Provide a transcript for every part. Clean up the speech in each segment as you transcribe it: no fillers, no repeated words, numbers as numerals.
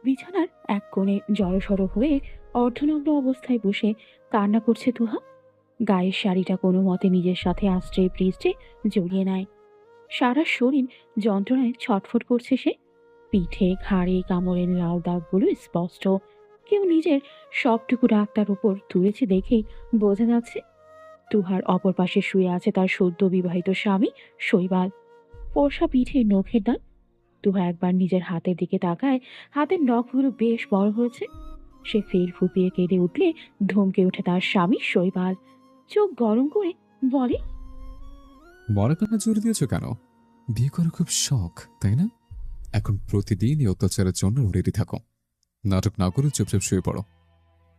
বিছানার এক কোণে জড়সড় হয়ে অর্ধনগ্ন অবস্থায় বসে কান্না করছে তুহা। গায়ের শাড়িটা কোনো মতে নিজের সাথে আশ্রে পৃষ্ঠে জড়িয়ে নেয়। সারা শরীর যন্ত্রণায় ছটফট করছে সে। পিঠে ঘাড়ে কামড়ের লাল দাগগুলো স্পষ্ট। কেউ নিজের সবটুকু রাগ তার উপর তুলেছে দেখেই বোঝা যাচ্ছে। তুহার অপর পাশে শুয়ে আছে তার সদ্য বিবাহিত স্বামী শৈবাল। ফর্সা পিঠে নখের দাগ। তুহা একবার নিজের হাতের দিকে তাকায়, হাতের নখগুলো বেশ বড় হয়েছে। সে ফের ফুপিয়ে কেঁদে উঠলে ধমকে ওঠে তার স্বামী শৈবাল। চোখ গরম করে বলে, মরা কান্না জোরে দিয়েছ কেন? বিয়ে করার খুব শখ, তাই না? এখন প্রতিদিন এই অত্যাচারের জন্য রেডি থাকো। নাটক না করে চুপচাপ শুয়ে পড়ো।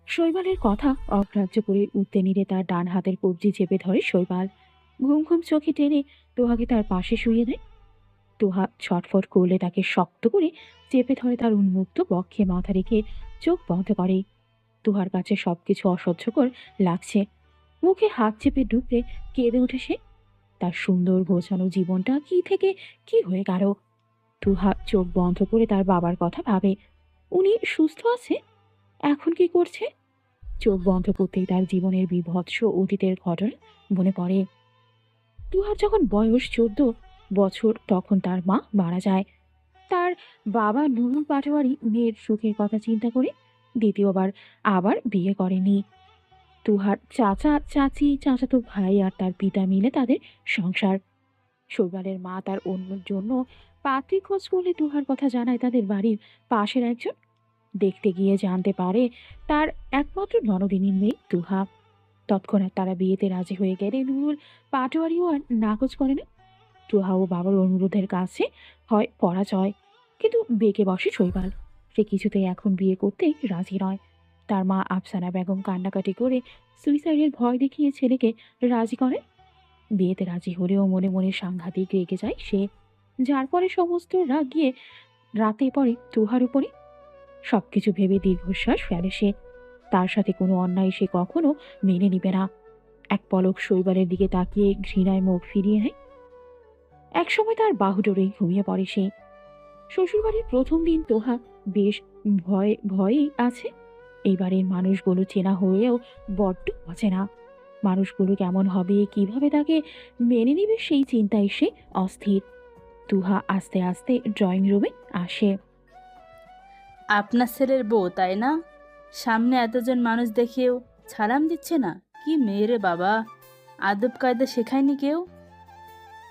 শৈবালের কথা অগ্রাহ্য করে উঠতে নিলে তার ডান হাতের কবজি চেপে ধরে শৈবাল। ঘুম ঘুম চোখে টেনে তোহাকে তার পাশে শুয়ে দেয়। তোহা ছটফট করলে তাকে শক্ত করে চেপে ধরে তার উন্মুক্ত বক্ষে মাথা রেখে চোখ বন্ধ করে। তুহার কাছে সবকিছু অসহ্যকর লাগছে। মুখে হাত চেপে ডুবরে কেঁদে উঠে সে। তার সুন্দর গোছানো জীবনটা কি থেকে কি হয়ে গেল। তুহা চোখ বন্ধ করে তার বাবার কথা ভাবে। উনি সুস্থ আছে? এখন কি করছে? চোখ বন্ধ করতেই তার জীবনের বীভৎস অতীতের ঘটনা মনে পড়ে। তুহার যখন বয়স 14 বছর তখন তার মা মারা যায়। তার বাবা নুরুল পাটোয়ারি মেয়ের সুখের কথা চিন্তা করে দ্বিতীয়বার আবার বিয়ে করেনি। তুহার চাচা চাচি চাচাতো ভাই আর তার পিতা মিলে তাদের সংসার। শৈবালের মা তার অন্যর জন্য পাত্রী খোঁজ করলে তুহার কথা জানায় তাদের বাড়ির পাশের একজন। দেখতে গিয়ে জানতে পারে তার একমাত্র ননদিনীর মেয়ে তুহা। তৎক্ষণাৎ তারা বিয়েতে রাজি হয়ে গেলে নুরুল পাটোয়ারিও আর নাকচ করে না। তুহা ও বাবার অনুরোধের কাছে হয় পরাজয়, কিন্তু বেঁকে বসে শৈবাল। সে কিছুতেই এখন বিয়ে করতেই রাজি নয়। তার মা আফসানা বেগম কান্নাকাটি করে সুইসাইডের ভয় দেখিয়ে ছেলেকে রাজি করে। বিয়েতে রাজি হলেও মনে মনে সাংঘাতিক রেগে যায় সে, যার পরে সমস্ত রাগ গিয়ে রাতে পড়ে তুহার উপরে। সবকিছু ভেবে দীর্ঘশ্বাস ফেলে সে। তার সাথে কোনো অন্যায় সে কখনো মেনে নিবে না। এক পলক শৈবালের দিকে তাকিয়ে ঘৃণায় মুখ ফিরিয়ে নেয়। একসময় তার বাহুডোরেই ঘুমিয়ে পড়ে সে। শ্বশুরবাড়ির প্রথম দিন তোহা বেশ ভয়েই আছে। এইবারের মানুষগুলো চেনা হয়েও বড্ড অচেনা। মানুষগুলো কেমন হবে, কিভাবে তাকে মেনে নিবে সেই চিন্তায় সে অস্থির। তুহা আস্তে আস্তে ড্রয়িং রুমে আসে। আপনার ছেলের বউ, তাই না? সামনে এতজন মানুষ দেখেও সালাম দিচ্ছে না। কি মেয়ে রে বাবা, আদব কায়দা শেখায়নি কেউ?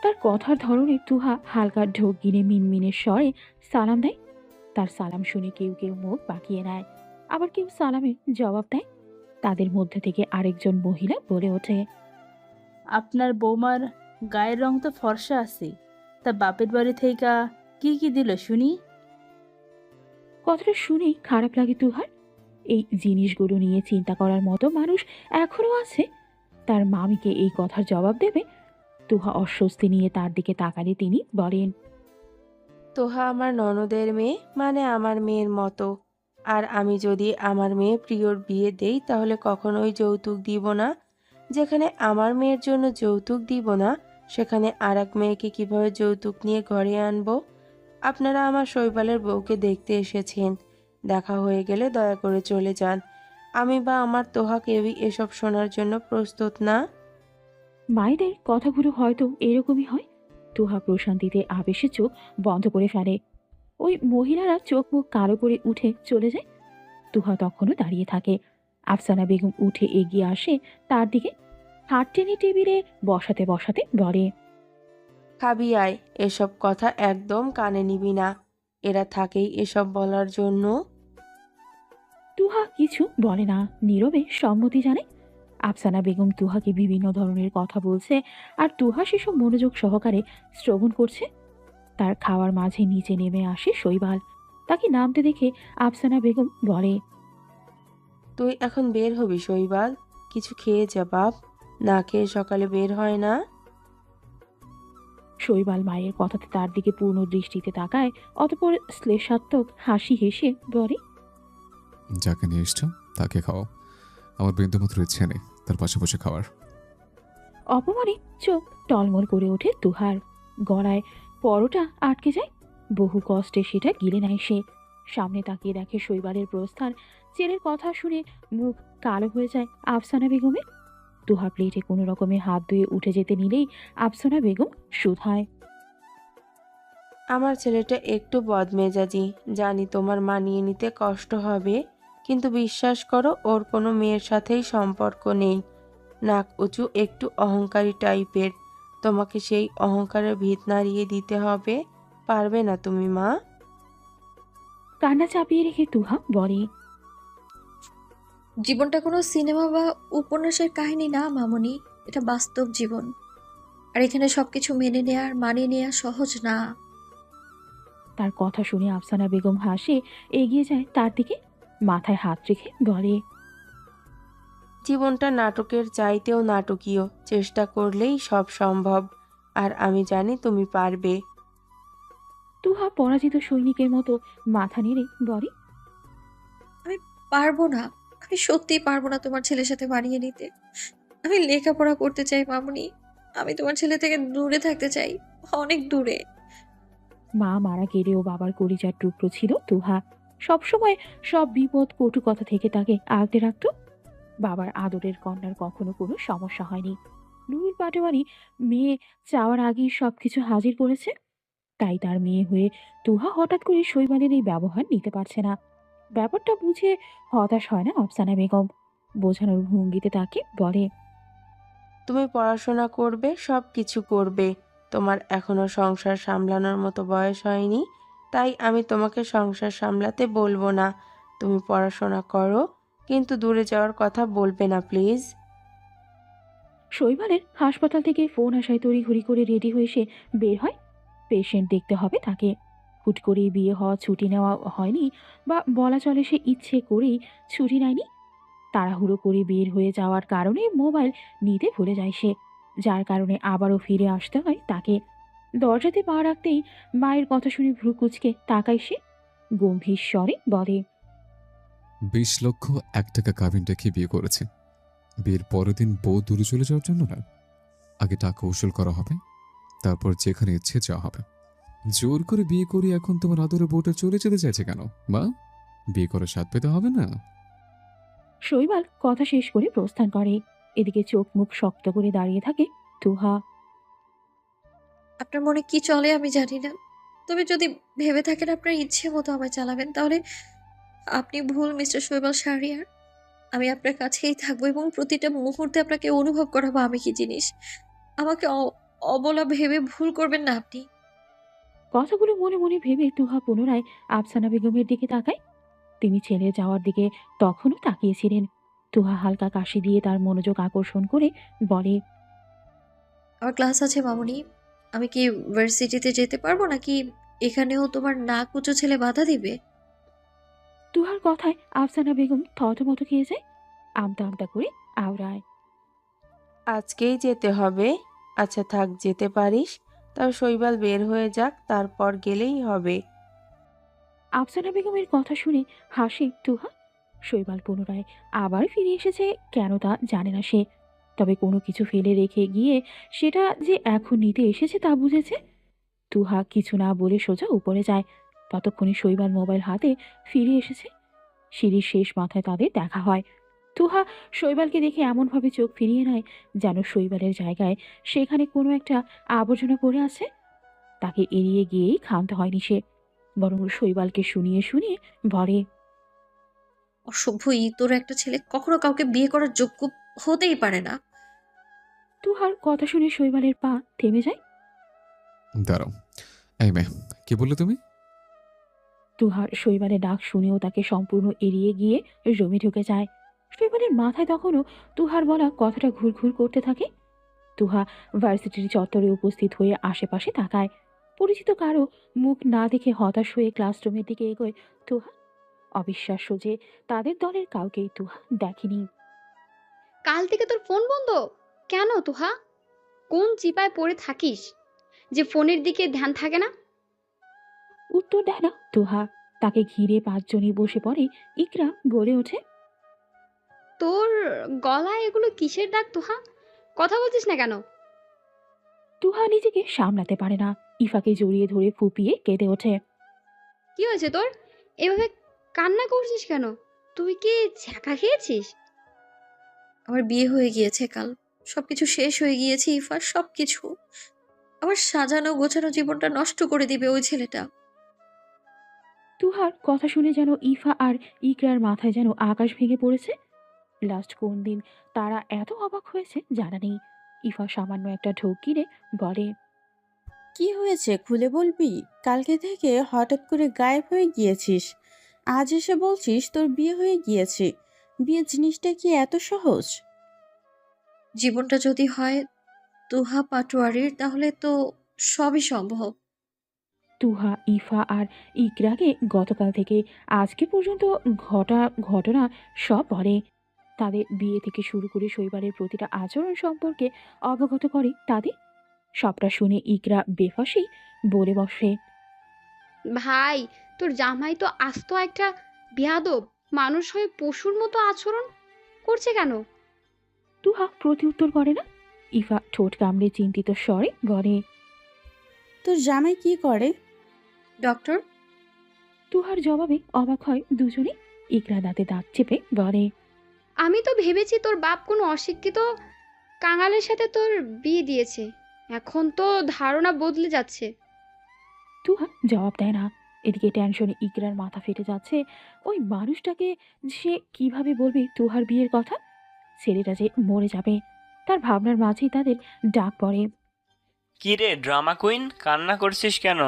তার কথার ধরনে তুহা হালকা ঢোক গিলে মিনমিনের স্বরে সালাম দেয়। তার সালাম শুনে কেউ কেউ মুখ বাঁকিয়ে নেয়, আবার কেউ সালামের জবাব দেয়। তাদের মধ্যে থেকে আরেকজন মহিলা বলে ওঠে, আপনার বৌমার গায়ের রং তো ফর্সা আছে, তা বাপের বাড়ি থেকে কি কি দিল শুনি? কথাটা শুনেই খারাপ লাগে তুহার। এই জিনিসগুলো নিয়ে চিন্তা করার মতো মানুষ এখনো আছে? তার মামিকে এই কথার জবাব দেবে? তুহা অস্বস্তি নিয়ে তার দিকে তাকালে তিনি বলেন, তোহা আমার ননদের মেয়ে, মানে আমার মেয়ের মতো। আর আমি যদি আমার মেয়ে প্রিয়র বিয়ে দেই তাহলে কখনোই যৌতুক দিব না। যেখানে আমার মেয়ের জন্য যৌতুক দিব না, সেখানে আর এক মেয়েকে কিভাবে যৌতুক নিয়ে ঘরে আনবো? আপনারা আমার শৈবালের বউকে দেখতে এসেছেন, দেখা হয়ে গেলে দয়া করে চলে যান। আমি বা আমার তোহা কেউই এসব শোনার জন্য প্রস্তুত না। মায়েদের কথাগুলো হয়তো এরকমই হয়। তুহা প্রশান্তিতে আবেশে চোখ বন্ধ করে ফেলে। ওই মহিলারা চোখ মুখ কালো করে উঠে চলে যায়। তুহা তখনও দাঁড়িয়ে থাকে। আফসানা বেগম উঠে এগিয়ে আসে তার দিকে। হাত টেনে টেবিলে বসাতে বসাতে বলে, খাবি আয়, এসব কথা একদম কানে নিবি না। এরা থাকেই এসব বলার জন্য। তুহা কিছু বলে না, নীরবে সম্মতি জানায়। আফসানা বেগম তুহাকে বিভিন্ন ধরনের কথা বলছে, আর তুহা সেসব মনোযোগ সহকারে শ্রবণ করছে। তার খাওয়ার মাঝে নিচে নেমে আসে শৈবাল। তাকে নামতে দেখে আফসানা বেগম বলে, তুই এখন বের হবি শৈবাল? কিছু খেয়ে যা বাপ, না খেয়ে সকালে বের হয় না। শৈবাল মায়ের কথাতে তার দিকে পূর্ণ দৃষ্টিতে তাকায়, অতঃপর শ্লেষাত্মক হাসি হেসে বলে, যাকে নিয়ে এসছো তাকে খাও। আমার বিন্দুমাত্র ইচ্ছে নেই তার পাশে বসে খাওয়ার। অপমানে চোখ টলমল করে ওঠে তুহার। গলায় পরোটা আটকে যায়। বহু কষ্টে সেটা গিলে নেয় সে। সামনে তাকিয়ে দেখে শৈবালের প্রস্থান। ছেলের কথা শুনে মুখ কালো হয়ে যায় আফসানা বেগমের। তুহা প্লেটে কোনো রকমে হাত ধুয়ে উঠে যেতে নিলেই আফসানা বেগম শুধায়, আমার ছেলেটা একটু বদমেজাজি, জানি তোমার মানিয়ে নিতে কষ্ট হবে, কিন্তু বিশ্বাস করো ওর কোনো মেয়ের সাথেই সম্পর্ক নেই। নাক উঁচু, একটু অহংকারী টাইপের। তোমাকে সেই অহংকারের ভিত নাড়িয়ে দিতে হবে। পারবে না তুমি মা? কান্না চাপিয়ে রেখে তুহা বলে, জীবনটা কোনো সিনেমা বা উপন্যাসের কাহিনী না মামুনি, এটা বাস্তব জীবন। আর এখানে সবকিছু মেনে নেওয়া আর মানিয়ে নেওয়া সহজ না। তার কথা শুনে আফসানা বেগম হাসে এগিয়ে যায় তার দিকে, মাথায় হাত রেখে বলে, জীবনটা নাটকের চাইতেও নাটকীয়। চেষ্টা করলেই সব সম্ভব। আর আমি জানি তুমি পারবে। তুহা পরাজিত সৈনিকের মতো মাথা নেড়ে বলে, আমি পারবো না, আমি সত্যিই পারবো না তোমার ছেলের সাথে মানিয়ে নিতে। আমি লেখাপড়া করতে চাই মামুনি, আমি তোমার ছেলে থেকে দূরে থাকতে চাই, অনেক দূরে। মা মারা গেলেও বাবার কলিজার টুকরো ছিল তুহা। সবসময় সব বিপদ কটু কথা থেকে তাকে আগলে রাখত। বাবার আদরের কন্যার কখনো কোনো সমস্যা হয়নি। নুরুল পাটোয়ারি মেয়ে চাওয়ার আগেই সবকিছু হাজির করেছে। তাই তার মেয়ে হয়ে তুহা হঠাৎ করে শৈবালের এই ব্যবহার নিতে পারছে না। ব্যাপারটা বুঝে হতাশ হয় না আফসানা বেগম। বোঝানোর ভঙ্গিতে তাকে বলে, তুমি পড়াশোনা করবে, সব কিছু করবে। তোমার এখনো সংসার সামলানোর মতো বয়স হয়নি, তাই আমি তোমাকে সংসার সামলাতে বলবো না। তুমি পড়াশোনা করো, কিন্তু দূরে যাওয়ার কথা বলবে না প্লিজ। শৈবালের হাসপাতাল থেকে ফোন আসায় তড়িঘড়ি করে রেডি হয়ে সে বের হয়। পেশেন্ট দেখতে হবে তাকে। হুট করেই বিয়ে হওয়া, ছুটি নেওয়া হয়নি, বা বলা চলে সে ইচ্ছে করেই ছুটি নেয়নি। তাড়াহুড়ো করে বের হয়ে যাওয়ার কারণে মোবাইল নিতে ভুলে যায় সে, যার কারণে আবারও ফিরে আসতে হয় তাকে। দরজাতে পা রাখতেই মায়ের কথা শুনে ভ্রু কুঁচকে তাকায় সে। গম্ভীর স্বরে বলে, 20,01,000 টাকা কাবিন রেখে বিয়ে করেছে। বিয়ের পরের দিন বউ দূরে চলে যাওয়ার জন্য না, আগে টাকা উসুল করা হবে, তারপর যেখানে ইচ্ছে যাওয়া হবে। জোর করে বিয়ে করি এখন তোমার আদরে বউটা চলে যেতে চাইছে কেন মা? বিয়ে করে স্বাদ পেতে হবে না? শৈবাল কথা শেষ করে প্রস্থান করে। এদিকে চোখ মুখ শক্ত করে দাঁড়িয়ে থাকে তুহা। আপনার মনে কি চলে আমি জানি না, তবে যদি ভেবে থাকেন আপনার ইচ্ছে মতো আমায় চালাবেন, তাহলে আপনি ভুল মিস্টার শৈবাল শাহরিয়ার। আমি আপনার কাছেই থাকবো এবং প্রতিটা মুহূর্তে আপনাকে অনুভব করাবো আমি কি জিনিস। আমাকে অবলা ভেবে ভুল করবেন না আপনি। কথাগুলো মনে মনে ভেবে তুহা পুনরায় আফসানা বেগমের দিকে তাকায়। তিনি ছেড়ে যাওয়ার দিকে তখনও তাকিয়েছিলেন। তুহা হালকা কাশি দিয়ে তার মনোযোগ আকর্ষণ করে বলে, আমার ক্লাস আছে মামুনি, আমি কি ভার্সিটিতে যেতে পারবো নাকি এখানেও তোমার নাক উঁচু ছেলে বাধা দিবে? তুহার কথায় আফসানা বেগম থতমত খেয়ে যায়। আমতা আমতা করে আওড়ায়, আজকেই যেতে হবে? আচ্ছা থাক, যেতে পারিস। তাও শৈবাল বের হয়ে যাক, তারপর গেলেই হবে। আফসানা বেগমের কথা শুনে হাসে তুহা। শৈবাল পুনরায় আবার ফিরে এসেছে কেন তা জানে না সে। তবে কোনো কিছু ফেলে রেখে গিয়ে সেটা যে এখন নিতে এসেছে তা বুঝেছে। তুহা কিছু না বলে সোজা উপরে যায়। ততক্ষণে শৈবাল মোবাইল হাতে ফিরে এসেছে। সিঁড়ির শেষ মাথায় তাদের দেখা হয়। তুহা শৈবালকে দেখে এমনভাবে চোখ ফিরিয়ে নেয় যেন শৈবালের জায়গায় সেখানে কোনো একটা আবর্জনা পড়ে আছে। তাকে এড়িয়ে গিয়েই ক্ষান্ত হয়নি সে, বরং শৈবালকে শুনিয়ে শুনিয়ে বলে, অসভ্য ইতর একটা ছেলে কখনো কাউকে বিয়ে করার যোগ্য হতেই পারে না। তুহার কথা শুনে শৈবালের পা থেমে যায়। দাঁড়াও, এই মেয়ে, কি বললে তুমি? তুহার শৈবালের ডাক শুনেও তাকে সম্পূর্ণ এড়িয়ে গিয়ে রুমে ঢুকে যায়। শৈবালের মাথায় তখনও তুহার বলা কথাটা ঘুরঘুর করতে থাকে। তুহা ভার্সিটির চত্বরে উপস্থিত হয়ে আশেপাশে তাকায়। পরিচিত কারো মুখ না দেখে হতাশ হয়ে ক্লাসরুমের দিকে এগোয় তুহা। অবিশ্বাস্য যে তাদের দলের কাউকেই তুহা দেখেনি। কাল থেকে তোর ফোন বন্ধ কেন তুহা? কোন চিপায় পড়ে থাকিস যে ফোনের দিকে ধ্যান থাকে না? উত্তর দেয় না তুহা। তাকে ঘিরে পাঁচজনই বসে পড়ে। ইকরা বলে ওঠে, তোর গলায় এগুলো কিসের ডাক তুহা? কথা বলছিস না কেন? তুহা নিজেকে সামলাতে পারে না, ইফাকে জড়িয়ে ধরে ফুপিয়ে কেঁদে ওঠে। কি হয়েছে তোর? এভাবে কান্না করছিস কেন? তুই কি ছ্যাঁকা খেয়েছিস? আমার বিয়ে হয়ে গিয়েছে কাল। সবকিছু শেষ হয়ে গিয়েছে ইফা, সবকিছু। আমার সাজানো গোছানো জীবনটা নষ্ট করে দিবে ওই ছেলেটা। তুহার কথা শুনে যেন ইফা আর ইকরার মাথায় যেন আকাশ ভেঙে পড়েছে। লাস্ট কোন দিন তারা এত অবাক হয়েছে জানা নেই। ইফা সামান্য একটা ঢোক গিরে বলে, কি হয়েছে খুলে বলবি? কালকে থেকে হঠাৎ করে গায়েব হয়ে গিয়েছিস, আজ এসে বলছিস তোর বিয়ে হয়ে গিয়েছে। বিয়ে জিনিসটা কি এত সহজ? জীবনটা যদি হয় তুহা পাটোয়ারির, তাহলে তো সবই সম্ভব। তুহা, ইফা আর ইকরাকে গতকাল থেকে আজকে পর্যন্ত ঘটনা সব বলে। তাদের বিয়ে থেকে শুরু করে শৈবালের প্রতিটা আচরণ সম্পর্কে অবগত করে তাদের। সবটা শুনে ইকরা বেফাসি বলে বসে। ভাই, তোর জামাই তো আস্ত একটা বেয়াদব। মানুষ হয়ে পশুর মতো আচরণ করছে কেন? তুহা প্রতিউত্তর করে না। ইফা ঠোঁট কামড়ে চিন্তিত স্বরে বলে, তোর জামাই কি করে? ডক্টর। তুহার জবাবে অবাক হয় দুজনে। ইকরা দাঁতে দাঁত চেপে বলে, আমি তো ভেবেছি তোর বাপ কোনো অশিক্ষিত কাঙালের সাথে তোর বিয়ে দিয়েছে। এখন তো ধারণা বদলে যাচ্ছে। তুহা জবাব দেয় না। এদিকে টেনশনে ইকরার মাথা ফেটে যাচ্ছে। ওই মানুষটাকে সে কিভাবে বলবে তুহার বিয়ের কথা? ছেলেটা যে মরে যাবে, তার ভাবনার মাঝেই তাদের ডাক পড়ে। কি রে ড্রামা কুইন, কান্না করছিস কেন?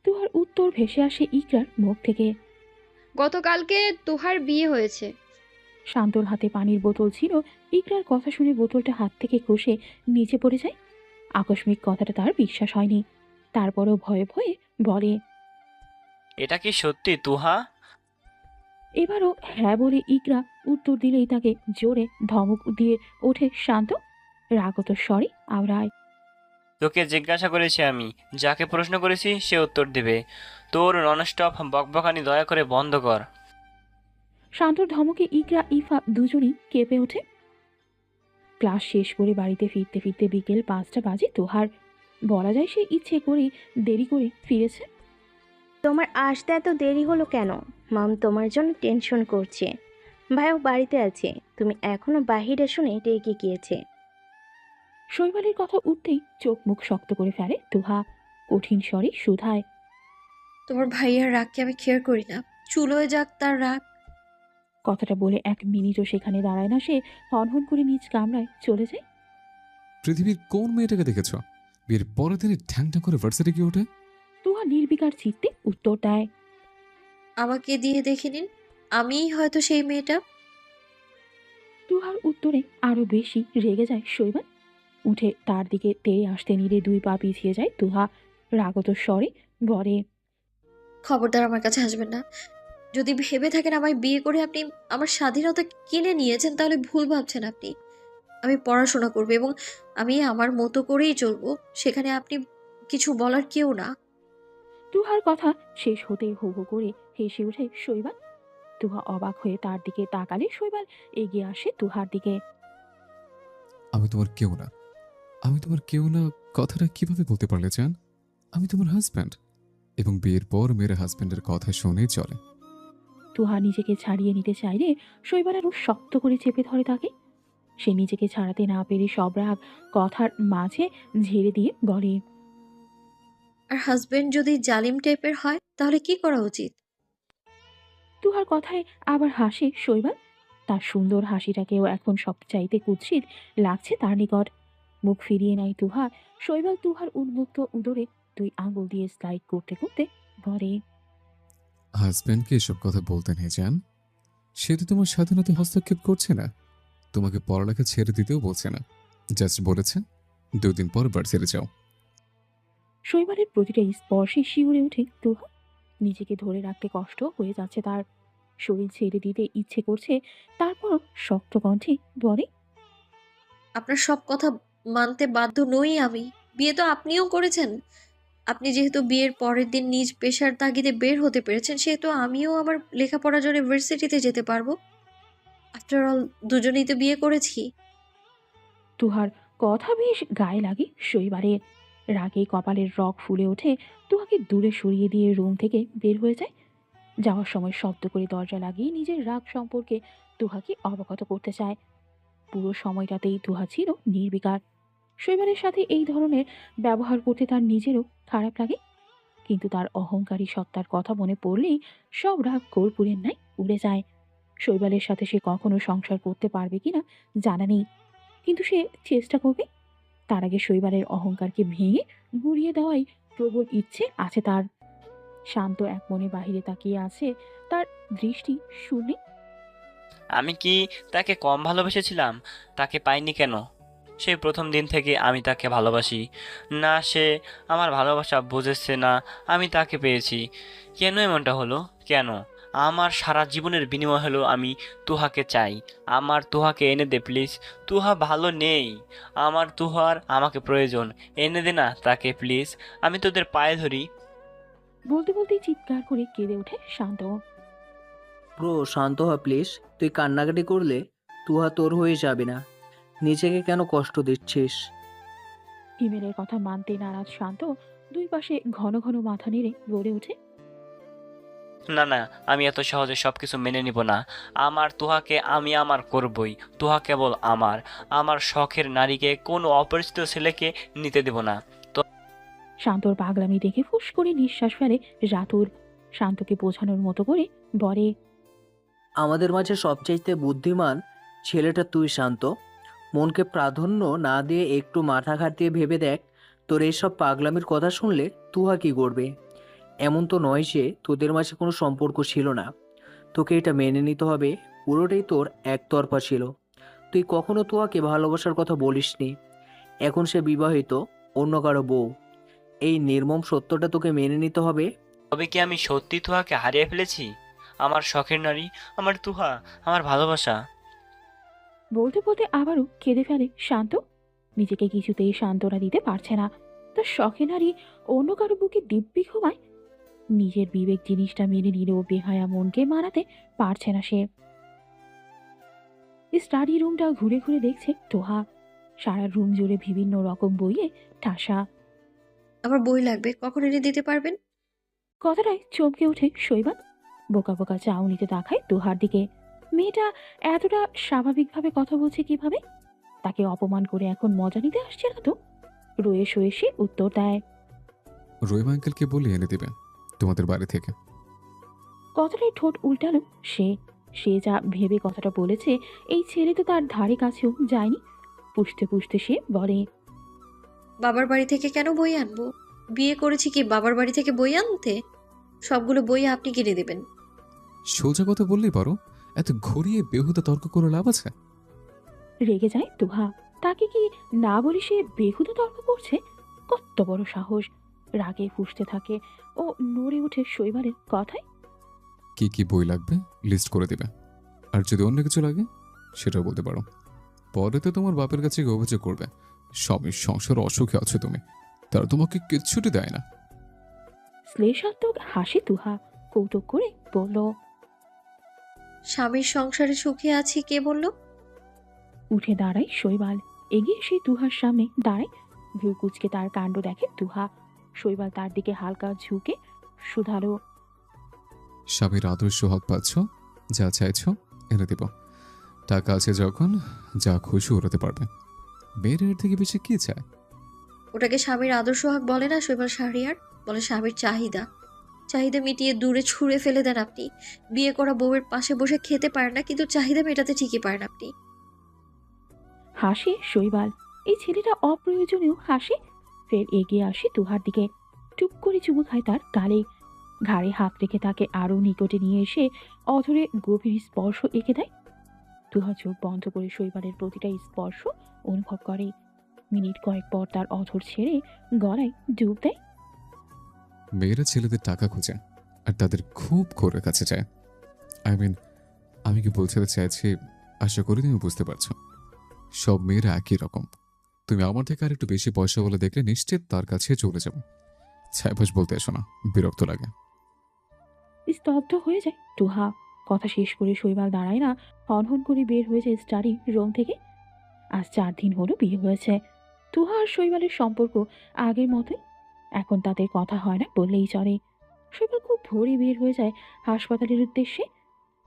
তুহার উত্তর ভেসে আসে ইকরার মুখ থেকে। গতকালকে তোহার বিয়ে হয়েছে। শান্তর হাতে পানির বোতল ছিল। ইকরার কথা শুনে বোতলটা হাত থেকে খসে নিচে পড়ে যায়। আকস্মিক কথাটা তার বিশ্বাস হয়নি। তারপরও ভয়ে ভয়ে বলে, এটা কি সত্যি তুহা? এবারও হ্যাঁ বলে ইকরা উত্তর দিলেই তাকে জোরে ধমক দিয়ে ওঠে শান্ত, রাগত স্বরে আওড়ায়। তোকে জিজ্ঞাসা করেছি আমি, যাকে প্রশ্ন করেছি সে উত্তর দেবে। তোর ননস্টপ বকবকানি দয়া করে বন্ধ কর। শান্তর ধমকে ইকরা ইফা দুজনেই কেঁপে ওঠে। ক্লাস শেষ করে বাড়িতে ফিরতে ফিরতে বিকেল 5টা বাজে তোহার। বলা যায় সে ইচ্ছে করে দেরি করে ফিরেছে। তোমার আসতে এত দেরি হলো কেন? মাম তোমার জন্য টেনশন করছে। ভাইও বাড়িতে আছে, তুমি এখনো বাহিরে শুনে রেগে গিয়েছে। শৈবালের কথা উঠতেই চোখ মুখ শক্ত করে ফেলে তুহা। কঠিন স্বরে শুধায়, তোমার ভাইয়ার রাগকে আমি কেয়ার করি না। চুলোয় যাক তার রাগ। কথাটা বলে 1 মিনিটও সেখানে দাঁড়ায় না সে। হনহন করে নিজ কামরায় চলে যায়। পৃথিবীর কোন মেয়েটাকে দেখেছ বিয়ের পরের দিনে ঠ্যাংটা করে ভার্সিটি গিয়ে ওঠে? তুহা নির্বিকার চিত্তে উত্তর দেয়, আমাকে দিয়ে দেখে নিন, আমিই হয়তো সেই মেয়েটা। তুহার উত্তরে আরো বেশি রেগে যায় শৈবাল। উঠে তার দিকে তেড়ে আসতে নিলে 2 পা পিছিয়ে যায় তুহা। রাগত স্বরে বলে, খবরদার আমার কাছে আসবেন না। যদি ভেবে থাকেন আমায় বিয়ে করে আপনি আমার স্বাধীনতা কিনে নিয়েছেন, তাহলে ভুল ভাবছেন আপনি। আমি পড়াশোনা করব এবং আমি আমার মতো করেই চলবো। সেখানে আপনি কিছু বলার কেউ না। তুহার কথা শেষ হতেই হো হো করে হেসে ওঠে শৈবাল। তুহা অবাক হয়ে তার দিকে তাকালে শৈবাল এগিয়ে আসে তুহার দিকে। আমি তোমার কেউ না, আমি তোমার কেউ না কথাটা কিভাবে বলতে পারলে জান? আমি তোমার হাজব্যান্ড, এবং বিয়ের পর মেয়ের হাজব্যান্ডের কথা শুনে চলে। তুহা নিজেকে ছাড়িয়ে নিতে চাইলে শৈবাল আরো শক্ত করে চেপে ধরে তাকে। সে নিজেকে ছাড়াতে না পেরে সব রাগ কথার মাঝে ঝেড়ে দিয়ে বলে, আর হাজবেন্ড যদি জালিম টাইপের হয়, তাহলে কি করা উচিত? তুহার কথায় আবার হাসে শৈবাল। তার সুন্দর হাসিটাকেও এখন সবচাইতে কুৎসিত লাগছে তার নিকট। মুখ ফিরিয়ে নেয় তুহা। শৈবাল তুহার উন্মুক্ত উদরে 2 আঙুল দিয়ে স্লাইড করতে করতে বলে, হাজব্যান্ডকে এসব কথা বলতে নেই জান। সে তো তোমার স্বাধীনতা হস্তক্ষেপ করছে না, তোমাকে পড়ালেখা ছেড়ে দিতেও বলছে না। জাস্ট বলেছে 2 দিন পর বাড়ি ছেড়ে যাও। শৈবালের প্রতিটা স্পর্শে শিউরে ওঠে তুহা। নিজেকে ধরে রাখতে কষ্ট হয়ে যাচ্ছে তার। শরীর ছেড়ে দিতে ইচ্ছে করছে, তারপরও শক্ত কণ্ঠে বলে, আপনার সব কথা মানতে বাধ্য নই আমি। বিয়ে তো আপনিও করেছেন। আপনি যেহেতু বিয়ের পরের দিন নিজ পেশার তাগিদে বের হতে পেরেছেন, সেহেতু আমিও আমার লেখাপড়ার জন্য ইউনিভার্সিটিতে যেতে পারবো। আফটার অল দুজনেই তো বিয়ে করেছি। তুহার কথা বেশ গায়ে লাগে শৈবালের। রাগে কপালের রগ ফুলে ওঠে। তুহাকে দূরে সরিয়ে দিয়ে রুম থেকে বের হয়ে যায়। যাওয়ার সময় শব্দ করে দরজা লাগিয়ে নিজের রাগ সম্পর্কে তুহাকে অবগত করতে চায়। পুরো সময়টাতেই তুহা ছিল নির্বিকার। শৈবালের সাথে এই ধরনের ব্যবহার করতে তার নিজেরও খারাপ লাগে, কিন্তু তার অহংকারী সত্তার কথা মনে পড়লেই সব রাগ কর্পূরের ন্যায় উড়ে যায়। শৈবালের সাথে সে কখনো সংসার করতে পারবে কিনা জানা নেই, কিন্তু সে চেষ্টা করবে। তার আগে শৈবালের অহংকারকে ভেঙে গুড়িয়ে দেওয়াই প্রবল ইচ্ছে আছে তার। শান্ত এক মনে বাহিরে তাকিয়ে আছে, তার দৃষ্টি শূন্যে। আমি কি তাকে কম ভালোবেসেছিলাম? তাকে পাইনি কেন? সেই প্রথম দিন থেকে আমি তাকে ভালোবাসি না, সে আমার ভালোবাসা বুঝেছে না, আমি তাকে পেয়েছি। কেন এমনটা হলো? কেন? আমার সারা জীবনের বিনিময় হলো আমি তুহাকে চাই। আমার তুহাকে এনে দে প্লিজ। তুহা ভালো নেই, আমার তুহার আমাকে প্রয়োজন। এনে দে না তাকে প্লিজ, আমি তোদের পায়ে ধরি। বলতে বলতেই চিৎকার করে কেঁদে ওঠে শান্ত। ব্রো শান্ত হ প্লিজ। তুই কান্নাকাটি করলে তুহা তোর হয়ে যাবে না। নিজেকে কেন কষ্ট দিচ্ছিস? হিমেলের কথা মানতে নারাজ শান্ত দুই পাশে ঘন ঘন মাথা নেড়ে বলে ওঠে, না না, আমি এত সহজে সব কিছু মেনে নিব না। আমার তুহাকে আমি আমার করবই। তুহা কেবল আমার। আমার শখের নারীকে কোনো অপরিচিত ছেলেকে নিতে দেব না। শান্তর পাগলামি দেখে ফুস করে নিঃশ্বাস ফেলে রাতুল। শান্তকে বোঝানোর মতো করে বলে, আমাদের মাঝে সবচাইতে বুদ্ধিমান ছেলেটা তুই শান্ত। মনকে প্রাধান্য না দিয়ে একটু মাথা খাটিয়ে ভেবে দেখ, তোর এইসব পাগলামির কথা শুনলে তুহা কি করবে? এমন তো নয় যে তোদের মাঝে কোনো সম্পর্ক ছিল না। তোকে এটা মেনে নিতে হবে, পুরোটাই তোর একতরফা ছিল। তুই কখনো তুহাকে ভালোবাসার কথা বলিসনি। এখন সে বিবাহিত, অন্য কারো বউ। এই নির্মম সত্যটা তোকে মেনে নিতে হবে। তবে কি আমি সত্যি তুহাকে হারিয়ে ফেলেছি? আমার শখের নারী, আমার তুহা, আমার ভালোবাসা। বলতে বলতে আবারও কেঁদে ফেলে শান্ত। নিজেকে কিছুতেই সান্ত্বনা দিতে পারছে না। তার শখে নারী অন্য কারো বুকে দিব্যি ঘুমায়। নিজের বিবেক জিনিসটা মেনে নিলেও বেহায়া মনকে মানাতে পারছে না সে। স্টাডি রুমটা ঘুরে ঘুরে দেখছে তোহা। সারা রুম জুড়ে বিভিন্ন রকম বইয়ে ঠাসা। আমার বই লাগবে, কখন এনে দিতে পারবেন? কথাটায় চমকে ওঠে শৈবাল। বোকা বোকা চাউনিতে তাকায় তোহার দিকে। মেয়েটা এতটা স্বাভাবিকভাবে কথা বলছে কিভাবে? তাকে অপমান করে এখন মজা নিতে আসছে না তো? রয়ে শয়ে সে উত্তর দেয়, রহিম আঙ্কেলকে বলে এনে দেবে তোমাদের বাড়ি থেকে। কথাটাই ঠোঁট উল্টালো সে। সে যা ভেবে কথাটা বলেছে, এই ছেলে তো তার ধারে কাছেও যায়নি। পুষতে পুষতে সে বলে, বাবার বাড়ি থেকে কেন বই আনবো? বিয়ে করেছি কি বাবার বাড়ি থেকে বই আনতে? সবগুলো বই আপনি কিনে দেবেন। সোজা কথা বললেই পারো, এত ঘুরিয়ে বেহুদা তর্ক করে লাভ আছে? রেগে যায় তোহা। তাকে কি না বলে সে বেহুদা তর্ক করছে? কত বড় সাহস! রাগে ফুঁসতে থাকে ও নড়ে ওঠে শৈবালের কথায়। কি কি বই লাগবে লিস্ট করে দেবে, আর যদি অন্য কিছু লাগে সেটাও বলতে পারো। পরে তো তোমার বাপের কাছে গিয়ে অভিযোগ করবে স্বামীর সংসার অসুখে আছো তুমি, তারা তোমাকে কিচ্ছুটি দেয় না। শ্লেষাত্মক হাসি তুহা কৌতুক করে বলল, স্বামীর সংসারে সুখে আছি কে বলল? উঠে দাঁড়ায় শৈবাল। এগিয়ে সে তুহার সামনে দাঁড়ায়। ভ্রু কুচকে তার কাণ্ড দেখে তুহা। শৈবাল তার দিকে হালকা ঝুঁকে শুধালো, স্বামীর আদর্শ হক পাচ্ছ, যা চাইছ এনে দেব। টাকা আছে যখন যা খুশি ওড়াতে পারবে। মেয়ের এর থেকে বেশি কি চায়? ওটাকে স্বামীর আদর্শ হক বলে না শৈবাল শাহরিয়ার, বলে স্বামীর চাহিদা। চাহিদা মিটিয়ে দূরে ছুঁড়ে ফেলে দেন আপনি। বিয়ে করা বউয়ের পাশে বসে খেতে পারেন না, কিন্তু চাহিদা মেটাতে ঠিকই পারেন আপনি। হাসে শৈবাল। এই ছেলেটা অপ্রয়োজনীয় হাসে। ফের এগিয়ে আসে তুহার দিকে। টুপ করে চুমু খায় তার গালে। ঘাড়ে হাত রেখে তাকে আরো নিকটে নিয়ে এসে অধরে গভীর স্পর্শ এঁকে দেয়। তুহা চোখ বন্ধ করে শৈবালের প্রতিটা স্পর্শ অনুভব করে। মিনিট কয়েক পর তার অধর ছেড়ে গলায় ডুব দেয়। মেয়েরা ছেলেদের টাকা খোঁজে আর তাদের খুব করে কাছে চায়। আমি কি বলতে চাইছি আশা করি তুমি বুঝতে পারছো। সব মেয়েরা একই রকম। তুমি আমার থেকে আর একটু বেশি পয়সা বলে দেখলে নিশ্চিত তার কাছে চলে যাবো। ছাইপাশ বলতে এসো না, বিরক্ত লাগে। স্তব্ধ হয়ে যায় তুহা। কথা শেষ করে শৈবাল দাঁড়ায় না, হনহন করে বের হয়ে যায় স্টাডি রুম থেকে। আজ 4 দিন হলো বিয়ে হয়েছে। তুহা আর শৈবালের সম্পর্ক আগের মতোই। এখন তাদের কথা হয় না বললেই চলে। শৈবাল খুব ভোরে বের হয়ে যায় হাসপাতালের উদ্দেশ্যে।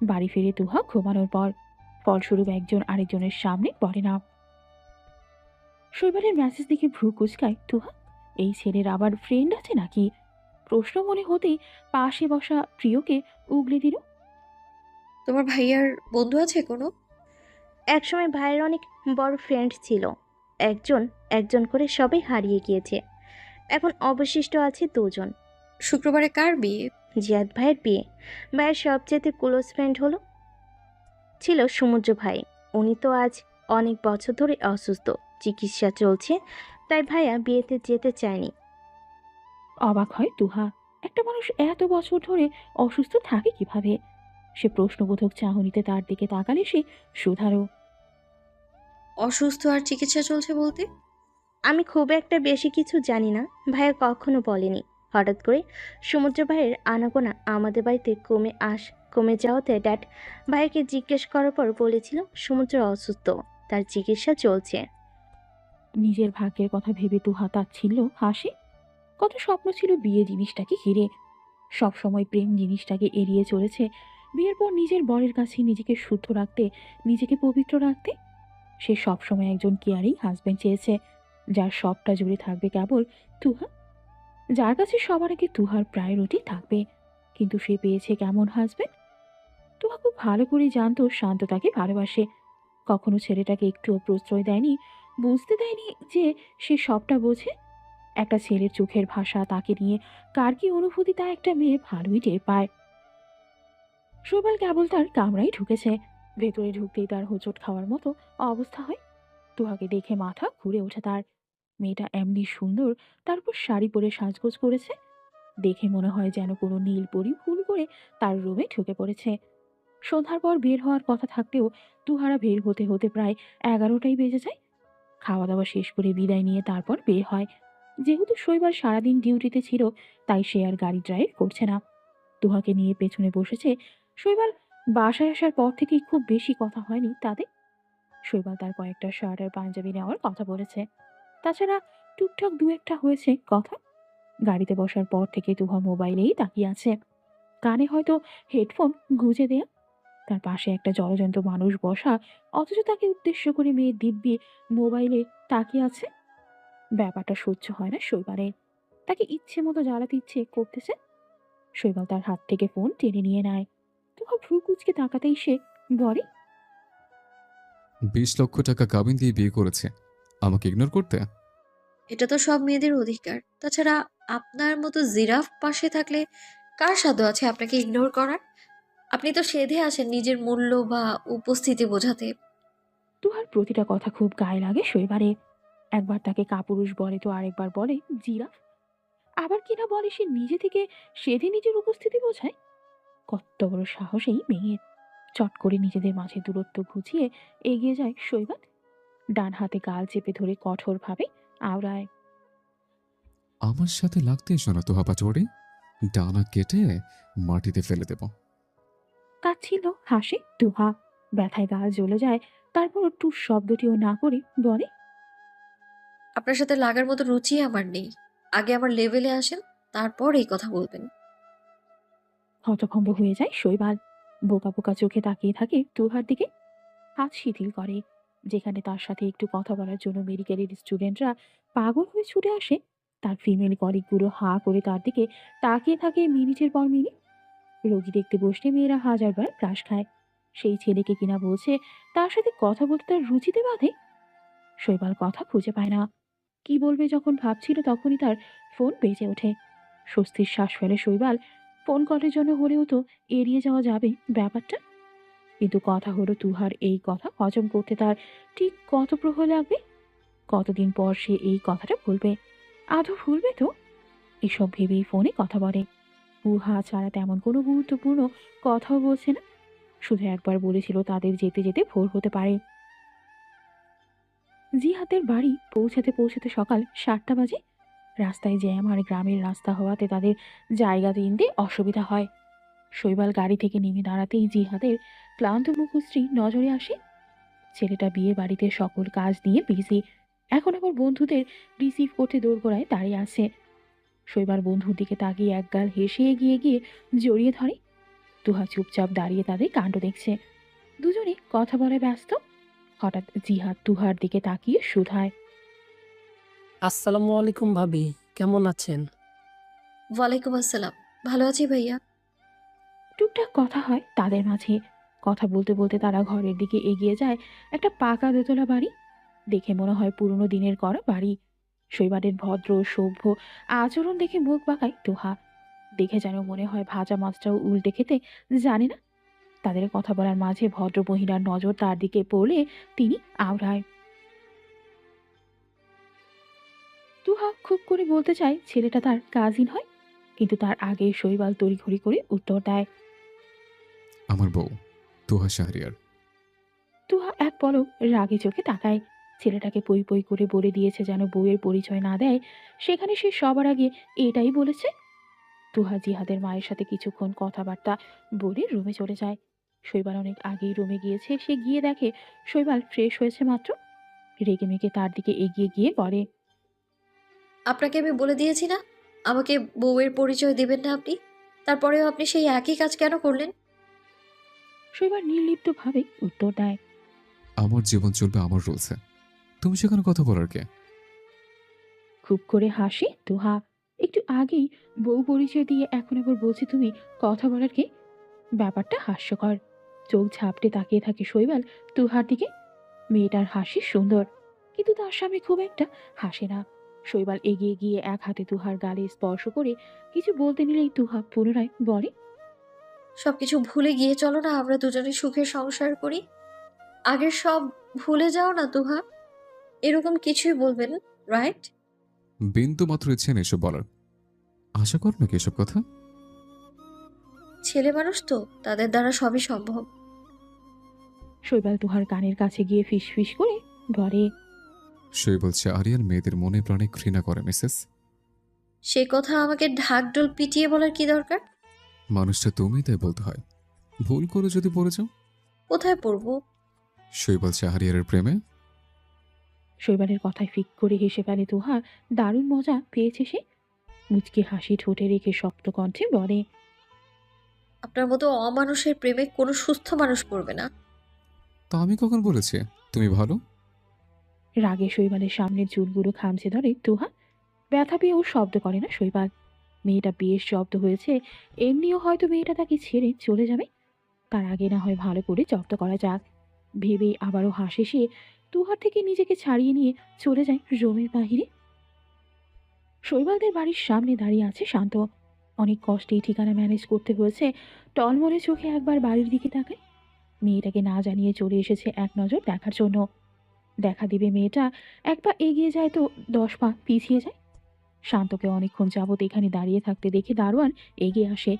বাড়ি ফিরে তুহা ঘুমানোর পর। ফলস্বরূপ একজন আরেকজনের সামনে পড়ে না। শৈবালের মেসেজ দেখে ভ্রু কুচকায় তুহা। এই ছেলের আবার ফ্রেন্ড আছে নাকি? প্রশ্ন মনে হতেই পাশে বসা প্রিয়কে উগলে দিল। তোমার ভাইয়ার বন্ধু আছে কোনো? একসময় ভাইয়ের অনেক বড় ফ্রেন্ড ছিল। একজন একজন করে সবাই হারিয়ে গিয়েছে। এখন অবশিষ্ট আছে 2 জন। শুক্রবারে কার বিয়ে? জিয়াদ ভাইয়ের বিয়ে। ভাইয়ের সবচেয়ে ক্লোজ ফ্রেন্ড ছিল সমুদ্র ভাই। উনি তো আজ অনেক বছর ধরে অসুস্থ, চিকিৎসা চলছে, তাই ভাইয়া বিয়েতে যেতে চায়নি। অবাক হয় তুহা। একটা মানুষ এত বছর ধরে অসুস্থ থাকে কিভাবে? সে প্রশ্নবোধক চাহনিতে তার দিকে তাকালে সে শুধারো। অসুস্থ আর চিকিৎসা চলছে বলতে? আমি খুব একটা বেশি কিছু জানি না, ভাইয়া কখনো বলেনি। হঠাৎ করে সমুদ্র ভাইয়ের আনাগোনা আমাদের বাড়িতে কমে যাওয়াতে ড্যাড ভাইকে জিজ্ঞেস করার পর বলেছিল সমুদ্র অসুস্থ, তার চিকিৎসা চলছে। নিজের ভাগ্যের কথা ভেবে তুহা তাচ্ছিল্য হাসে। কত স্বপ্ন ছিল বিয়ে জিনিসটাকে ঘিরে। সবসময় প্রেম জিনিসটাকে এড়িয়ে চলেছে। বিয়ের পর নিজের বরের কাছে নিজেকে শুদ্ধ রাখতে, নিজেকে পবিত্র রাখতে। সে সবসময় একজন কেয়ারিং হাজবেন্ড চেয়েছে, যার সবটা জুড়ে থাকবে কেবল তুহা, যার কাছে সবার আগে তুহার প্রায়োরিটি থাকবে। কিন্তু সে পেয়েছে কেমন হাজবেন্ড? তুহা খুব ভালো করে জানতো শান্ত তাকে ভালোবাসে। কখনো ছেলেটাকে একটুও প্রশ্রয় দেয়নি, বুঝতে দেয়নি যে সে সবটা বোঝে। একটা ছেলের চোখের ভাষা, তাকে নিয়ে কার কি অনুভূতি, তা একটা মেয়ে ভালোই টের পায়। শৈবাল কেবল তার কামরায় ঢুকেছে। ভেতরে ঢুকতেই তার হোঁচট খাওয়ার মতো অবস্থা হয়। তুহাকে দেখে মাথা ঘুরে ওঠে তার। মেয়েটা এমনি সুন্দর, তারপর শাড়ি পরে সাজগোজ করেছে। দেখে মনে হয় যেন কোনো নীল পরী ভুল করে তার রুমে ঢুকে পড়েছে। সন্ধ্যার পর বের হওয়ার কথা থাকলেও তুহারা বের হতে হতে প্রায় 11টাই বেজে যায়। খাওয়া দাওয়া শেষ করে বিদায় নিয়ে তারপর বের হয়। যেহেতু শৈবাল সারাদিন ডিউটিতে ছিল, তাই সে আর গাড়ি ড্রাইভ করছে না। তুহাকে নিয়ে পেছনে বসেছে। শৈবাল বাসায় আসার পর থেকেই খুব বেশি কথা হয়নি তাদের। শৈবাল তার কয়েকটা শার্ট আর পাঞ্জাবি নেওয়ার কথা বলেছে। তাছাড়া টুকটাক 2-1টা হয়েছে কথা। গাড়িতে বসার পর থেকে তুহা মোবাইলেই তাকিয়ে আছে। কানে হয়তো হেডফোন গুঁজে দেয়া। তার পাশে একটা জলজন্ত মানুষ বসা, অথচ তাকে উদ্দেশ্য করে মেয়ে দিব্যি মোবাইলে তাকিয়ে আছে। ব্যাপারটা সহ্য হয় না শৈবালের। তাকে ইচ্ছে মতো জ্বালাতে ইচ্ছে করতেছে। শৈবাল তার হাত থেকে ফোন টেনে নিয়ে নেয়। তুহা ভ্রু কুচকে তাকাতেই সে বলে, 20 লক্ষ টাকা কাবিন দিয়ে বিয়ে করেছে, আমাকে ইগনোর করতে? এটা তো সব মেয়েদের অধিকার। তাছাড়া আপনার মতো জিরাফ পাশে থাকলে কার সাধ্য আছে আপনাকে ইগনোর করার? আপনি তো সেধে আসেন নিজের মূল্য বা উপস্থিতি বোঝাতে। তুহার প্রতিটা কথা খুব গায়ে লাগে শৈবালের। একবার তাকে কাপুরুষ বলে তো আরেকবার বলে জিরাফ। আবার কিনা বলে সে নিজে থেকে সেধে নিজের উপস্থিতি বোঝায়। কত বড় সাহস এই মেয়ের! চট করে নিজেদের মাঝে দূরত্ব ঘুচিয়ে এগিয়ে যায় শৈবাল। ডান হাতে গাল চেপে ধরে কঠোরভাবে আওড়ায়। আমার সাথে লাগতে এসো না তোহা পাচোয়ারি, ডানা কেটে মাটিতে ফেলে দেব। কাঁদছিল, হাসে তুহা। ব্যথায় গাল জ্বলে যায়। তারপর টুস শব্দটিও না করে বলে, আপনার সাথে লাগার মতো রুচি আমার নেই। আগে আমার লেভেলে আসেন, তারপর এই কথা বলবেন। হতভম্ব হয়ে যায় শৈবাল। বোকা বোকা চোখে তাকিয়ে থাকে তুহার দিকে। হাত শিথিল করে। যেখানে তার সাথে একটু কথা বলার জন্য মেডিকেলের স্টুডেন্টরা পাগল হয়ে ছুটে আসে, তার ফিমেল কলিগগুলো হা করে তার দিকে তাকিয়ে থাকে মিনিটের পর মিনিট। রোগী দেখতে বসলে মেয়েরা হাজারবার ক্রাশ খায়। সেই ছেলেকে কিনা বলছে তার সাথে কথা বলতে তার রুচিতে বাঁধে। শৈবাল কথা খুঁজে পায় না। কি বলবে যখন ভাবছিল, তখনই তার ফোন বেজে ওঠে। স্বস্তির শ্বাস ফেলে শৈবাল। ফোন কলের জন্য হলেও তো এড়িয়ে যাওয়া যাবে ব্যাপারটা। কিন্তু কথা হলো তুহার এই কথা হজম করতে তার ঠিক কত প্রহর লাগবে? কতদিন পর সে এই কথাটা ভুলবে? আদৌ ভুলবে তো? এসব ভেবেই ফোনে কথা বলে। উহা ছাড়া তেমন কোনো গুরুত্বপূর্ণ কথাও বলছে না। শুধু একবার বলেছিল তাদের যেতে যেতে ভোর হতে পারে। জিহাদের বাড়ি পৌঁছাতে পৌঁছাতে সকাল 7টা বাজে। রাস্তায় জ্যাম আর গ্রামের রাস্তা হওয়াতে তাদের জায়গা চিনতে অসুবিধা হয়। শৈবাল গাড়ি থেকে নেমে দাঁড়াতেই জিহাদের ক্লান্ত মুখশ্রী নজরে আসে। ছেলেটা বিয়ে বাড়িতে সকল কাজ নিয়ে বিজি, এখন আবার বন্ধুদের রিসিভ করতে দোরগোড়ায় দাঁড়িয়ে আছে। শৈবাল বন্ধুর দিকে তাকিয়ে একগাল হেসে এগিয়ে গিয়ে জড়িয়ে ধরে। তুহা চুপচাপ দাঁড়িয়ে তাদের কাণ্ড দেখছে। দুজনে কথা বলে ব্যস্ত। হঠাৎ জিহাদ তুহার দিকে তাকিয়ে শুধায়, আসসালামু আলাইকুম ভাবি, কেমন আছেন? ওয়ালাইকুম আসসালাম। ভালো আছি ভাইয়া। টুকটাক কথা হয় তাদের মাঝে। কথা বলতে বলতে তারা ঘরের দিকে এগিয়ে যায়। একটা পাকা দোতলা বাড়ি, দেখে মনে হয় পুরনো দিনের করা বাড়ি। শৈবালের ভদ্র সভ্য আচরণ দেখে মুখ বাঁকায় তুহা। দেখে যেন মনে হয় ভাজা মাছটাও উল্টে খেতে জানে না। তাদের কথা বলার মাঝে ভদ্র মহিলার নজর তার দিকে পড়লে তিনি আওড়ায়। তুহা খুব করে বলতে চায় ছেলেটা তার কাজিন হয়, কিন্তু তার আগে শৈবাল তড়িঘড়ি করে উত্তর দেয়, আমার বউ তুহা শাহরিয়ার। তুহা এক পলক রাগে চোখে তাকায়। ছেলেটাকে পই পই করে বলে দিয়েছে যেন বউয়ের পরিচয় না দেয়, সেখানে সে সবার আগে এটাই বলেছে। তুহা জিহাদের মায়ের সাথে কিছুক্ষণ কথাবার্তা বলে রুমে চলে যায়। শৈবাল অনেক আগেই রুমে গিয়েছে। সে গিয়ে দেখে শৈবাল ফ্রেশ হয়েছে মাত্র। রেগে মেগে তার দিকে এগিয়ে গিয়ে বলে, আপনাকে আমি বলে দিয়েছি না আমাকে বউয়ের পরিচয় দিবেন না আপনি, তারপরেও আপনি সেই একই কাজ কেন করলেন? শৈবাল নির্লিপ্তভাবে উত্তর দেয়, আমার জীবন চলবে আমার রুলসে, তুমি সেখানে কথা বলার কে? খুব করে হাসে তুহা। একটু আগেই বউ পরিচয় দিয়ে এখন আবার বলছি তুমি কথা বলার কে? ব্যাপারটা হাস্যকর। চোখ ঝাপটে তাকিয়ে থাকে শৈবাল তুহার দিকে। মেয়েটার হাসি সুন্দর, কিন্তু তার সামনে খুব একটা হাসে না। শৈবাল এগিয়ে গিয়ে এক হাতে তুহার গালে স্পর্শ করে কিছু বলতে নিলেই তুহা পুনরায় বলে, সবকিছু ভুলে গিয়ে চলো না আমরা দুজনে সুখে সংসার করি। আগের সব ভুলে যাও না তুহা, এরকম কিছুই বলবেন, রাইট? বিন্দু মাত্র ইচ্ছে নেই এসব বলার। আশা কর নাকি এসব কথা? ছেলে মানুষ তো, তাদের দ্বারা সবই সম্ভব। শৈবাল তুহার কানের কাছে গিয়ে ফিস ফিস করে বলে, শৈবাল শাহরিয়ার মেয়েদের মনে প্রাণে ঘৃণা করে মিসেস। সে কথা আমাকে ঢাকঢোল পিটিয়ে বলার কি দরকার? মানুষটা তুমি, তাই বলতে হয়। ভুল করে যদি পড়ে যাও? কোথায় পড়বো? শৈবাল শাহরিয়ারের প্রেমে। শৈবালের কথায় ফিক করে হেসে ফেলে তুহা। দারুণ মজা পেয়েছে সে। মুচকি হাসি ঠোঁটে রেখে শক্ত কণ্ঠে বলে, আপনার মতো অমানুষের প্রেমে কোনো সুস্থ মানুষ পড়বে না। তা আমি কখন বলেছি তুমি ভালো? রাগে শৈবালের সামনের চুলগুলো খামচে ধরে তুহা। ব্যথা পেয়েও শব্দ করে না শৈবাল। মেয়েটা বেশ জব্দ হয়েছে। এমনিও হয়তো মেয়েটা তাকে ছেড়ে চলে যাবে। তার আগে না হয় ভালো করে জব্দ করা যাক ভেবে আবারও হাসে সে। তুহার থেকে নিজেকে ছাড়িয়ে নিয়ে চলে যায় রুমের বাহিরে। শৈবালদের বাড়ির সামনে দাঁড়িয়ে আছে শান্ত। অনেক কষ্টেই ঠিকানা ম্যানেজ করতে হয়েছে। টলমলে চোখে একবার বাড়ির দিকে তাকায়। মেয়েটাকে না জানিয়ে চলে এসেছে এক নজর দেখার জন্য। দেখা দিবে মেয়েটা, এক পা এগিয়ে যায় তো 10 পা পিছিয়ে যায়। শান্তকে অনেকক্ষণ যাবৎ এখানে দাঁড়িয়ে থাকতে দেখে দারোয়ান এগিয়ে আসে।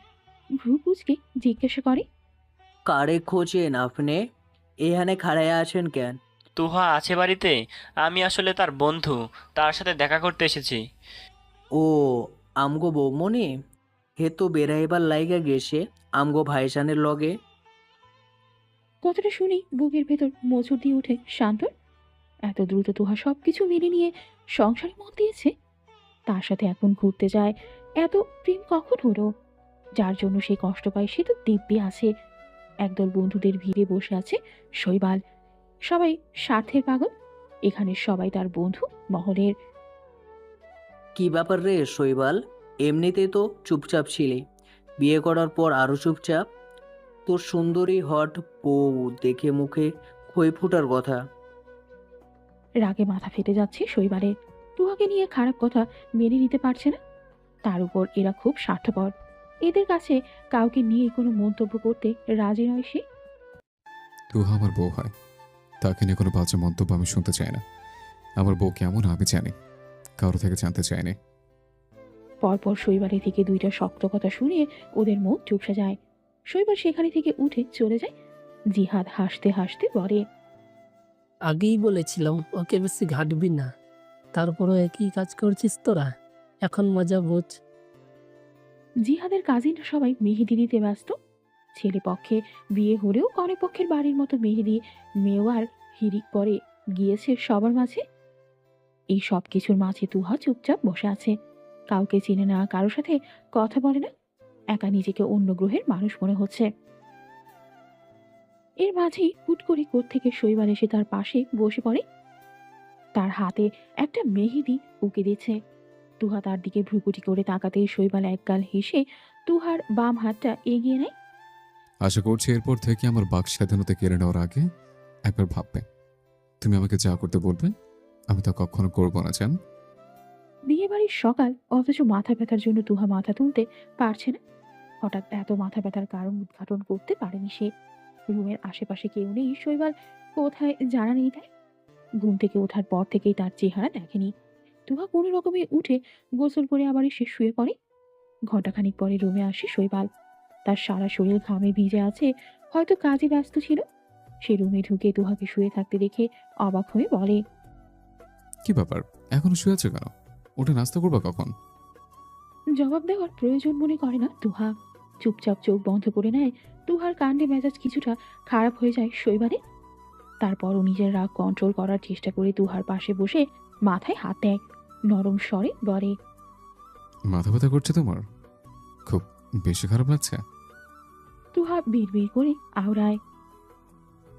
ভ্রু কুঁচকে জিজ্ঞাসা করে, কারে খোঁজেন আপনি? এখানে খাড়ায় আছেন কেন? তুহা আছে বাড়িতে? আমি আসলে তার বন্ধু, তার সাথে দেখা করতে এসেছি। ও, আমগো বৌমনি? হে তো বেড়াইবার লাইগা গেছে আমগো ভাইজানের লগে। কথাটা শুনেই বুকের ভেতর মোচড় দিয়ে ওঠে শান্তর। এত দ্রুত তুহা সবকিছু মেনে নিয়ে সংসারে মন দিয়েছে। তার সাথে এখন ঘুরতে যায়। এত প্রেম কখন হলো? যার জন্য সে কষ্ট পায় সে তো দিব্যি আছে। একদল বন্ধুদের ভিড়ে বসে আছে শৈবাল। সবাই স্বার্থের পাগল। এখানে সবাই তার বন্ধু মহলের। কি ব্যাপার রে শৈবাল? এমনিতেই তো চুপচাপ ছিলি, বিয়ে করার পর আরো চুপচাপ। তোর সুন্দরী হট বউ দেখে মুখে খই ফুটার কথা। রাগে মাথা ফেটে যাচ্ছে শৈবালের। তুহাকে নিয়ে খারাপ কথা মেনে নিতে পারছে না। তার উপর এরা খুব স্বার্থপর। এদের কাছে কাউকে নিয়ে কোনো মন্তব্য করতে রাজি নয় সে। তুহা আমার বউ হয়, তাকে নিয়ে কোনো বাজে মন্তব্য আমি শুনতে চাই না। আমার বউ কেমন আমি জানি, কারো থেকে জানতে চাইনি। পরপর শৈবালের থেকে 2টা শক্ত কথা শুনে ওদের মুখ চুপসে যায়। শৈবাল সেখানে থেকে উঠে চলে যায়। জিহাদ হাসতে হাসতে বলে, আগেই বলেছিলাম ওকে বেশি ঘাটবি না, তারপরও একই কাজ করছিস তোরা। এখন মজা বোঝ। জিহাদের কাজিনরা সবাই মেহেদি দিতে ব্যস্ত। ছেলে পক্ষে বিয়ে হলেও কনে পক্ষের বাড়ির মতো মেহেদি মেওয়ার হিড়িক পরে গিয়েছে সবার মাঝে। এই সব কিছুর মাঝে তুহা চুপচাপ বসে আছে, কাউকে চিনে না, কারোর সাথে কথা বলে না, একা নিজেকে অন্য গ্রহের মানুষ মনে হচ্ছে। এর মাঝেই হুট করে কোত্থেকে শৈবাল এসে তার পাশে বসে পড়ে। তার হাতে একটা মেহেদি উকে দিচ্ছে। তুহা তার দিকে ভ্রুকুটি করে তাকাতেই শৈবাল একগাল হেসে তুহার বাম হাতটা এগিয়ে নেয়। আশা করছি এরপর থেকে আমার বাক স্বাধীনতা কেড়ে নেওয়ার আগে একবার ভাববে। তুমি আমাকে যা করতে বলবে আমি তা কখনো করবো না, জান। বিয়ে বাড়ির সকাল, অথচ মাথা ব্যথার জন্য তুহা মাথা তুলতে পারছে না। হঠাৎ এত মাথা ব্যথার কারণ উদ্ঘাটন করতে পারেনি সে। রুমের আশেপাশে কেউ নেই, শৈবাল কোথায় জানা নেই তাই। ঘুম থেকে ওঠার পর থেকেই তার চেহারা দেখেনি। তুহা কোনো রকমে উঠে গোসল করে আবার এসে শুয়ে পড়ে। ঘণ্টাখানিক পরে রুমে আসে শৈবাল। তার সারা শরীর ঘামে ভিজে আছে, হয়তো কাজে ব্যস্ত ছিল। সে রুমে ঢুকে তুহাকে শুয়ে থাকতে দেখে অবাক হয়ে বলে, কি ব্যাপার, এখনো শুয়ে আছো কেন? ওটা নাস্তা করবা কখন? জবাব দেওয়ার প্রয়োজন মনে করে না তুহা। চুপচাপ চোখ বন্ধ করে নেয়। তুহার কাণ্ডে মেজাজ কিছুটা খারাপ হয়ে যায় শৈবালে। তারপরও নিজের রাগ কন্ট্রোল করার চেষ্টা করে তুহার পাশে বসে মাথায় হাত দেয়, নরম স্বরে বলে, মাথা ব্যথা করছে তোমার? খুব বেশি খারাপ লাগছে? তুহা বিড়বিড় করে আওড়ায়,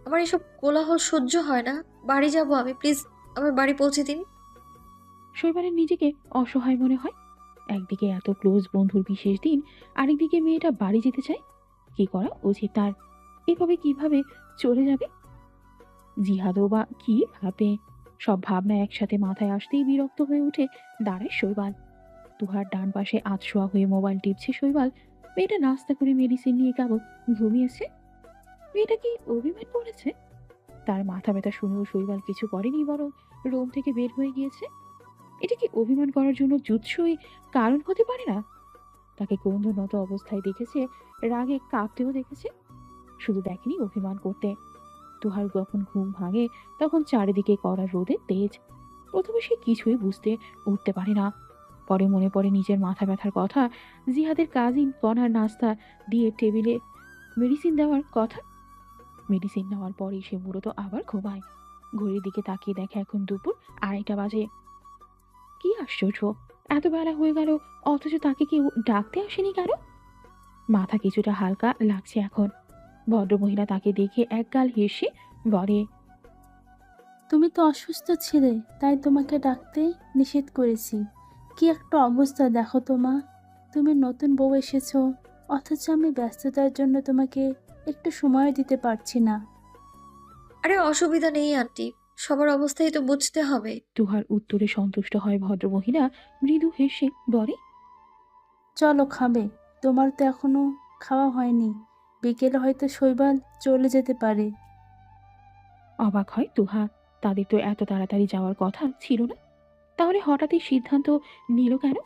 আমার এসব কোলাহল সহ্য হয় না, বাড়ি যাব আমি, প্লিজ আমার বাড়ি পৌঁছে দিন। শৈবালের নিজেকে অসহায় মনে হয়। একদিকে এত ক্লোজ বন্ধুর বিশেষ দিন, আরেকদিকে মেয়েটা বাড়ি যেতে চায়। কি করা উচিত তার? এভাবে কিভাবে চলে যাবে? জিহাদও বা কি ভাবে? সব ভাবনা একসাথে মাথায় আসতেই বিরক্ত হয়ে উঠে দাঁড়ায় শৈবাল। তুহার ডান পাশে আধশোয়া হয়ে মোবাইল টিপছে শৈবাল। মেয়েটা নাস্তা করে মেডিসিন নিয়ে কেবল ঘুমিয়েছে। মেয়েটা কি অভিমান করেছে? তার মাথা ব্যথা শুনেও শৈবাল কিছু করেনি, বরং রুম থেকে বের হয়ে গিয়েছে। এটা কি অভিমান করার জন্য জুৎসই কারণ হতে পারে না? তাকে ক্রন্দনত অবস্থায় দেখেছে, রাগে কাঁপতেও দেখেছে, শুধু দেখেনি অভিমান করতে। তুহার যখন ঘুম ভাঙে তখন চারিদিকে কড়া রোদে তেজ। প্রথমে সে কিছুই বুঝতে উঠতে পারে না। পরে মনে পড়ে নিজের মাথা ব্যথার কথা, জিহাদের কাজিন কণার নাস্তা দিয়ে টেবিলে মেডিসিন দেওয়ার কথা। মেডিসিন নেওয়ার পরেই সে মূলত আবার ঘুমায়। ঘড়ির দিকে তাকিয়ে দেখে এখন দুপুর 2:30 বাজে। কি আশ্চর্য, এত বেলা হয়ে গেল অথচ তাকে কেউ ডাকতে আসেনি কেন? মাথা কিছুটা হালকা লাগছে এখন। ভদ্রমহিলা তাকে দেখে একগাল হেসে বলে, তুমি তো অসুস্থ ছিলে, তাই তোমাকে ডাকতে নিষেধ করেছি। কি একটা অবস্থা দেখো তো মা, তুমি নতুন বউ এসেছো, অথচ আমি ব্যস্ততার জন্য তোমাকে একটু সময় দিতে পারছি না। আরে অসুবিধা নেই আন্টি, সবার অবস্থাই তো বুঝতে হবে। তুহার উত্তরে সন্তুষ্ট হয় ভদ্রমহিলা, মৃদু হেসে বলে, চলো খাবে, তোমার তো এখনো খাওয়া হয়নি, বিকেলে হয়তো শৈবাল চলে যেতে পারে। অবাক হয় তুহা। তাদের তো এত তাড়াতাড়ি যাওয়ার কথা ছিল না, তাহলে হঠাৎই সিদ্ধান্ত নিল কেন?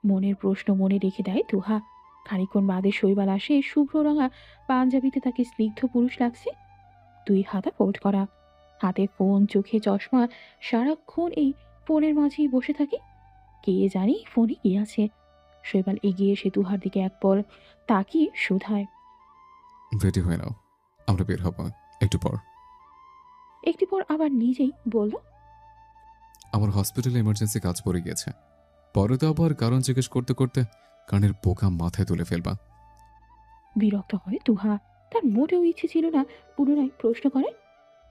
মনের প্রশ্ন মনে রেখে দেয় তুহা। খানিকক্ষণ বাদে শৈবাল আসে। শুভ্র রঙা পাঞ্জাবিতে তাকে স্নিগ্ধ পুরুষ লাগছে। 2 হাতা ফোল্ড করা, হাতে ফোন, চোখে চশমা, সারাক্ষণ এই ফোনের মাঝেই বসে থাকে। কে জানি ফোনে কি আছে। শৈবাল এগিয়ে এসে তুহার দিকে এক পল তাকিয়ে শুধায়, রেডি হয়ে নাও, আমরা বের হব একটু পর। একটু পর আবার নিজেই বলল, আমার হসপিটালে এমার্জেন্সি কাজ পড়ে গিয়েছে। পরে তো আবার কারণ জিজ্ঞেস করতে করতে কানের পোকা মাথায় তুলে ফেলবা। বিরক্ত হয় তুহা। তার মোটেও ইচ্ছে ছিল না পুনরায় প্রশ্ন করে।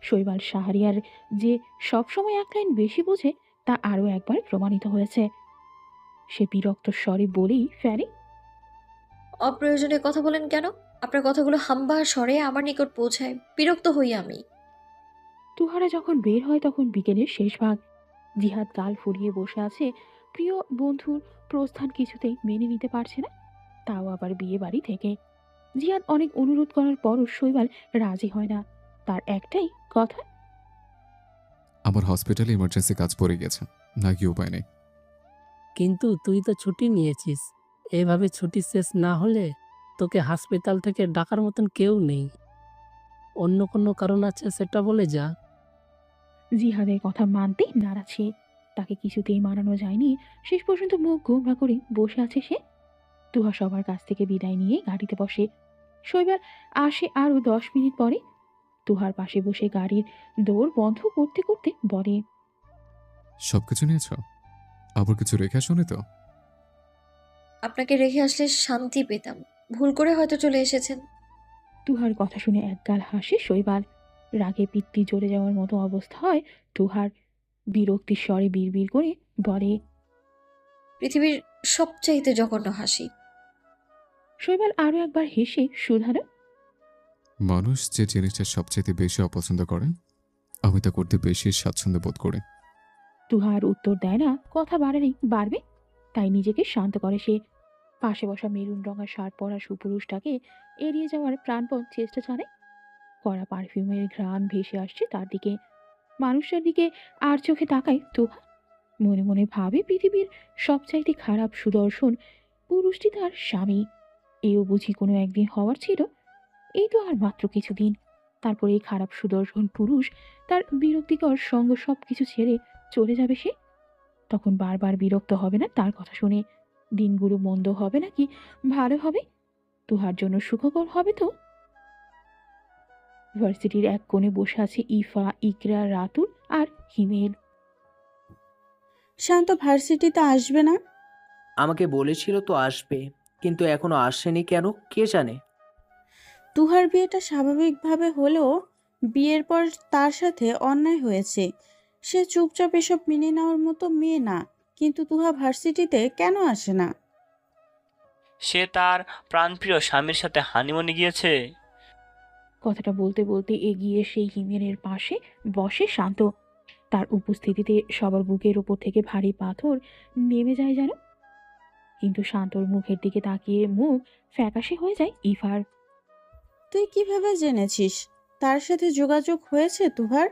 শৈবাল শাহরিয়ার যে সবসময় এক লাইন বেশি বোঝে তা আরও একবার প্রমাণিত হয়েছে। সে বিরক্ত স্বরে বলেই ফেলে, অপ্রয়োজনীয় কথা বলেন কেন? আপনার কথাগুলো হাম্বা স্বরে আমার নিকট পৌঁছায়, বিরক্ত হই আমি। তুহারা যখন বের হয় তখন বিকেলের শেষ ভাগ। জিহাদ গাল ফুলিয়ে বসে আছে। প্রিয় বন্ধুর প্রস্থান কিছুতেই মেনে নিতে পারছে না, তাও আবার বিয়ে বাড়ি থেকে। জিহাদ অনেক অনুরোধ করার পরও শৈবাল রাজি হয় না। তার একটাই কথা, আমার হসপিটালে ইমার্জেন্সি কাজ পড়ে গেছে, না কি উপায় নেই। কিন্তু তুই তো ছুটি নিয়েছিস, এভাবে ছুটি শেষ না হলে তোকে হাসপাতাল থেকে ডাকার মতন কেউ নেই। অন্য কোনো কারণ আছে সেটা বলে যা। জিহাদের কথা মানতে নারাজ সে। তাকে কিছুতেই মানানো যায়নি। শেষ পর্যন্ত মুখ গোমরা করে বসে আছে সে। তুহা সবার কাছ থেকে বিদায় নিয়ে গাড়িতে বসে। শৈবাল আসে আরও 10 মিনিট পরে। তুহার পাশে বসে গাড়ির দৌড় বন্ধ করতে করতে বলে, সবকিছু নিয়েছ? আবার কিছু রেখে আসোনি তো? আপনাকে রেখে আসলে শান্তি পেতাম, ভুল করে হয়তো চলে এসেছেন। তুহার কথা শুনে একগাল হাসে শৈবাল। রাগে পিত্তি জ্বলে যাওয়ার মতো অবস্থা হয় তুহার। বিরক্তির স্বরে বিড়বিড় করে বলে, পৃথিবীর সবচাইতে জঘন্য হাসি। শৈবাল আরো একবার হেসে শুধালো, মানুষ যে জিনিসটা সবচেয়ে বেশি অপছন্দ করে আমি তা করতে বেশি স্বাচ্ছন্দ্য বোধ করি। তুহার উত্তর দেয় না, কথা বাড়ালেই বাড়বে, তাই নিজেকে শান্ত করে সে। পাশে বসা মেরুন রঙা শার্ট পরা সুপুরুষটাকে এড়িয়ে যাওয়ার প্রাণপণ চেষ্টা চালায়। কড়া পারফিউমের ঘ্রাণ ভেসে আসছে তার দিকে। মানুষটার দিকে আর চোখে তাকায় তুহা। মনে মনে ভাবে পৃথিবীর সবচাইতে খারাপ সুদর্শন পুরুষটি তার স্বামী। এও বুঝি কোনো একদিন হওয়ার ছিল। এই তো আর মাত্র কিছুদিন, তারপরে এই খারাপ সুদর্শন পুরুষ তার বিরক্তিকর সঙ্গ সবকিছু ছেড়ে চলে যাবে সে। তখন বারবার বিরক্ত হবে না তার কথা শুনে। দিনগুলো মন্দ হবে নাকি ভালো হবে, তুহার জন্য সুখকর হবে তো। ভার্সিটির এক কোণে বসে আছে ইফা, ইকরা, রাতুল আর হিমেল। শান্ত ভার্সিটিতে আসবে না? আমাকে বলেছিল তো আসবে, কিন্তু এখনো আসেনি কেন কে জানে। তুহার বিয়েটা স্বাভাবিকভাবে হলেও বিয়ের পর তার সাথে অন্যায় হয়েছে। সে চুপচাপ এসব মেনে নেওয়ার মতো মেয়ে না, কিন্তু তুহা ভার্সিটিতে কেন আসে না? সে তার প্রাণপ্রিয় স্বামীর সাথে হানিমুনে গিয়েছে। কথাটা বলতে বলতে এগিয়ে সেই হিমেলের পাশে বসে শান্ত। তার উপস্থিতিতে সবার বুকের ওপর থেকে ভারী পাথর নেমে যায় যেন। কিন্তু শান্তর মুখের দিকে তাকিয়ে মুখ ফ্যাকাশে হয়ে যায় ইফার। তুই কিভাবে জেনেছিস? তার সাথে যোগাযোগ হয়েছে তুহার?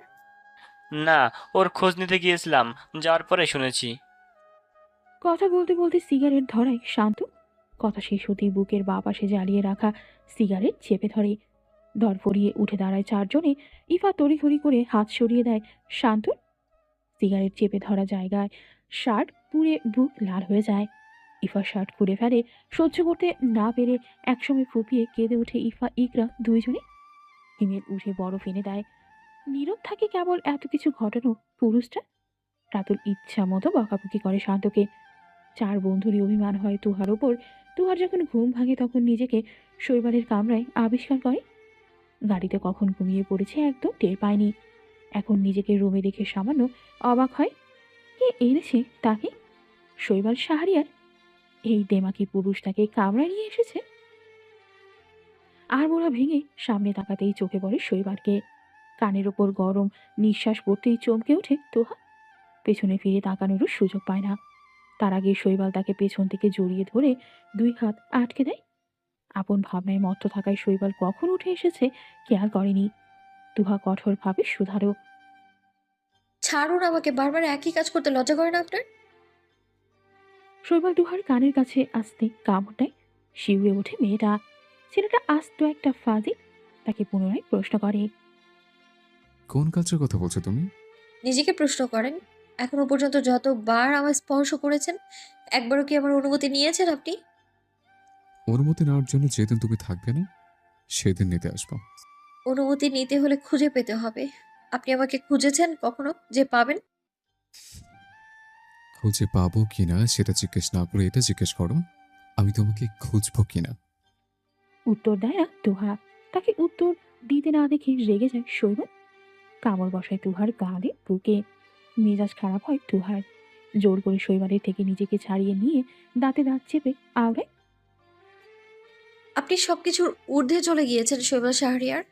না, ওর খোঁজ নিতে গিয়েছিলাম, যাওয়ার পরে শুনেছি। কথা বলতে বলতে সিগারেট ধরায় শান্ত। কথা শেষ হতেই বুকের বাঁ পাশে জ্বালিয়ে রাখা সিগারেট চেপে ধরে। ধরফরিয়ে উঠে দাঁড়ায় চারজনে। ইফা তড়িঘড়ি করে হাত সরিয়ে দেয় শান্তর। সিগারেট চেপে ধরা জায়গায় শার্ট পুড়ে বুক লাল হয়ে যায়। ইফা শার্ট খুলে ফেলে, সহ্য করতে না পেরে একসময় ফুপিয়ে কেঁদে ওঠে ইফা, ইকরা দুইজনে। হিমেল উঠে বরফ এনে দেয়। নীরব থাকে কেবল এত কিছু ঘটানো পুরুষটা। রাতুল ইচ্ছা মতো বকাবকি করে শান্তকে। চার বন্ধুরই অভিমান হয় তুহার ওপর। তুহার যখন ঘুম ভাঙে তখন নিজেকে শৈবালের কামরায় আবিষ্কার করে। গাড়িতে কখন ঘুমিয়ে পড়েছে একদম টের পায়নি। এখন নিজেকে রুমে দেখে সামান্য অবাক হয়। কে এনেছে তাকে? শৈবাল শাহরিয়ার। এই দেমাকি পুরুষ তাকে কামরায় নিয়ে এসেছে। আর মোড়া ভেঙে সামনে তাকাতেই চোখে পড়ে শৈবালকে। কানের ওপর গরম নিঃশ্বাস পড়তেই চমকে ওঠে তোহা। পেছনে ফিরে তাকানোরও সুযোগ পায় না। তার আগে শৈবাল তাকে পেছন থেকে জড়িয়ে ধরে দুই হাত আটকে দেয়। আপন ভাবনায় মত্ত থাকায় শৈবাল কখন উঠে এসেছে খেয়াল করেনি। তুহা কঠোরভাবে শুধারো, ছাড়ুন আমাকে, বারবার একই কাজ করতে লজ্জা করে না আপনার? শৈবাল তুহার কানের কাছে আসতে কামড় দেয়। শিউরে ওঠে মেয়েটা। ছেলেটা আস্ত একটা ফাজিল। তাকে পুনরায় প্রশ্ন করে, কোন কাজের কথা বলছো তুমি? নিজেকে প্রশ্ন করেন। এখনো পর্যন্ত যতবার আমায় স্পর্শ করেছেন, একবারও কি আমার অনুমতি নিয়েছেন আপনি? অনুমতি নেওয়ার জন্য যেদিন তুমি থাকবে না সেদিন নিতে আসবো। অনুমতি নিতে হলে খুঁজে পেতে হবে। আপনি আমাকে খুঁজেছেন কখনো যে পাবেন? খুঁজে পাবো কিনা সেটা জিজ্ঞেস না করে এটা জিজ্ঞেস করো, আমি তোমাকে খুঁজবো কিনা। উত্তর দেয় না তুহা। তাকে উত্তর দিতে না দেখে রেগে যায় শৈবাল। কামড় বসায় তুহার গালে, বুকে। মেজাজ খারাপ হয় তুহার। জোর করে শৈবালের থেকে নিজেকে ছাড়িয়ে নিয়ে দাঁতে দাঁত চেপে আওড়ায়, আপনি সবকিছুর ঊর্ধ্বে চলে গিয়েছেন শৈবাল শাহরিয়ার।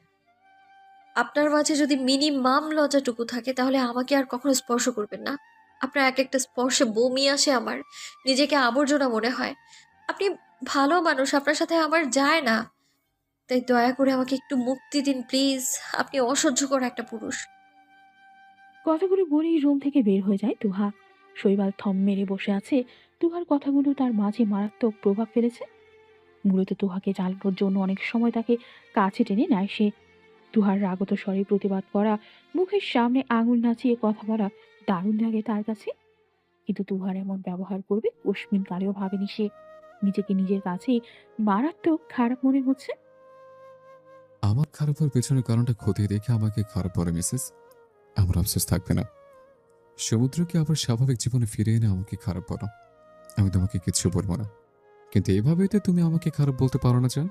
আপনার মাঝে যদি মিনিমাম লজ্জাটুকু থাকে তাহলে আমাকে আর কখনো স্পর্শ করবেন না। আপনার এক একটা স্পর্শে বমি আসে আমার, নিজেকে আবর্জনা মনে হয়। আপনি ভালো মানুষ, আপনার সাথে আমার যায় না। তাই দয়া করে আমাকে একটু মুক্তি দিন প্লিজ। আপনি অসহ্যকর একটা পুরুষ। কথাগুলো বলেই রুম থেকে বের হয়ে যায় তুহা। শৈবাল থম মেরে বসে আছে। তুহার কথাগুলো তার মাঝে মারাত্মক প্রভাব ফেলেছে। মূলত তুহাকে জ্বালানোর জন্য অনেক সময় তাকে কাছে টেনে নেয় সে। তুহার রাগত স্বরে প্রতিবাদ করা, মুখের সামনে আঙুল নাচিয়ে কথা বলা দারুণ লাগে তার কাছে। কিন্তু তুহার এমন ব্যবহার করবে কস্মিন কালেও ভাবেনি সে। নিজেকে নিজের কাছেই মারাত্মক খারাপ মনে হচ্ছে। আমার খারাপ হওয়ার পেছনের কারণটা খতিয়ে দেখে আমাকে খারাপ বলে মিসেস, আমার আফসোস থাকবে না। সমুদ্রকে আবার স্বাভাবিক জীবনে ফিরে এনে আমাকে খারাপ বলো, আমি তোমাকে কিচ্ছু বলবো না। কিন্তু এভাবে তো তুমি আমাকে খারাপ বলতে পারো না জান।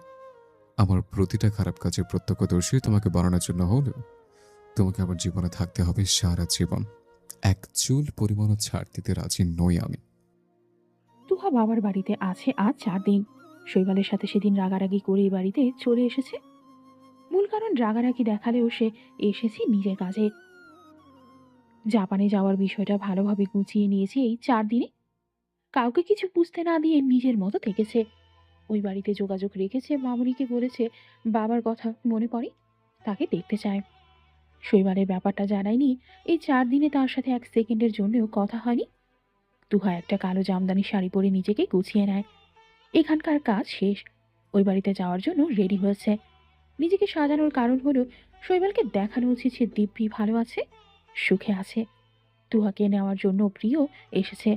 আমার প্রতিটা খারাপ কাজের প্রত্যক্ষদর্শী তোমাকে বানানোর জন্য হলেও তোমাকে আমার জীবনে থাকতে হবে সারা জীবন। এক চুল পরিমাণও ছাড় দিতে রাজি নই আমি। তুহা বাবার বাড়িতে আছে আজ 4 দিন। শৈবালের সাথে সেদিন রাগারাগি করে এই বাড়িতে চলে এসেছে। মূল কারণ রাগারাগি দেখালেও সে এসেছে নিজের কাজে। জাপানে যাওয়ার বিষয়টা ভালোভাবে গুছিয়ে নিয়েছে এই 4 দিনে। কাউকে কিছু বুঝতে না দিয়ে নিজের মতো থেকেছে। ওই বাড়িতে যোগাযোগ রেখেছে, মামুনিকে বলেছে বাবার কথা মনে পড়ে, তাকে দেখতে চায়। শৈবালের ব্যাপারটা জানায়নি। এই 4 দিনে তার সাথে 1 সেকেন্ডের জন্যও কথা হয়নি। তুহা একটা কালো জামদানি শাড়ি পরে নিজেকে গুছিয়ে নেয়। এখানকার কাজ শেষ, ওই বাড়িতে যাওয়ার জন্য রেডি হয়েছে। নিজেকে সাজানোর কারণ হলো শৈবালকে দেখানো উচিত সে দিব্যি ভালো আছে, সুখে আছে। তুহাকে নেওয়ার জন্য প্রিয় এসেছে।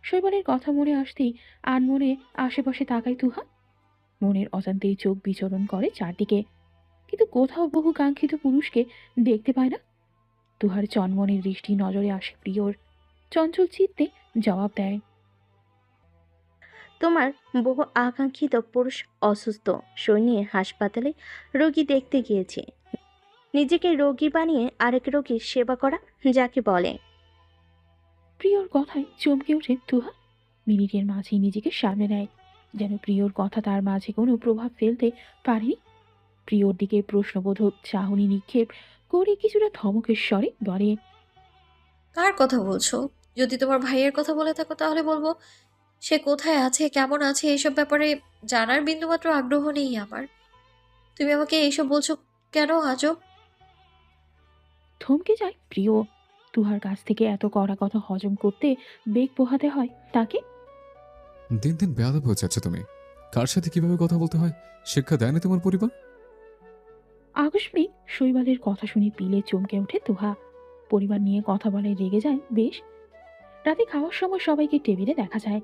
শৈবালের কথা মনে আসতেই আনমনে আশেপাশে তাকায় তুহা। মনের অজান্তেই চোখ বিচরণ করে চারদিকে, কিন্তু কোথাও বহু কাঙ্ক্ষিত পুরুষকে দেখতে পায় না। তুহার চনমনের দৃষ্টি নজরে আসে প্রিয়র। চঞ্চল চিত্তে জবাব দেয়, তোমার বহু আকাঙ্ক্ষিত পুরুষ অসুস্থ, সই নিয়ে হাসপাতালে রোগী দেখতে গিয়েছে। নিজেকে রোগী বানিয়ে আরেক রোগীর সেবা করা যাকে বলে। প্রিয়র কথায় চমকে ওঠে তুহা। মিনিটের মাঝেই নিজেকে সামনে নেয়, যেন প্রিয়র কথা তার মাঝে কোনো প্রভাব ফেলতে পারেনি। প্রিয়র দিকে প্রশ্নবোধক চাহনি নিক্ষেপ করে কিছুটা ধমকের স্বরে বলে, কার কথা বলছো? যদি তোমার ভাইয়ের কথা বলে থাকো তাহলে বলবো সে কোথায় আছে, কেমন আছে, এইসব ব্যাপারে জানার বিন্দুমাত্র আগ্রহ নেই আমার। তুমি আমাকে এইসব বলছো কেন আজব? থমকে যায় প্রিয়। তুহার কাছ থেকে এত কড়া কথা হজম করতে বেগ পোহাতে হয় তাকে। দিন দিন বেয়াদব হয়ে যাচ্ছে তুমি। কার সাথে কিভাবে কথা বলতে হয় শিক্ষা দেয় না তোমার পরিবার? আকস্মিক শৈবালের কথা শুনে পিলে চমকে ওঠে তুহা। পরিবার নিয়ে কথা বলে রেগে যায় বেশ। রাতে খাওয়ার সময় সবাইকে টেবিলে দেখা যায়।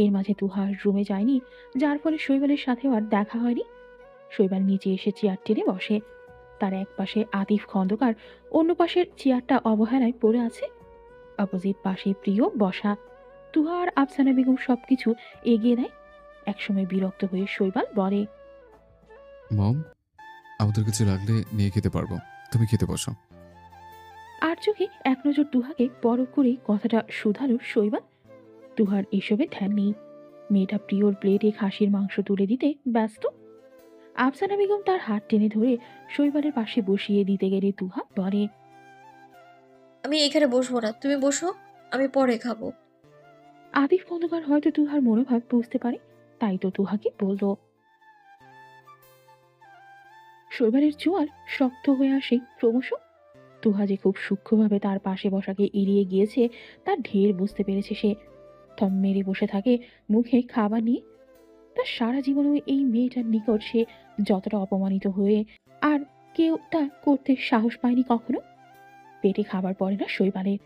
এর মাঝে তুহা রুমে যায়নি, যার ফলে শৈবালের সাথেও আর দেখা হয়নি। শৈবাল নিচে এসে চেয়ার টেনে বসে। তার এক পাশে আতিফ খন্দকার, অন্য পাশের চেয়ারটা অবহেলায় পড়ে আছে। অপোজিট পাশে প্রিয় বসা। তুহা আর আফসানা বেগম সবকিছু এগিয়ে দেয়। একসময় বিরক্ত হয়ে শৈবাল বলে, মম, আমাদের কিছু লাগলে নিয়ে খেতে পারবো, তুমি খেতে বসো। আর চোখে এক নজর তুহাকে পরখ করেই কথাটা শুধালো শৈবাল। তুহার এসবে ধ্যান নেই। মেয়েটা প্রিয়র প্লেটে খাসির মাংস তুলে দিতে ব্যস্ত। আফসানা বেগম তার হাত টেনে ধরে শৈবালের পাশে বসিয়ে দিতে গেলে তুহা বলে, আমি এখানে বসবো না, তুমি বসো, আমি পরে খাবো। আতিফ খন্দকার হয়তো তুহার মনোভাব বুঝতে পারে, তাই তো তুহাকে বলল। শৈবালের চোয়াল শক্ত হয়ে আসে ক্রমশ। তুহা যে খুব সূক্ষ্মভাবে তার পাশে বসাকে এড়িয়ে গিয়েছে তার ঢের বুঝতে পেরেছে সে। থম মেরে বসে থাকে মুখে খাবার নিয়ে। তার সারা জীবনেও এই মেয়েটার নিকট সে যতটা অপমানিত হয়ে আর কেউ তা করতে সাহস পায়নি কখনো। পেটে খাবার পড়ে না শৈবালের।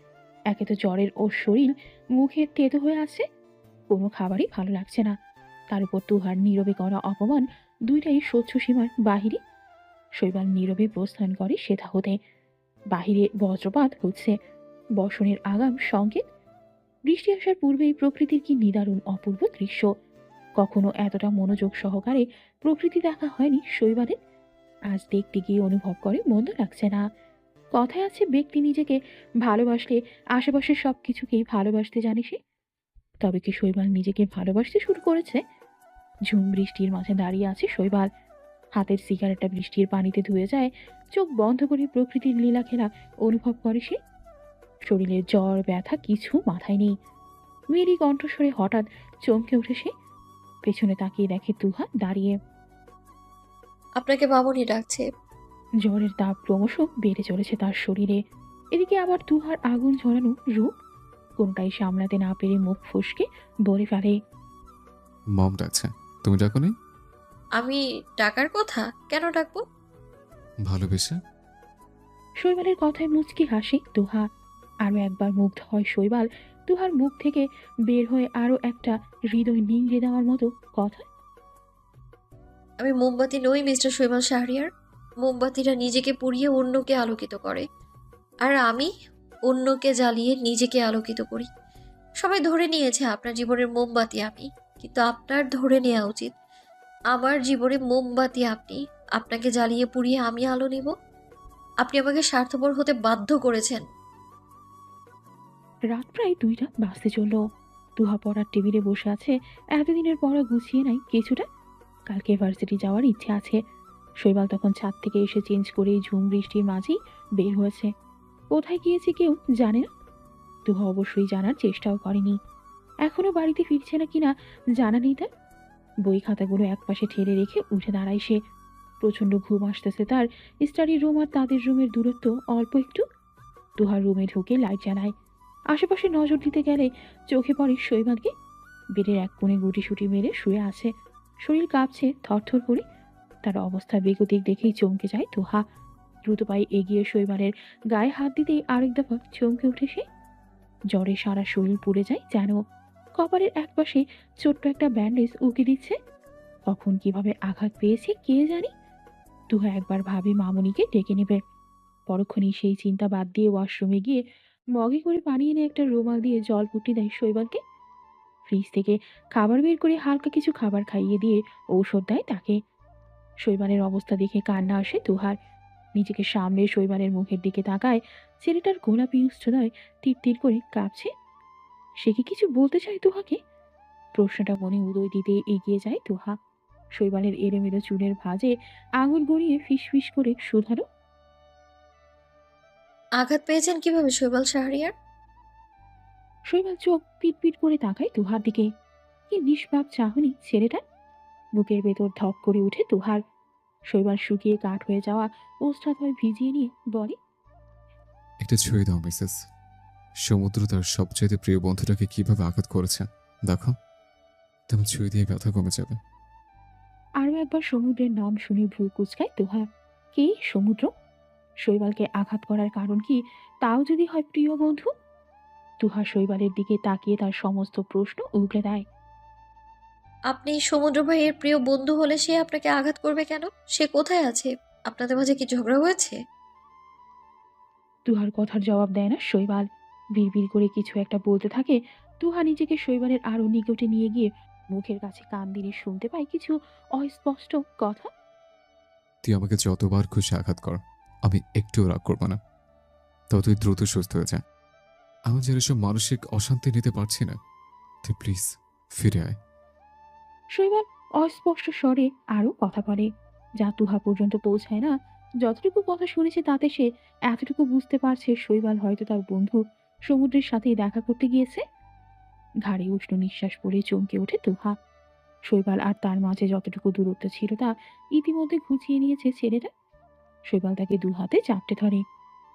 একে তো জ্বরের ওর শরীর মুখে তেতো হয়ে আছে, কোনো খাবারই ভালো লাগছে না। তার উপর তুহার নীরবে করা অপমান, দুইটাই সহ্য সীমার বাহিরে। শৈবাল নীরবে প্রস্থান করে সেটা হতে। বাহিরে বজ্রপাত হচ্ছে, বর্ষণের আগাম সংকেত। বৃষ্টি আসার পূর্বেই প্রকৃতির কি নিদারুণ অপূর্ব দৃশ্য। কখনো এতটা মনোযোগ সহকারে প্রকৃতি দেখা হয়নি শৈবালের। আজ দেখতে গিয়ে অনুভব করে মন্দ লাগছে না। কথায় আছে, ব্যক্তি নিজেকে ভালোবাসলে আশেপাশের সবকিছুকেই ভালোবাসতে জানে সে। তবে কি শৈবাল নিজেকে ভালোবাসতে শুরু করেছে? ঝুম বৃষ্টির মাঝে দাঁড়িয়ে আছে শৈবাল। হাতের সিগারেটটা বৃষ্টির পানিতে ধুয়ে যায়। চোখ বন্ধ করে প্রকৃতির লীলা খেলা অনুভব করে সে। শরীরের জ্বর ব্যথা কিছু মাথায় নেই। মেয়েরই কণ্ঠস্বরে হঠাৎ চমকে উঠে সে। পেছনে তাকিয়ে দেখে তুহা দাঁড়িয়ে। আপনাকে মামুনি ডাকছে। জ্বরের তাপ ক্রমশ বেড়ে চলেছে তার শরীরে। এদিকে আবার তুহার আগুন ঝরানো রূপ। কোনটাই সামলাতে না পেরে মুখ ফসকে বলে ফেলে, মম ডাকছে, তুমি ডাকো নি? আমি ডাকার কথা কেন ডাকবো? ভালোবেসে। শৈবালের কথায় মুচকি হাসে তুহা। আরো একবার মুগ্ধ হয় শৈবাল তুহার মুখ থেকে বের হয়ে আরো একটা হৃদয় নিংড়ে দেওয়ার মতো কথা। আমি মোমবাতি নই মিস্টার শৈবাল শাহরিয়ার। মোমবাতিরা নিজেকে পুড়িয়ে অন্যকে আলোকিত করে, আর আমি অন্যকে জ্বালিয়ে নিজেকে আলোকিত করি। সবাই ধরে নিয়েছে আপনার জীবনের মোমবাতি আমি, কিন্তু আপনার ধরে নেওয়া উচিত আমার জীবনে মোমবাতি আপনি। আপনাকে জ্বালিয়ে পুড়িয়ে আমি আলো নিব। আপনি আমাকে স্বার্থপর হতে বাধ্য করেছেন। রাত প্রায় 2টা বাজতে চললো। তুহা পড়ার টেবিলে বসে আছে। এতদিনের পড়া গুছিয়ে নাই কিছুটা। কালকে ভার্সিটি যাওয়ার ইচ্ছে আছে। শৈবাল তখন ছাদ থেকে এসে চেঞ্জ করে ঝুম বৃষ্টির মাঝেই বের হয়েছে। কোথায় গিয়েছে কেউ জানে না। তুহা অবশ্যই জানার চেষ্টাও করেনি। এখনো বাড়িতে ফিরছে না কিনা জানা নেই তার। বই খাতাগুলো একপাশে ঠেলে রেখে উঠে দাঁড়ায় সে। প্রচন্ড ঘুম আসতেছে তার। স্টাডি রুম আর তাদের রুমের দূরত্ব অল্প একটু। তুহার রুমে ঢুকে লাইট জ্বালায়। আশেপাশে নজর দিতে গেলে চোখে পড়ে শৈবালকে। বেডের এক কোণে গুটিসুটি মেরে শুয়ে আছে। শরীর কাঁপছে থরথর করে। তার অবস্থা বেগতিক দেখেই চমকে যায় তুহা। দ্রুত পায়ে এগিয়ে শৈবালের গায়ে হাত দিতেই আরেক দফা চমকে উঠে সে। জ্বরে সারা শরীর পুড়ে যায় যেন। কপালের একপাশে ছোট্ট একটা ব্যান্ডেজ উকি দিচ্ছে। কখন কিভাবে আঘাত পেয়েছে কে জানে। তুহা একবার ভাবে মামুনিকে ডেকে নেবে। পরক্ষণেই সেই চিন্তা বাদ দিয়ে ওয়াশরুমে গিয়ে মগে করে পানি এনে একটা রুমাল দিয়ে জল পুটি দেয় শৈবালকে। ফ্রিজ থেকে খাবার বের করে হালকা কিছু খাবার খাইয়ে দিয়ে ঔষধ দেয় তাকে। শৈবালের অবস্থা দেখে কান্না আসে তুহার। নিজেকে সামনে শৈবালের মুখের দিকে তাকায়। ছেলেটার গোলাপি উষ্ঠদয় তীর তীর করে কাঁপছে। সে কি কিছু বলতে চায় তুহাকে? প্রশ্নটা মনে উদয় দিতে এগিয়ে যায় তুহা। শৈবালের এলোমেলো চুলের ভাঁজে আঙুল গড়িয়ে ফিস করে শুধালো, আঘাত পেয়েছেন কিভাবে শৈবাল শাহরিয়ার? শৈবাল চোখ পিট করে তাকায় তুহার দিকে। কি নিষ্পাপ চাহনি ছেলেটার। বুকের ভেতর ধক করে উঠে তুহার। শৈবাল শুকিয়ে কাঠ হয়ে যাওয়া ওষ্ঠাধয় ভিজিয়ে নিয়ে বলে, একটা ছুঁয়ে দাও মিসেস। সমুদ্র তার সবচেয়ে প্রিয় বন্ধুটাকে কিভাবে আঘাত করেছে দেখো। তেমন ছুঁয়ে দিয়ে ব্যথা কমে যাবে। আরো একবার সমুদ্রের নাম শুনে ভ্রু কুচকায় তুহা। কে সমুদ্র? শৈবালকে আঘাত করার কারণ কি তাও যদি হয় প্রিয় বন্ধু? তুহা শৈবালের দিকে তাকিয়ে তার সমস্ত প্রশ্ন উগলে দেয়। আপনি সমুদ্র ভাইয়ের প্রিয় বন্ধু হলে সে আপনাকে আঘাত করবে কেন? সে কোথায় আছে? আপনাদের মাঝে কি ঝগড়া হয়েছে? তুহার কথার জবাব দেয় না শৈবাল। বিড়বিড় করে কিছু একটা বলতে থাকে। তুহা নিজেকে শৈবালের আরো নিকটে নিয়ে গিয়ে মুখের কাছে কান দিয়ে শুনতে পায় কিছু অস্পষ্ট কথা। তুই আমাকে যতবার খুশি আঘাত কর, আমি একটুও রাগ করবো না। তবে তুই দ্রুত সুস্থ হয়ে যা। আমি যেন এসব মানসিক অশান্তি নিতে পারছি না। তুই প্লিজ ফিরে আয়। শৈবাল অস্পষ্ট স্বরে আরো কথা বলে, যা তুহা পর্যন্ত পৌঁছায় না। যতটুকু কথা শুনেছে তাতে সে এতটুকু বুঝতে পারছে শৈবাল হয়তো তার বন্ধু সমুদ্রের সাথেই দেখা করতে গিয়েছে। ঘাড়ে উষ্ণ নিঃশ্বাস পড়ে চমকে ওঠে তুহা। শৈবাল আর তার মাঝে যতটুকু দূরত্ব ছিল তা ইতিমধ্যে ঘুচিয়ে নিয়েছে ছেলেটা। শৈবাল তাকে দু হাতে চাপটে ধরে।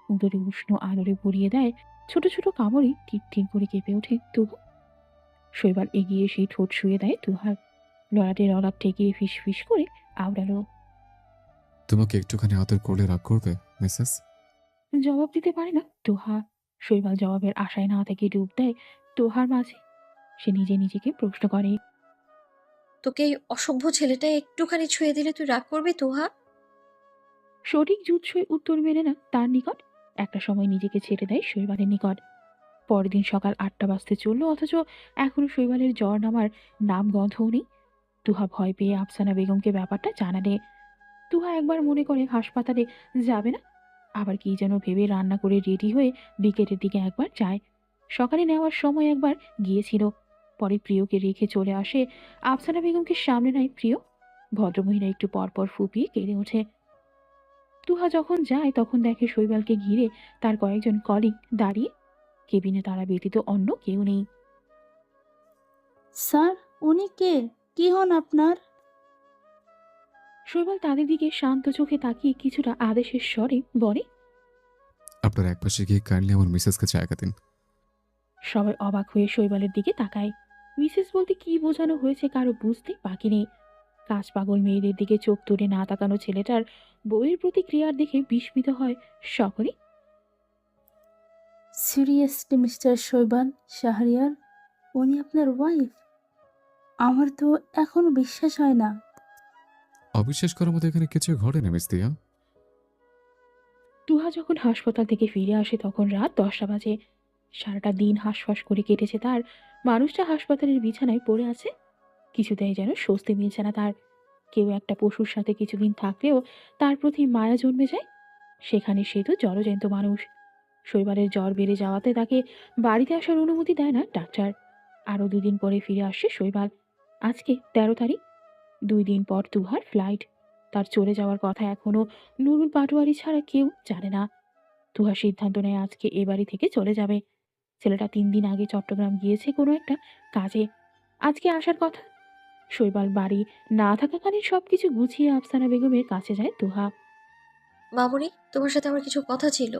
উদরে উষ্ণ আলোরে ভরিয়ে দেয়। ছোট ছোট কামড়ে ঠিক করে কেঁপে ওঠে তুহা। শৈবাল এগিয়ে সেই ঠোঁট শুয়ে দেয় তুহার। ললাটে ললাট ঠেকিয়ে ফিস করে আওড়ালো, তোমাকে একটুখানি আদর করলে রাগ করবে মিসেস? জবাব দিতে পারে না তুহা। শৈবাল জবাবের আশায় না থেকে ডুব দেয় তুহার মাঝে। সে নিজেকে প্রশ্ন করে, তোকে এই অসভ্য ছেলেটা একটুখানি ছুঁয়ে দিলে তুই রাগ করবি তোহা? সঠিক জুৎসই উত্তর মেলে না তার নিকট। একটা সময় নিজেকে ছেড়ে দেয় শৈবালের নিকট। পরের দিন সকাল 8টা বাজতে চললো, অথচ এখনো শৈবালের জ্বর নামার নাম গন্ধও নেই। তুহা ভয় পেয়ে আফসানা বেগমকে ব্যাপারটা জানালে। তুহা একবার মনে করে হাসপাতালে যাবে না, আবার কি যেন ভেবে রান্না করে রেডি হয়ে বিকেলের দিকে একবার যায়। সকালে নেওয়ার সময় একবার গিয়েছিল। পরে প্রিয়কে রেখে চলে আসে। আফসানা বেগমকে সামনে নেয় প্রিয়। ভদ্রমহিলা একটু পরপর ফুপিয়ে কেঁদে ওঠে। তুহা যখন যায় তখন দেখে শৈবালকে ঘিরে তার কয়েকজন কলিগ দাঁড়িয়ে। কেবিনে তারা ব্যতীত অন্য কেউ নেই। স্যার, উনি কে? কি হন আপনার? শৈবাল তাদের দিকে শান্ত চোখে তাকিয়ে কিছুটা আদেশের স্বরে বলে, আপনার একপাশে গিয়ে কাইন্ডলি আমার মিসেসকে জায়গা দিন। সবাই অবাক হয়ে শৈবালের দিকে তাকায়। মিসেস বলতে কি বোঝানো হয়েছে কারো বুঝতে বাকি নেই। কাজ পাগল মেয়েদের দিকে চোখ তুলে না তাকানো ছেলেটার বউয়ের প্রতিক্রিয়ার দেখে বিস্মিত হয় সকলে। সিরিয়াসলি মিস্টার শৈবাল শাহরিয়ার, উনি আপনার ওয়াইফ? আমার তো এখনো বিশ্বাস হয় না। অবিশ্বাস করার মতো এখানে কিছু ঘটে না মিস দিয়া। তুহা যখন হাসপাতাল থেকে ফিরে আসে তখন রাত 10টা বাজে। সারাটা দিন হাঁসফাঁস করে কেটেছে তার। মানুষটা হাসপাতালের বিছানায় পড়ে আছে। কিছুতেই যেন স্বস্তি মিলছে না তার। কেউ একটা পশুর সাথে কিছুদিন থাকলেও তার প্রতি মায়া জন্মে যায়। সেখানে সে তো জলজ্যান্ত মানুষ। শৈবালের জ্বর বেড়ে যাওয়াতে তাকে বাড়িতে আসার অনুমতি দেয় না ডাক্তার। আরও 2 দিন পরে ফিরে আসছে শৈবাল। আজকে 13 তারিখ। 2 দিন পর তুহার ফ্লাইট। তার চলে যাওয়ার কথা এখনো নুরুল পাটোয়ারি ছাড়া কেউ জানে না। তুহা সিদ্ধান্ত নেয় আজকে এ বাড়ি থেকে চলে যাবে। ছেলেটা 3 দিন আগে চট্টগ্রাম গিয়েছে কোনো একটা কাজে। আজকে আসার কথা। শৈবাল বাড়ি না থাকাকালীন সবকিছু গুছিয়ে আফসানা বেগমের কাছে যায় তুহা। মামুনি, তোমার সাথে আমার কিছু কথা ছিল।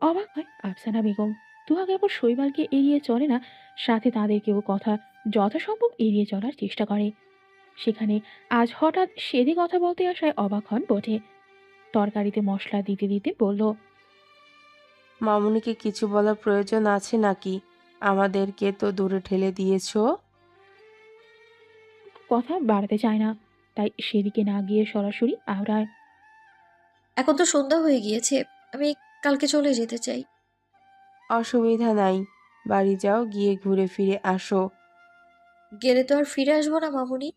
অবাক হয় আফসানা বেগম। তুহা কেবল শৈবালকে এড়িয়ে চলে না, সাথে তাদেরকেও কথা যথাসম্ভব এড়িয়ে চলার চেষ্টা করে। সেখানে আজ হঠাৎ সেদে কথা বলতে আসায় অবাক হন বটে। তরকারিতে মশলা দিতে দিতে বলল, মামুনিকে কিছু বলার প্রয়োজন আছে নাকি? আমাদেরকে তো দূরে ঠেলে দিয়েছো। কথা বাড়াতে চায় না, তাই সেদিকে না গিয়ে সরাসরি আওড়ায়। এখন তো সন্ধ্যা হয়ে গিয়েছে, আমি কালকে চলে যেতে চাই। অসুবিধা নাই, বাড়ি যাও, গিয়ে ঘুরে ফিরে আসো। গেলে তো আর ফিরে আসবো না মামুনি।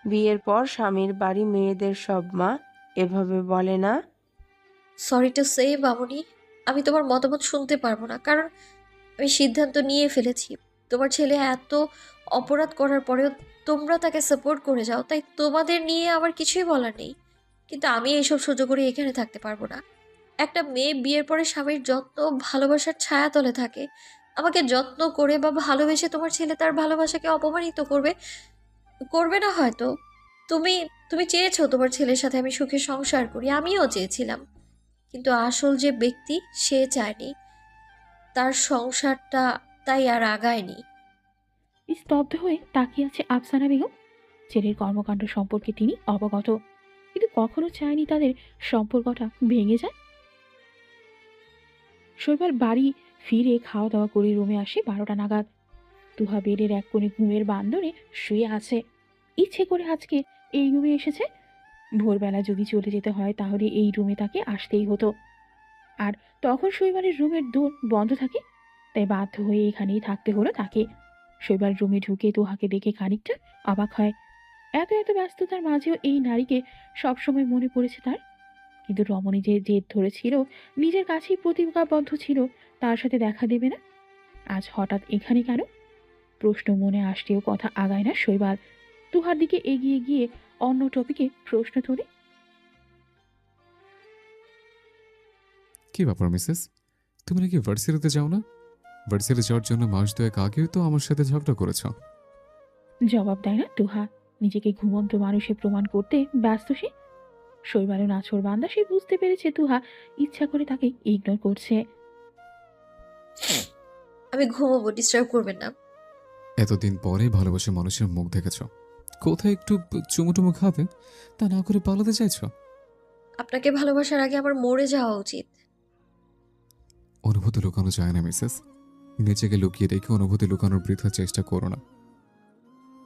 বিয়ের পর স্বামীর বাড়ি মেয়েদের সব মা এভাবে বলে না। সরি টু সে মামুনি, আমি তোমার মতামত শুনতে পারবো না, কারণ আমি সিদ্ধান্ত নিয়ে ফেলেছি। তোমার ছেলে এত অপরাধ করার পরেও তোমরা তাকে সাপোর্ট করে যাও, তাই তোমাদের নিয়ে আমার কিছুই বলার নেই। কিন্তু আমি এইসব সহ্য করে এখানে থাকতে পারবো না। একটা মেয়ে বিয়ের পরে স্বামীর যত্ন ভালোবাসার ছায়াতলে থাকে। আমাকে যত্ন করে বা ভালোবেসে তোমার ছেলে তার ভালোবাসাকে অপমানিত করবে, করবে না হয়তো। তুমি তুমি চেয়েছো তোমার ছেলের সাথে আমি সুখে সংসার করি, আমিও চেয়েছিলাম। কিন্তু আসল যে ব্যক্তি সে চায়নি, তার সংসারটা তাই আর আগায়নি। স্তব্ধ হয়ে তাকিয়ে আছে আফসানা বেগম। ছেলের কর্মকাণ্ড সম্পর্কে তিনি অবগত, কিন্তু কখনো চায়নি তাদের সম্পর্কটা ভেঙে যায়। শৈবাল বাড়ি ফিরে খাওয়া দাওয়া করে রুমে আসে 12টা নাগাদ। তুহা বেডের এক কোণে ঘুমের বান্দরে শুয়ে আছে। ইচ্ছে করে আজকে এই রুমে এসেছে। ভোরবেলা যদি চলে যেতে হয় তাহলে এই রুমে তাকে আসতেই হতো। আর তখন শৈবালের রুমের দোর বন্ধ থাকে, তাই বাধ্য হয়ে এখানেই থাকতে হলো তাকে। শৈবাল রুমে ঢুকে তুহাকে দেখে খানিকটা অবাক হয়। এত এত ব্যস্ততার মাঝেও এই নারীকে সবসময় মনে পড়েছে তার। কিন্তু রমণী যে জেদ ধরেছিল, নিজের কাছেই প্রতিজ্ঞাবদ্ধ ছিল তার সাথে দেখা দেবে না, আজ হঠাৎ এখানে কেন? প্রশ্ন মনে আসলেও কথা আগায় না শৈবাল। তুহার দিকে এগিয়ে গিয়ে অন্য টপিকে প্রশ্ন তোলে। কি ব্যাপার মিসেস, তুমি নাকি ভার্সিটিতে যাও না? ভার্সিটি যাওয়ার জন্য মাস 2 আগেও তো আমার সাথে ঝগড়া করেছ। জবাব দেয় না তুহা। নিজেকে ঘুমন্ত মানুষে প্রমাণ করতে ব্যস্ত সে। শৈবালও নাছোড় বান্দা, সে বুঝতে পেরেছে তুহা ইচ্ছা করে তাকে ইগনোর করছে। আমি ঘুমোবো, ডিস্টার্ব করবেন না। এতদিন পরে ভালোবাসা মানুষের মুখ দেখেছ, কোথায় একটু চুমুটুমু খাবে, তা না করে পালাতে চাইছ? আপনাকে ভালোবাসার আগে আমার মরে যাওয়া উচিত। অনুভূতি লুকানো যায় না মিসেস, নিজেকে লুকিয়ে রেখে অনুভূতি লুকানোর বৃথা চেষ্টা করো না।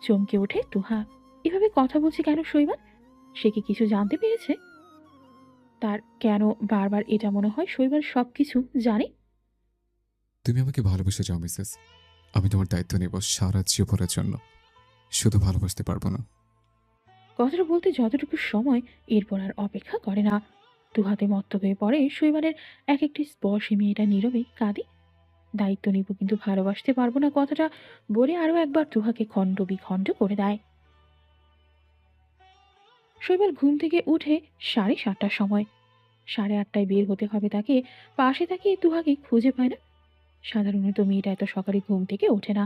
চমকে ওঠে তুহা। এভাবে কথা বলছে কেন শৈবাল? সে কি কিছু জানতে পেরেছে? তার কেন বারবার এটা মনে হয় শৈবাল সবকিছু জানে? তুমি আমাকে ভালোবেসে যাও মিসেস, আমি তোমার দায়িত্ব নেব সারা জীবনের জন্য। শুধু ভালোবাসতে পারবো না। কথাটা বলতে যতটুকু সময়, এরপর আর অপেক্ষা করে না। দুহাতে মত্ত হয়ে পড়ে শৈবালের এক একটি স্পর্শে। মেয়েটা নীরবে কাঁদে। দায়িত্ব নিব কিন্তু ভালোবাসতে পারবো না কথাটা বলে আরো একবার তুহাকে খণ্ড বিখণ্ড করে দেয়। শৈবাল ঘুম থেকে উঠে 7:30টার সময়। 8:30টায় বের হতে হবে তাকে। পাশে তাকিয়ে তুহাকে খুঁজে পায় না। সাধারণত মেয়েটা এত সকালে ঘুম থেকে ওঠে না।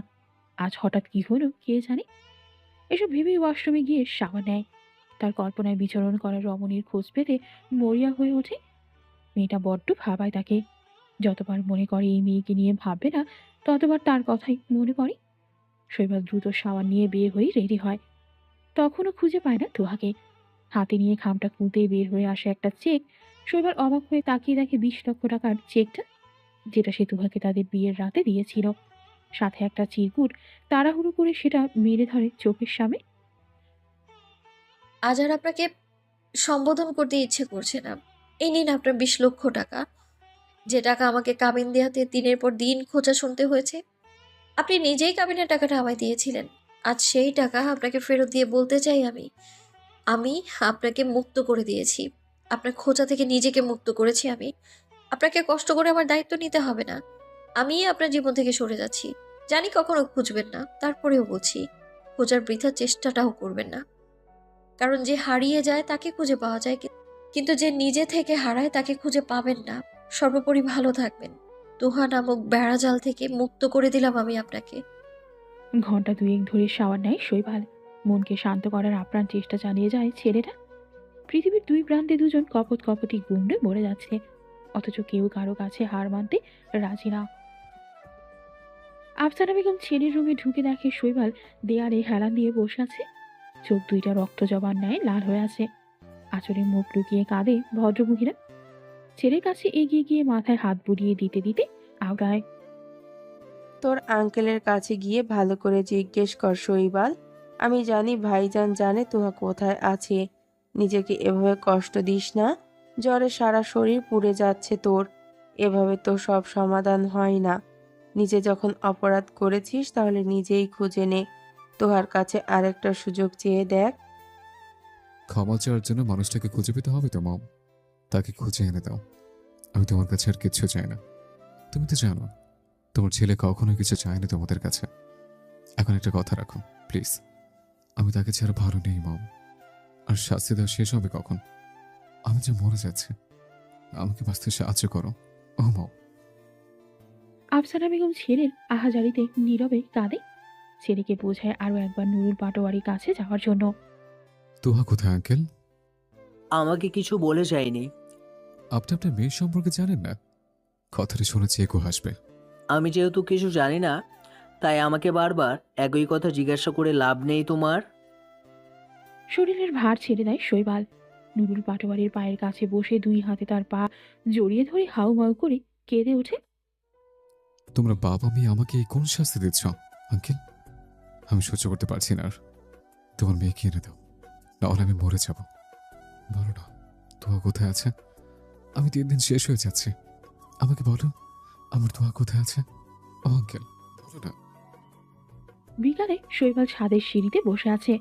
আজ হঠাৎ কি হলো কে জানে। এসব ভেবেই ওয়াশরুমে গিয়ে শাওয়ার নেয়। তার কল্পনায় বিচরণ করা রমণীর খোঁজ পেতে মরিয়া হয়ে ওঠে। মেয়েটা বড্ড ভাবায় তাকে। যতবার মনে করে এই মেয়েকে নিয়ে ভাববে না, ততবার তার কথাই মনে পড়ে। শৈবাল দ্রুত শাওয়ার নিয়ে বের হয়ে রেডি হয়। তখনও খুঁজে পায় না তুহাকে। হাতে নিয়ে খামটা খুলতে বের হয়ে আসে একটা চেক। শৈবাল অবাক হয়ে তাকিয়ে দেখে 20 লক্ষ টাকার চেকটা, যেটা সে তুহাকে তাদের বিয়ের রাতে দিয়েছিল। সাথে একটা চিরকুট। তাড়াহুড়ো করে সেটা মেরে ধরে চোখের সামনে। আজ আর আপনাকে সম্বোধন করতে ইচ্ছে করছে না। এই নিন আপনার 20 লক্ষ টাকা, যে টাকা আমাকে কাবিন দেওয়াতে দিনের পর দিন খোঁচা শুনতে হয়েছে। আপনি নিজেই কাবিনের টাকাটা আমায় দিয়েছিলেন। আজ সেই টাকা আপনাকে ফেরত দিয়ে বলতে চাই আমি আমি আপনাকে মুক্ত করে দিয়েছি। আপনার খোঁচা থেকে নিজেকে মুক্ত করেছি আমি। আপনাকে কষ্ট করে আমার দায়িত্ব নিতে হবে না। আমিই আপনার জীবন থেকে সরে যাচ্ছি। জানি কখনো খুঁজবেন না, তারপরেও বলছি, খোঁজার বৃথা চেষ্টাটাও করবেন না। কারণ যে হারিয়ে যায় তাকে খুঁজে পাওয়া যায়, কিন্তু যে নিজে থেকে হারায় তাকে খুঁজে পাবেন না। সর্বোপরি ভালো থাকবেন। তুহা নামক বেড়াজাল থেকে মুক্ত করে দিলাম আমি আপনাকে। ঘন্টা দুয়েক ধরে শাওয়ার নেয় শৈবাল। মনকে শান্ত করার আপ্রাণ চেষ্টা চালিয়ে যায় ছেলেটা। পৃথিবীর দুই প্রান্তে দুজন কপট কপটি গুমড়ে মরে যাচ্ছে, অথচ কেউ কারো কাছে হার মানতে রাজি না। আফসানা বেগম ছেলের রুমে ঢুকে দেখে শৈবাল দেয়ালে হেলান দিয়ে বসে আছে। চোখ দুইটা রক্ত জবার ন্যায় লাল হয়ে আছে। আঁচলে মুখ লুকিয়ে কাঁদে ভদ্রমহিলা। ছেলের কাছে এগিয়ে গিয়ে মাথায় হাত বুলিয়ে দিতে দিতে আওড়ায়, তোর আঙ্কেলের কাছে গিয়ে ভালো করে জিজ্ঞেস কর শৈবাল। আমি জানি ভাইজান জানে তোহা কোথায় আছে। নিজেকে এভাবে কষ্ট দিস না। জ্বরে সারা শরীর পুড়ে যাচ্ছে তোর। এভাবে তো সব সমাধান হয় না। নিজে যখন অপরাধ করেছিস তাহলে নিজেই খুঁজে নে। তোহার কাছে আরেকটা সুযোগ চেয়ে দেখ। ক্ষমা চাওয়ার জন্য মানুষটাকে খুঁজে পেতে হবে তো মম। তাকে খুঁজে এনে দাও। আমি তোমার কাছে আর কিচ্ছু চাই না। তুমি তো জানো তোমার ছেলে কখনো কিছু চায়নি তোমাদের কাছে। এখন একটা কথা রাখো প্লিজ। আমি তাকে ছাড়া ভালো নেই মম। আর শাস্তি দেওয়া শেষ হবে কখন? আমি যে মরে যাচ্ছি। আমাকে বাঁচতে সাহায্য করো ও মম। আফসানা বেগম ছেলের আহাজারিতে নীরবে কাঁদে। ছেলেকে বোঝায় আরো একবার নুরুল পাটোয়ারির কাছে যাওয়ার জন্য। তুহা কোথায় আঙ্কেল? আমাকে কিছু বলে যায়নি। আপনি আপনার মেয়ের সম্পর্কে জানেন না? কথাটা শুনেছি একু হাসবে। আমি যেহেতু কিছু জানি না, তাই আমাকে বারবার একই কথা জিজ্ঞাসা করে লাভ নেই তোমার। শরীরের ভার ছেড়ে দেয় শৈবাল। নুরুল পাটোয়ারির পায়ের কাছে বসে দুই হাতে তার পা জড়িয়ে ধরে হাউমাউ করে কেঁদে ওঠে। তোমরা বাবা মেয়ে আমাকে এই কোন শাস্তি দিচ্ছ আঙ্কেল? আমি সহ্য করতে পারছি না আর। তোমার মেয়েকে এনে দাও, নাহলে আমি মরে যাব। বলো না তুহা কোথায় আছে? আমি 3 দিন শেষ হয়ে যাচ্ছে। আমাকে বলো আমার তুহা কোথায় আছে। ও আঙ্কেল বলো না। বিকালে শৈবাল ছাদের সিঁড়িতে বসে আছে।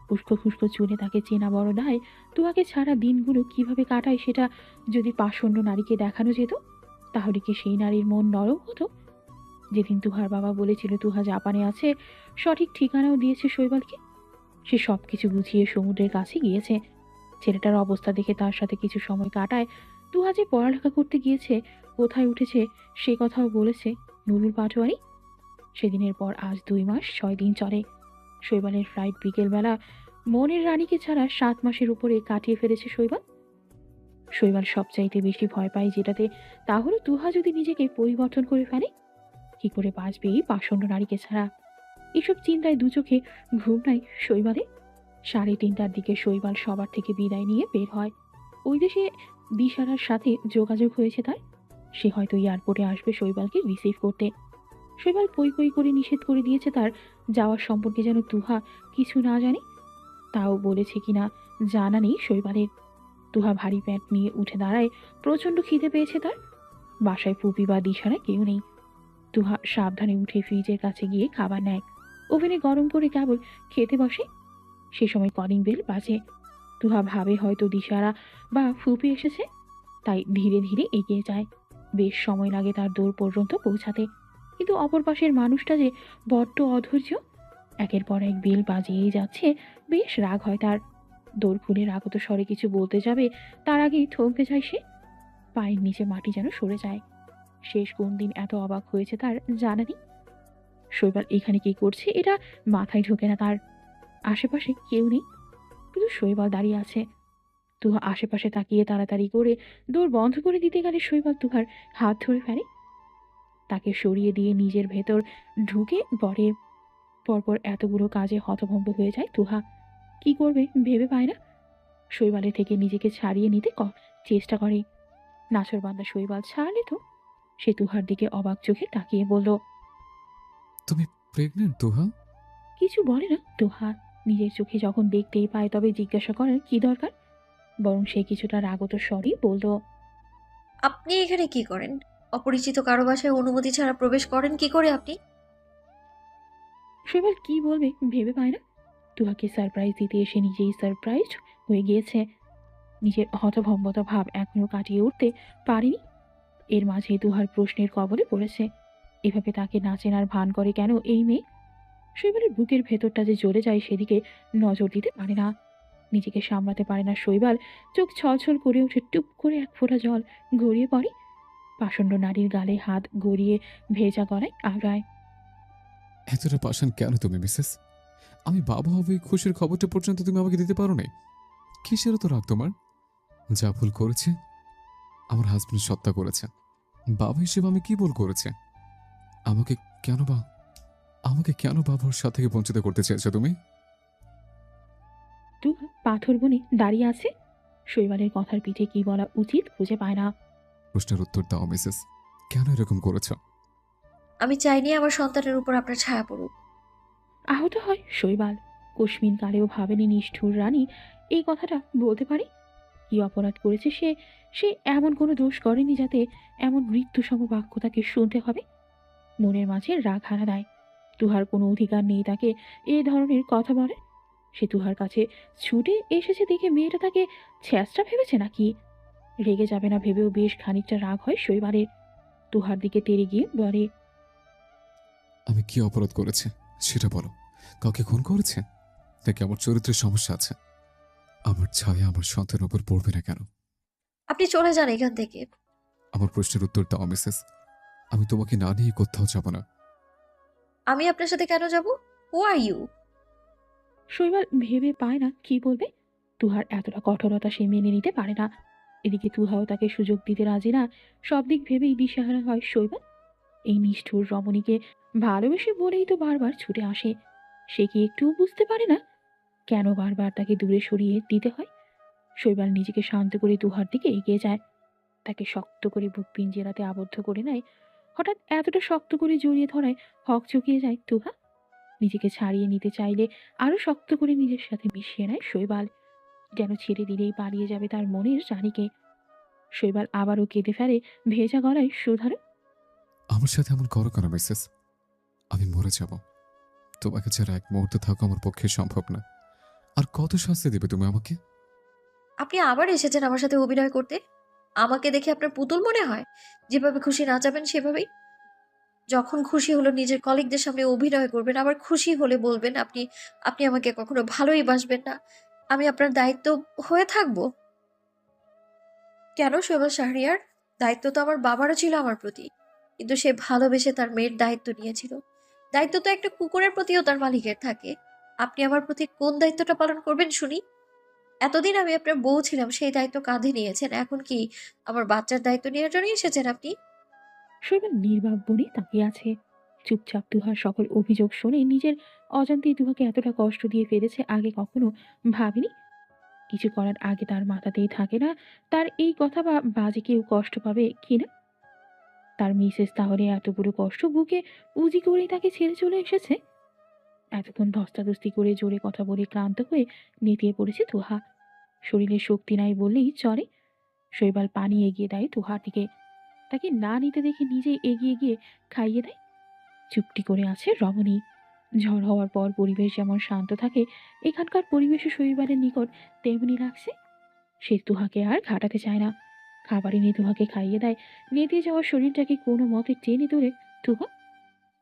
উস্কো খুস্কো চুলে তাকে চেনা বড় দায়। তুহাকে ছাড়া দিনগুলো কিভাবে কাটায় সেটা যদি পাষণ্ড নারীকে দেখানো যেত, তাহলে কি সেই নারীর মন নরম হতো? যেদিন তুহার বাবা বলেছিল তুহা জাপানে আছে, সঠিক ঠিকানাও দিয়েছে শৈবালকে, সে সবকিছু গুছিয়ে সমুদ্রের কাছে গিয়েছে। ছেলেটার অবস্থা দেখে তার সাথে কিছু সময় কাটায়। তুহা যে পড়ালেখা করতে গিয়েছে, কোথায় উঠেছে সে কথাও বলেছে নুরুল পাটোয়ারি। সেদিনের পর আজ 2 মাস 6 দিন চলে। শৈবালের ফ্লাইট বিকেলবেলা। মনের রানীকে ছাড়া 7 মাসের উপরে কাটিয়ে ফেলেছে শৈবাল। শৈবাল সবচাইতে বেশি ভয় পায় যেটাতে, তা হলো তুহা যদি নিজেকে পরিবর্তন করে ফেলে। কি করে বাঁচবে এই পাষণ্ড নারীকে ছাড়া? এসব চিন্তায় দু চোখে ঘুম নাই শৈবালে। 3:30টার দিকে শৈবাল সবার থেকে বিদায় নিয়ে বের হয়। ওই দেশে দিশারার সাথে যোগাযোগ হয়েছে তার। সে হয়তো এয়ারপোর্টে আসবে শৈবালকে রিসিভ করতে। শৈবাল পই পই করে নিষেধ করে দিয়েছে তার যাওয়ার সম্পর্কে, যেন তুহা কিছু না জানে। তাও বলেছে কিনা জানা নেই শৈবালের। তুহা ভারী প্যান্ট নিয়ে উঠে দাঁড়ায়। প্রচণ্ড খিদে পেয়েছে তার। বাসায় ফুপি বা দিশারা কেউ নেই। তুহা সাবধানে উঠে ফ্রিজের কাছে গিয়ে খাবার নেয়। ওভেনে গরম করে কেবল খেতে বসে। সে সময় কলিং বেল বাজে। তুহা ভাবে হয়তো দিশারা বা ফুপি এসেছে, তাই ধীরে ধীরে এগিয়ে যায়। বেশ সময় লাগে তার দৌড় পর্যন্ত পৌঁছাতে। কিন্তু অপর পাশের মানুষটা যে বড্ড অধৈর্য। একের পর এক বেল বাজিয়েই যাচ্ছে। বেশ রাগ হয় তার। দৌড় খুলে রাগত স্বরে কিছু বলতে যাবে, তার আগেই থমকে যায় সে। পায়ের নিচে মাটি যেন সরে যায়। শেষ কোন দিন এত অবাক হয়েছে তার জানা নেই। শৈবাল এখানে কি করছে এটা মাথায় ঢোকে না তার। আশেপাশে কেউ নেই, কিন্তু শৈবাল দাঁড়িয়ে আছে। তুহা আশেপাশে তাকিয়ে তাড়াতাড়ি করে দৌড় বন্ধ করে দিতে গেলে শৈবাল তুহার হাত ধরে ফেলে। তাকে সরিয়ে দিয়ে নিজের ভেতর ঢুকে পড়ে। পরপর এতগুলো কাজে হতভম্ব হয়ে যায় তুহা। কি করবে ভেবে পায় না। শৈবালের থেকে নিজেকে ছাড়িয়ে নিতে চেষ্টা করে। নাছরবান্দা শৈবাল ছাড়লে তো। সে তুহার দিকে অবাক চোখে তাকিয়ে বলল, তুমি প্রেগনেন্ট তুহা? কিছু বলে না তুহা। নিজের চোখে যখন দেখতেই পায় তবে জিজ্ঞাসা করার কি দরকার। বরং সে কিছুটা রাগত স্বরই বলল, আপনি এখানে কি করেন? অপরিচিত কারো বাসায় অনুমতি ছাড়া প্রবেশ করেন কি করে আপনি? শৈবাল কি বলবে ভেবে পায় না। তুহাকে সারপ্রাইজ দিতে এসে নিজেই সারপ্রাইজ হয়ে গিয়েছে। নিজের হতভম্বতা ভাব এখনো কাটিয়ে উঠতে পারেনি। এর মাঝে তুহার প্রশ্নের কবলে পড়েছে, এভাবে তাকে না চেনার ভান করে কেন এই মেয়ে? শৈবালের বুকের ভেতরটা যে জ্বলে যায় সেদিকে নজর দিতে পারে না। নিজেকে সামলাতে পারে না শৈবাল। চোখ ছলছল করে উঠে টুপ করে এক ফোঁটা জল গড়িয়ে পড়ে। পাষণ্ড নারীর গালে হাত গড়িয়ে ভেজা গলায় আওড়ায়, এতটা পাষাণ কেন তুমি মিসেস? আমি বাবা হবে এই খুশির খবরটা পর্যন্ত তুমি আমাকে দিতে পারো নাই। কিসের তো রাগ তোমার? যা ভুল করেছে আমার হাজবেন্ড সত্তা করেছে। বাবা হিসেবে আমি কি ভুল করেছে? আমাকে কেন বা আমাকে কেন বাবার সাথে থেকে বঞ্চিত করতে চেয়েছো তুমি? তুহা পাথর বনে দাঁড়িয়ে আছে। শৈবালের কথার পিঠে কি বলা উচিত খুঁজে পায় না। প্রশ্নের উত্তর দাও মিসেস, কেন এরকম করেছ? আমি চাইনি আমার সন্তানের উপর আপনার ছায়া পড়ুক। আহত হয় শৈবাল। কস্মিন কালেও ভাবেনি নিষ্ঠুর রানী এই কথাটা বলতে পারে। কি অপরাধ করেছে সে? সে এমন কোনো দোষ করেনি যাতে এমন মৃত্যুসম বাক্য তাকে শুনতে হবে। মনের মাঝে রাগ হানা দেয়। তুহার কোনো অধিকার নেই তাকে এ ধরনের কথা বলে। সে তুহার কাছে ছুটে এসেছে দেখে মেয়েটা তাকে ছ্যাঁচড়া ভেবেছে নাকি? রেগে যাবে না ভেবেও বেশ খানিকটা রাগ হয় শৈবালের। তুহার দিকে তেড়ে গিয়ে বলে, আমি কি অপরাধ করেছে সেটা বলো। কাউকে খুন করেছে নাকি আমার চরিত্রের সমস্যা আছে? আমার ছায়া আমার সন্তানের উপর পড়বে না কেন? আপনি চলে যান এখান থেকে। আমার প্রশ্নের উত্তর দাও মিসেস, আমি তোমাকে না নিয়ে কোথাও যাব না। আমি আপনার সাথে কেন যাব? হু আর ইউ? শৈবাল ভেবে পায় না কি বলবে। তুহার এতটা কঠোরতা সে মেনে নিতে পারে না। এদিকে তুহাও তাকে সুযোগ দিতে রাজি না। সব দিক ভেবেই দিশেহারা হয় শৈবাল। এই নিষ্ঠুর রমণীকে ভালোবেসে বলেই তো বারবার ছুটে আসে। সে কি একটুও বুঝতে পারে না কেন বারবার তাকে দূরে সরিয়ে দিতে হয়? শৈবাল নিজেকে শান্ত করে তুহার দিকে এগিয়ে যায়। তাকে শক্ত করে বুক পিঞ্জেরাতে আবদ্ধ করে নেয়। হঠাৎ এতটা শক্ত করে জড়িয়ে ধরায় হকচকিয়ে যায় তুহা। নিজেকে ছাড়িয়ে নিতে চাইলে আরো শক্ত করে নিজের সাথে মিশিয়ে নেয় শৈবাল, যেন ছেড়ে দিলেই পালিয়ে যাবে তার মনের রানীকে। শৈবাল আবারও কেঁদে ফেলে ভেজা গলায় শুধারে, আমার সাথে এমন করো কেন মিসেস? আমি মরে যাব। তোমাকে ছাড়া এক মুহূর্তে থাকা আমার পক্ষে সম্ভব না। আর কত শাস্তি দেবে তুমি আমাকে? আপনি আবার এসেছেন আমার সাথে অভিনয় করতে? আমাকে দেখে আপনার পুতুল মনে হয়? যেভাবে খুশি নাচাবেন সেভাবেই। যখন খুশি হলো নিজের কলিগদের সামনে অভিনয় করবেন, আবার খুশি হলে বলবেন আপনি আপনি আমাকে কখনো ভালোই বাসবেন না। আমি আপনার দায়িত্ব হয়ে থাকবো? কেন শৈবাল শাহরিয়ার? দায়িত্ব তো আমার বাবারও ছিল আমার প্রতি, কিন্তু সে ভালোবেসে তার মেয়ের দায়িত্ব নিয়েছিল। দায়িত্ব তো একটা কুকুরের প্রতিও তার মালিকের থাকে। আপনি আমার প্রতি কোন দায়িত্বটা পালন করবেন শুনি? এতদিন আমি আপনার বউ ছিলাম, সেই দায়িত্ব কাঁধে নিয়েছেন, এখন কি আমার বাচ্চার দায়িত্ব নেওয়ার জন্য এসেছেন আপনি? শৈবাল নির্বাক বনে তাকিয়ে আছে। চুপচাপ তুহার সকল অভিযোগ শুনে নিজের অজান্তেই তুহাকে এতটা কষ্ট দিয়ে ফেলেছে আগে কখনো ভাবেনি। কিছু করার আগে তার মাথাতেই থাকে না তার এই কথা বা বাজে কেউ কষ্ট পাবে কিনা। তার মিসেস তাহলে এতগুলো কষ্ট বুকে উজি করেই তাকে ছেড়ে চলে এসেছে। এতক্ষণ ধস্তাধস্তি করে জোরে কথা বলে ক্লান্ত হয়ে নেতিয়ে পড়েছে তুহা। শরীরে শক্তি নাই বললেই চলে। শৈবাল পানি এগিয়ে দেয় তুহার দিকে। তাকে না নিতে দেখে নিজেই এগিয়ে গিয়ে খাইয়ে দেয়। চুপটি করে আছে রমণী। ঝড় হওয়ার পর পরিবেশ যেমন শান্ত থাকে, এখানকার পরিবেশে শৈবালের নিকট তেমনি লাগছে। সে তুহাকে আর ঘাটাতে চায় না। খাবার এনে তুহাকে খাইয়ে দেয়। নেতিয়ে যাওয়া শরীরটাকে কোনো মতে টেনে ধরে তুহা।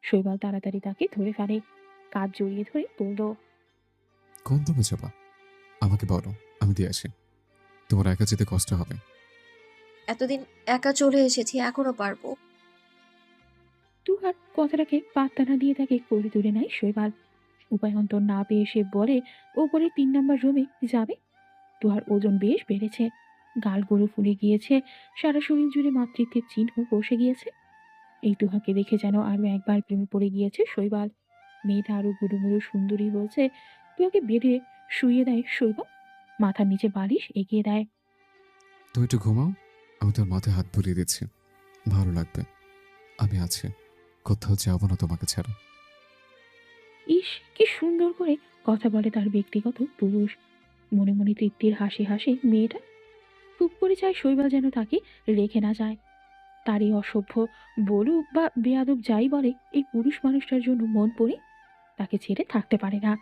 শৈবাল তাড়াতাড়ি তাকে ধরে ফেলে, কাঁধ জড়িয়ে ধরে বলল, কোন তুমি যাবা? আমাকে বলো, আমি দিয়ে আসি। তোমার একা যেতে কষ্ট হবে। এতদিন একা চলে এসেছি, এখনো পারবো। তুহার কথাটাকে পাত্তা না দিয়ে তাকে করে তুলে নেয় শৈবাল। উপায়ন্তর না পেয়ে সে বলে ওপরে 3 নম্বর রুমে যাবে। তুহার ওজন বেশ বেড়েছে, গালগুলো ফুলে গিয়েছে, সারা শরীর জুড়ে মাতৃত্বের চিহ্ন বসে গিয়েছে। এই তুহাকে দেখে যেন আরো একবার প্রেমে পড়ে গিয়েছে শৈবাল। মেয়েটা আরো গুরুমুরু সুন্দরী হয়েছে। তুহাকে বেঁধে শুইয়ে দেয় শৈবাল। মাথার নিচে বালিশ এগিয়ে দেয়। তুমি একটু ঘুমাও, আমি তোর মাথায় হাত বুলিয়ে দিচ্ছি, ভালো লাগবে। আমি আছি, কোথাও যাব না তোমাকে ছাড়া। ইস, কি সুন্দর করে কথা বলে তার ব্যক্তিগত পুরুষ। মনে মনে তৃপ্তির হাসি হাসে মেয়েটা। খুব করে চায় শৈবাল যেন তাকে রেখে না যায়। তার এই অসভ্য বলুক বা বেয়াদব যাই বলে, এই পুরুষ মানুষটার জন্য মন পড়ে তাকে ছেড়ে থাকতে পারে না।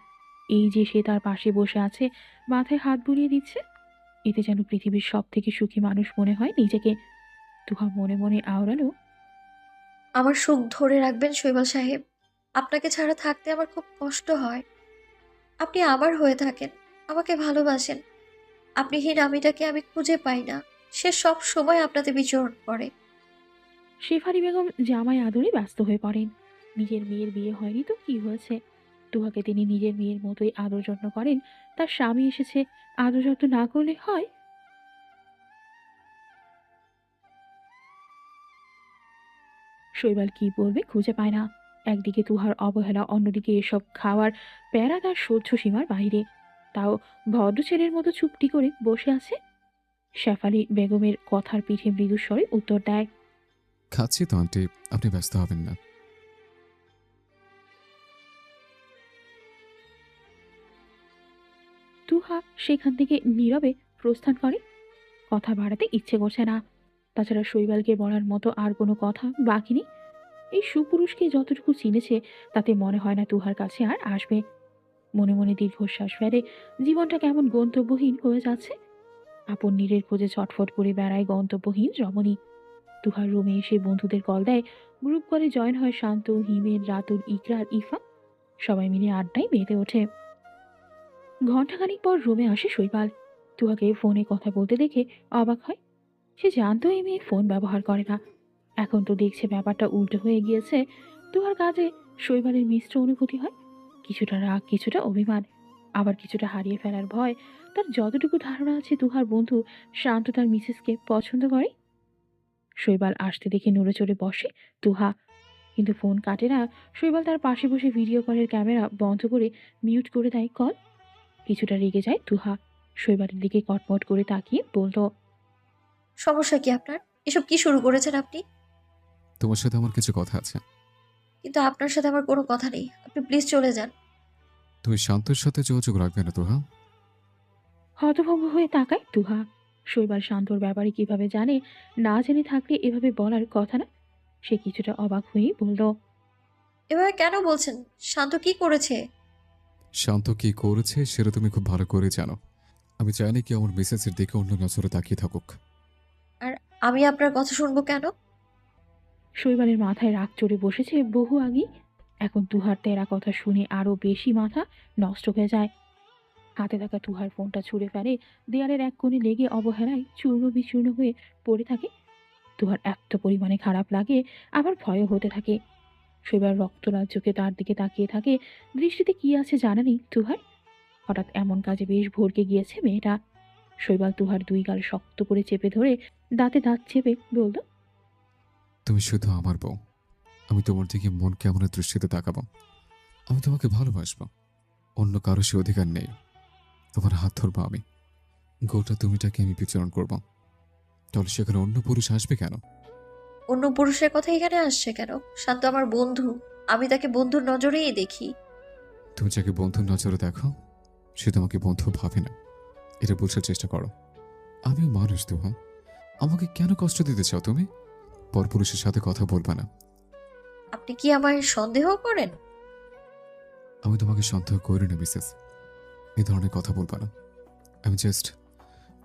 এই যে সে তার পাশে বসে আছে, মাথায় হাত বুলিয়ে দিচ্ছে, এতে যেন পৃথিবীর সব থেকে সুখী মানুষ মনে হয় নিজেকে। তুহা মনে মনে আওড়ালো, আমার সুখ ধরে রাখবেন শৈবাল সাহেব। আপনাকে ছাড়া থাকতে আমার খুব কষ্ট হয়। আপনি আমার হয়ে থাকেন, আমাকে ভালোবাসেন। আপনিহীন আমিটাকে আমি খুঁজে পাই না। সে সব সময় আপনাতে বিচরণ করে। শেফালি বেগম জামাই আদরে ব্যস্ত হয়ে পড়েন। নিজের মেয়ের বিয়ে হয়নি তো কি হয়েছে, তুহাকে তিনি নিজের মেয়ের মতোই আদর যত্ন করেন। তার স্বামী এসেছে, আদর যত্ন না করলে হয়? শৈবাল কি বলবে খুঁজে পায় না। একদিকে তুহার অবহেলা, অন্যদিকে এসব খাওয়ার প্যারা তার সহ্য সীমার বাইরে। তাও ভদ্র ছেলের মতো চুপটি করে বসে আছে। শেফালি বেগমের কথার পিঠে মৃদুস্বরে উত্তর দেয়, খাচ্ছি তো আন্টি, আপনি ব্যস্ত হবেন না। তুহা সেখান থেকে নীরবে প্রস্থান করে। কথা বাড়াতে ইচ্ছে করছে না। তাছাড়া শৈবালকে বলার মতো আর কোনো কথা বাকি নেই। এই সুপুরুষকে যতটুকু চিনেছে তাতে মনে হয় না তুহার কাছে আর আসবে। মনে মনে দীর্ঘশ্বাস ফেলে। জীবনটা কেমন গন্তব্যহীন হয়ে যাচ্ছে। আপন নীরের খোঁজে ছটফট করে বেড়ায় গন্তব্যহীন রমণী। তুহার রুমে এসে বন্ধুদের কল দেয়। গ্রুপ কলে জয়েন হয় শান্ত, হিমের, রাতুল, ইকরার, ইফা। সবাই মিলে আড্ডায় মেতে ওঠে। ঘণ্টাখানিক পর রুমে আসে শৈবাল। তুহাকে ফোনে কথা বলতে দেখে অবাক হয়। সে জানতো এই মেয়ে ফোন ব্যবহার করে না। এখন তো দেখছে ব্যাপারটা উল্টো হয়ে গিয়েছে। তুহার কাজে শৈবালের মিশ্র অনুভূতি হয়। কিছুটা রাগ, কিছুটা অভিমান, আবার কিছুটা হারিয়ে ফেলার ভয়। তার যতটুকু ধারণা আছে তুহার বন্ধু শান্ত তার মিসেসকে পছন্দ করে। শৈবাল আসতে দেখে নড়ে চড়ে বসে তুহা, কিন্তু ফোন কাটে না। শৈবাল তার পাশে বসে ভিডিও কলের ক্যামেরা বন্ধ করে মিউট করে দেয় কল। কিছুটা রেগে যায় তুহা। শৈবালের দিকে কটমট করে তাকিয়ে বলল, সমস্যা কি আপনার? এসব কি শুরু করেছেন আপনি? তোমার সাথে আমার কিছু কথা আছে। কিন্তু আপনার সাথে আমার কোনো কথা নেই। আপনি প্লিজ চলে যান। তুমি শান্তর সাথে যোগাযোগ রাখবে না তো? হ্যাঁ, হতভম্ব হয়ে তাকায় তুহা। শৈবাল শান্তর ব্যাপারে কিভাবে জানে? না জেনে থাকলে এভাবে বলার কথা না। সে কিছুটা অবাক হয়েই বলল, এভাবে কেন বলছেন? শান্ত কি করেছে? শান্ত কি করেছে সেটা তুমি খুব ভালো করে জানো। আমি চাই না কি আমার মিসেসের দিকে অন্য নজরে তাকিয়ে থাকুক। আর আমি আপনার কথা শুনবো কেন? শৈবালের মাথায় রাগ চড়ে বসেছে বহু আগেই। এখন তুহার তেরা কথা শুনে আরো বেশি মাথা নষ্ট হয়ে যায়। হাতে থাকা তুহার ফোনটা ছুঁড়ে ফেলে। দেয়ালের এক কোণে লেগে অবহেলায় চূর্ণ বিচূর্ণ হয়ে পড়ে থাকে। তুহার এত পরিমাণে খারাপ লাগে, আবার ভয়ও হতে থাকে। শৈবাল রক্তলাল চোখে তার দিকে তাকিয়ে থাকে। দৃষ্টিতে কি আছে জানা নেই তুহার। হঠাৎ এমন কাজে বেশ ভড়কে গিয়েছে মেয়েটা। শৈবাল তুহার দুই গাল শক্ত করে চেপে ধরে দাঁতে দাঁত চেপে বলল, তুমি শুধু আমার বউ। আমি তোমার দিকে মন কেমন দৃষ্টিতে তাকাবো। আমি তোমাকে ভালোবাসবো, অন্য কারো সে অধিকার নেই। তোমার হাত ধরবো আমি, গোটা তুমিটাকে আমি বিচরণ করবো। তাহলে সেখানে অন্য পুরুষ আসবে কেন? অন্য পুরুষের কথা এখানে আসছে কেন? শান্ত আমার বন্ধু। আমি তাকে বন্ধুর নজরেই দেখি। তুমি যাকে বন্ধুর নজরে দেখো সে তোমাকে বন্ধু ভাবে না, এটা বোঝার চেষ্টা করো। আমিও মানুষ তুহা, আমাকে কেন কষ্ট দিতে চাও তুমি? পরপুরুষের সাথে কথা বলবা না। আপনি কি আমায় সন্দেহ করেন? আমি তোমাকে সন্দেহ করি না মিসেস, এই ধরনের কথা বলবা না। আমি জাস্ট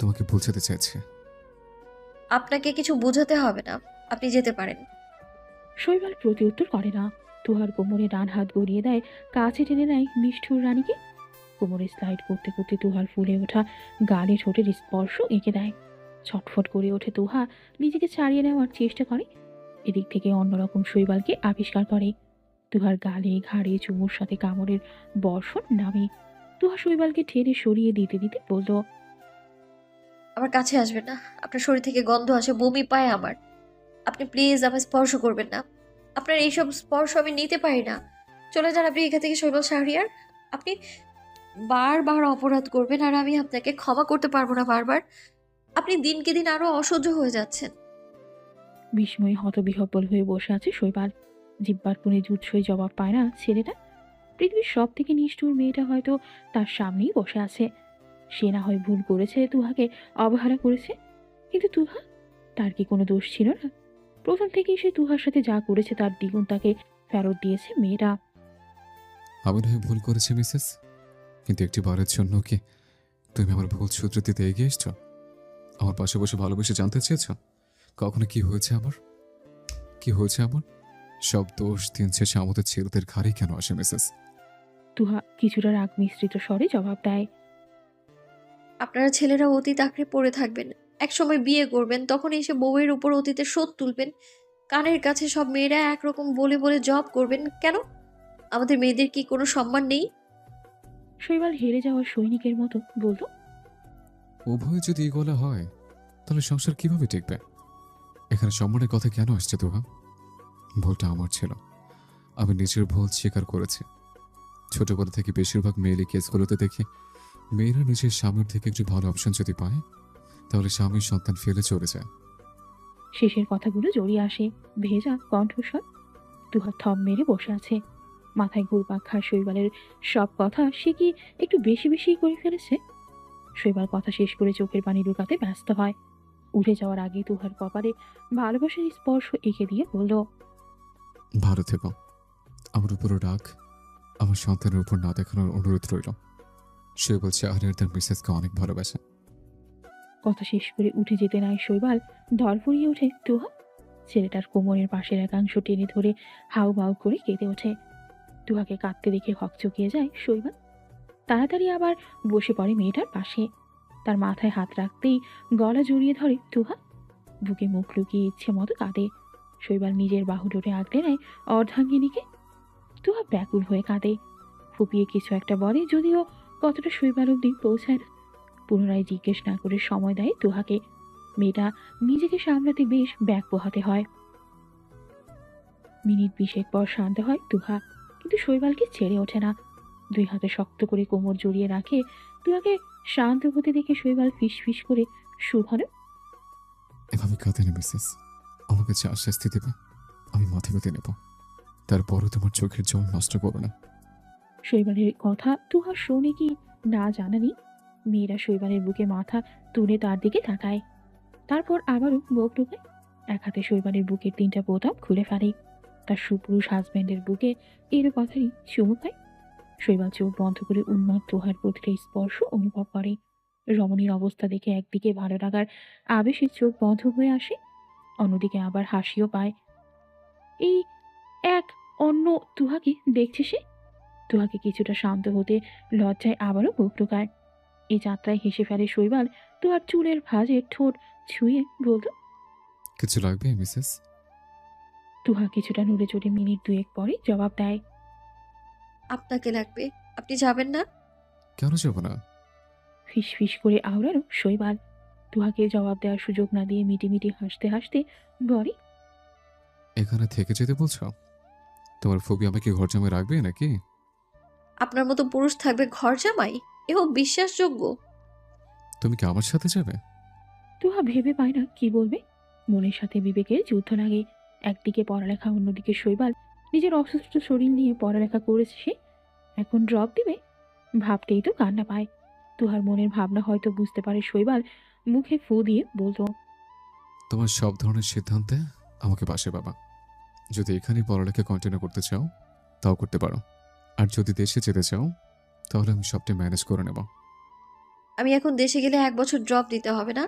তোমাকে বোঝাতে চাইছি। আপনাকে কিছু বোঝাতে হবে না। আপনি যেতে পারেন। শৈবাল প্রতিউত্তর করে না। তুহার কোমরে ডান হাত গড়িয়ে দেয়, কাছে টেনে নেয় নিষ্ঠুর রানীকে। কোমরে স্লাইড করতে করতে তুহার ফুলে ওঠা গালে ঠোঁটের স্পর্শ এঁকে দেয়। ছটফট করে ওঠে তুহা, নিজেকে ছাড়িয়ে নেওয়ার চেষ্টা করে। এদিক থেকে অন্যরকম শৈবালকে আবিষ্কার করে। তুহার গালে ঘাড়ে চুমুর সাথে কামড়ের বর্ষণ নামে। তুহা শৈবালকে ঠেলে সরিয়ে দিতে দিতে বলল, আমার কাছে আসবেন না। আপনার শরীর থেকে গন্ধ আসে, বমি পায় আমার। আপনি প্লিজ আমায় স্পর্শ করবেন না। আপনার এইসব স্পর্শ আমি নিতে পারি না। চলে যান আপনি এখান থেকে শৈবাল শাহরিয়ার। আপনি বারবার অপরাধ করবেন আর আমি আপনাকে ক্ষমা করতে পারবো না বারবার। আপনি দিনকে দিন আরো অসহ্য হয়ে যাচ্ছেন। বিস্ময়ে হতবিহ্বল হয়ে বসে আছে শৈবাল। জিব্বার কোণে জুৎসই জবাব পায় না ছেলেটা। পৃথিবীর সব থেকে নিষ্ঠুর মেয়েটা হয়তো তার সামনেই বসে আছে। সে না হয় ভুল করেছে, তুহাকে অবহেলা করেছে, কিন্তু তুহা, তার কি কোনো দোষ ছিল না? প্রথম থেকেই সে তুহার সাথে যা করেছে তার দ্বিগুণ তাকে ফেরত দিয়েছে মেয়েটা। আমি না হয় ভুল করেছি মিসেস, কিন্তু একটি বারের জন্য কি তুমি আমার ভুল শুধরে দিতে এগিয়ে এসছো? আমার পাশে বসে ভালোবেসে জানতে চেয়েছ কখনো কি হয়েছে আমার? কি হয়েছে আমার? সব দোষ দিন শেষে আমাদের ছেলেদের ঘাড়ে কেন আসে মিসেস? তুহা কিছুটা রাগ মিশ্রিত স্বরে জবাব দেয়। আপনারা ছেলেরা অতীত আঁকড়ে পড়ে থাকবেন, একসময় বিয়ে করবেন, তখন এসে বউয়ের উপর অতীতের শোধ তুলবেন। কানের কাছে সব মেয়েরা একরকম বলে বলে জব করবেন কেন? আমাদের মেয়েদের কি কোনো সম্মান নেই? শৈবাল হেরে যাওয়া সৈনিকের মতো বলল। উভয় যদি এগোলা হয় তাহলে সংসার কিভাবে টিকবে? এখানে সম্মানের কথা কেন আসছে তুহা? ভুলটা আমার ছিল, আমি নিজের ভুল স্বীকার করেছি। ছোটবেলা থেকে বেশিরভাগ মেয়েলি কেসগুলোতে দেখি মেয়েরা নিজের স্বামীর থেকে একটু ভালো অপশন যদি পায় তাহলে স্বামীর সন্তান ফেলে চলে যায়। শেষের কথাগুলো জড়িয়ে আসে ভেজা কণ্ঠস্বর। তুহা থম মেরে বসে আছে, মাথায় ঘুরপাক খায় শৈবালের সব কথা সে কি একটু বেশি বেশি করে ফেলেছে? শৈবাল কথা শেষ করে চোখের পানি লুকাতে ব্যস্ত হয়। উঠে যাওয়ার আগে তুহার কপালে ভালোবাসার স্পর্শ এঁকে দিয়ে বলল, ভালো থেকো। আমার উপরও রাগ আমার সন্তানের উপর না দেখানোর অনুরোধ রইল। সে বলছে আহনের তার মিসেসকে অনেক ভালোবাসে। কথা শেষ করে উঠে যেতে নাই শৈবাল, ধরফড়িয়ে ওঠে তুহা। ছেলেটার কোমরের পাশের একাংশ টেনে ধরে হাউ মাউ করে কেঁদে ওঠে। তুহাকে কাঁদতে দেখে হকচকিয়ে যায় শৈবাল। তাড়াতাড়ি আবার বসে পড়ে মেয়েটার পাশে। তার মাথায় হাত রাখতেই গলা জড়িয়ে ধরে তুহা। বুকে মুখ লুকিয়ে ইচ্ছে মতো কাঁদে। শৈবাল নিজের বাহু ডোরে আগলে নেয় অর্ধাঙ্গিনীকে। তুহা ব্যাকুল হয়ে কাঁদে, ফুপিয়ে কিছু একটা বলে, যদিও কতটা শৈবাল অব্দি পৌঁছায় না। পুনরায় জিজ্ঞেস না করে সময় দেয় তুহাকে। মেয়েটা নিজেকে সামলাতে বেশ ব্যাক পোহাতে হয়। মিনিট 20 পর শান্ত হয় তুহা, কিন্তু শৈবালকে ছেড়ে ওঠে না। দুই হাতে শক্ত করে কোমর জড়িয়ে রাখে। তুহাকে শান্ত হতে দেখে শৈবাল ফিস ফিস করে শুধানো, এভাবে কাঁদে না মিসেস, আমাকে যা শাস্তি দেবে আমি মাথা পেতে নেব, তারপরও তোমার চোখের জল নষ্ট করো না। শৈবালের কথা তুহা শোনে কি না জানা নেই। মেয়েরা শৈবালের বুকে মাথা তুলে তার দিকে তাকায়, তারপর আবারও মুখ ঢুকায়। এক হাতে শৈবালের বুকের 3টা বোতাম খুলে ফেলে। তার সুপুরুষ হাজব্যান্ডের বুকে এর কথারই চুমু পায়। শৈবাল চোখ বন্ধ করে উন্মাদ তুহার প্রতিটা স্পর্শ অনুভব করে। রমণীর অবস্থা দেখে একদিকে ভালো লাগার আবেশে চোখ বন্ধ হয়ে আসে, অন্যদিকে আবার হাসিও পায়। এই এক অন্য তুহাকে দেখছে সে। তুহাকে কিছুটা শান্ত হতে লজ্জায় আবারও বুক ঢোকায়। এই যাত্রায় হেসে ফেলে শৈবাল। তুহার চুলের ভাঁজে ঠোঁট ছুঁয়ে বলল, কিছু লাগবে মিসেস? তুহা কিছুটা নড়ে চড়ে মিনিট 2 পরে জবাব দেয়, আপনাকে লাগবে। আপনি যাবেন না? কেন যাব না? ফিস ফিস করে আওড়ানো শৈবাল। তুহাকে জবাব দেওয়ার সুযোগ না দিয়ে মিটি মিটি হাসতে হাসতে বলে, এখানে থেকে যেতে বলছো? তোমার ফবি আমাকে ঘর জমে রাখবে নাকি? আপনার মতো পুরুষ থাকবে ঘর জামাই? এও বিশ্বাসযোগ্য? তুমি কি আমার সাথে যাবে? তুহা ভেবে পায় না কি বলবে। মনের সাথে বিবেকের যুদ্ধ লাগে। একদিকে পড়ালেখা, অন্যদিকে শৈবাল। নিজের অসুস্থ শরীর নিয়ে পড়ালেখা করেছে সে, এখন ড্রপ দিবে? ভাবতেই তো কান্না পায়। তুহার মনের ভাবনা হয়তো বুঝতে পারে শৈবাল, মুখে ফু দিয়ে বলতো, তোমার সব ধরনের সিদ্ধান্তে আমাকে পাশে পাবা। যদি এখানে পড়ালেখা কন্টিনিউ করতে চাও তাও করতে পারো, আর যদি দেশে যেতে চাও তাহলে আমি সবটা ম্যানেজ করে নেব। আমি এখন দেশে গেলে 1 বছর ড্রপ দিতে হবে না?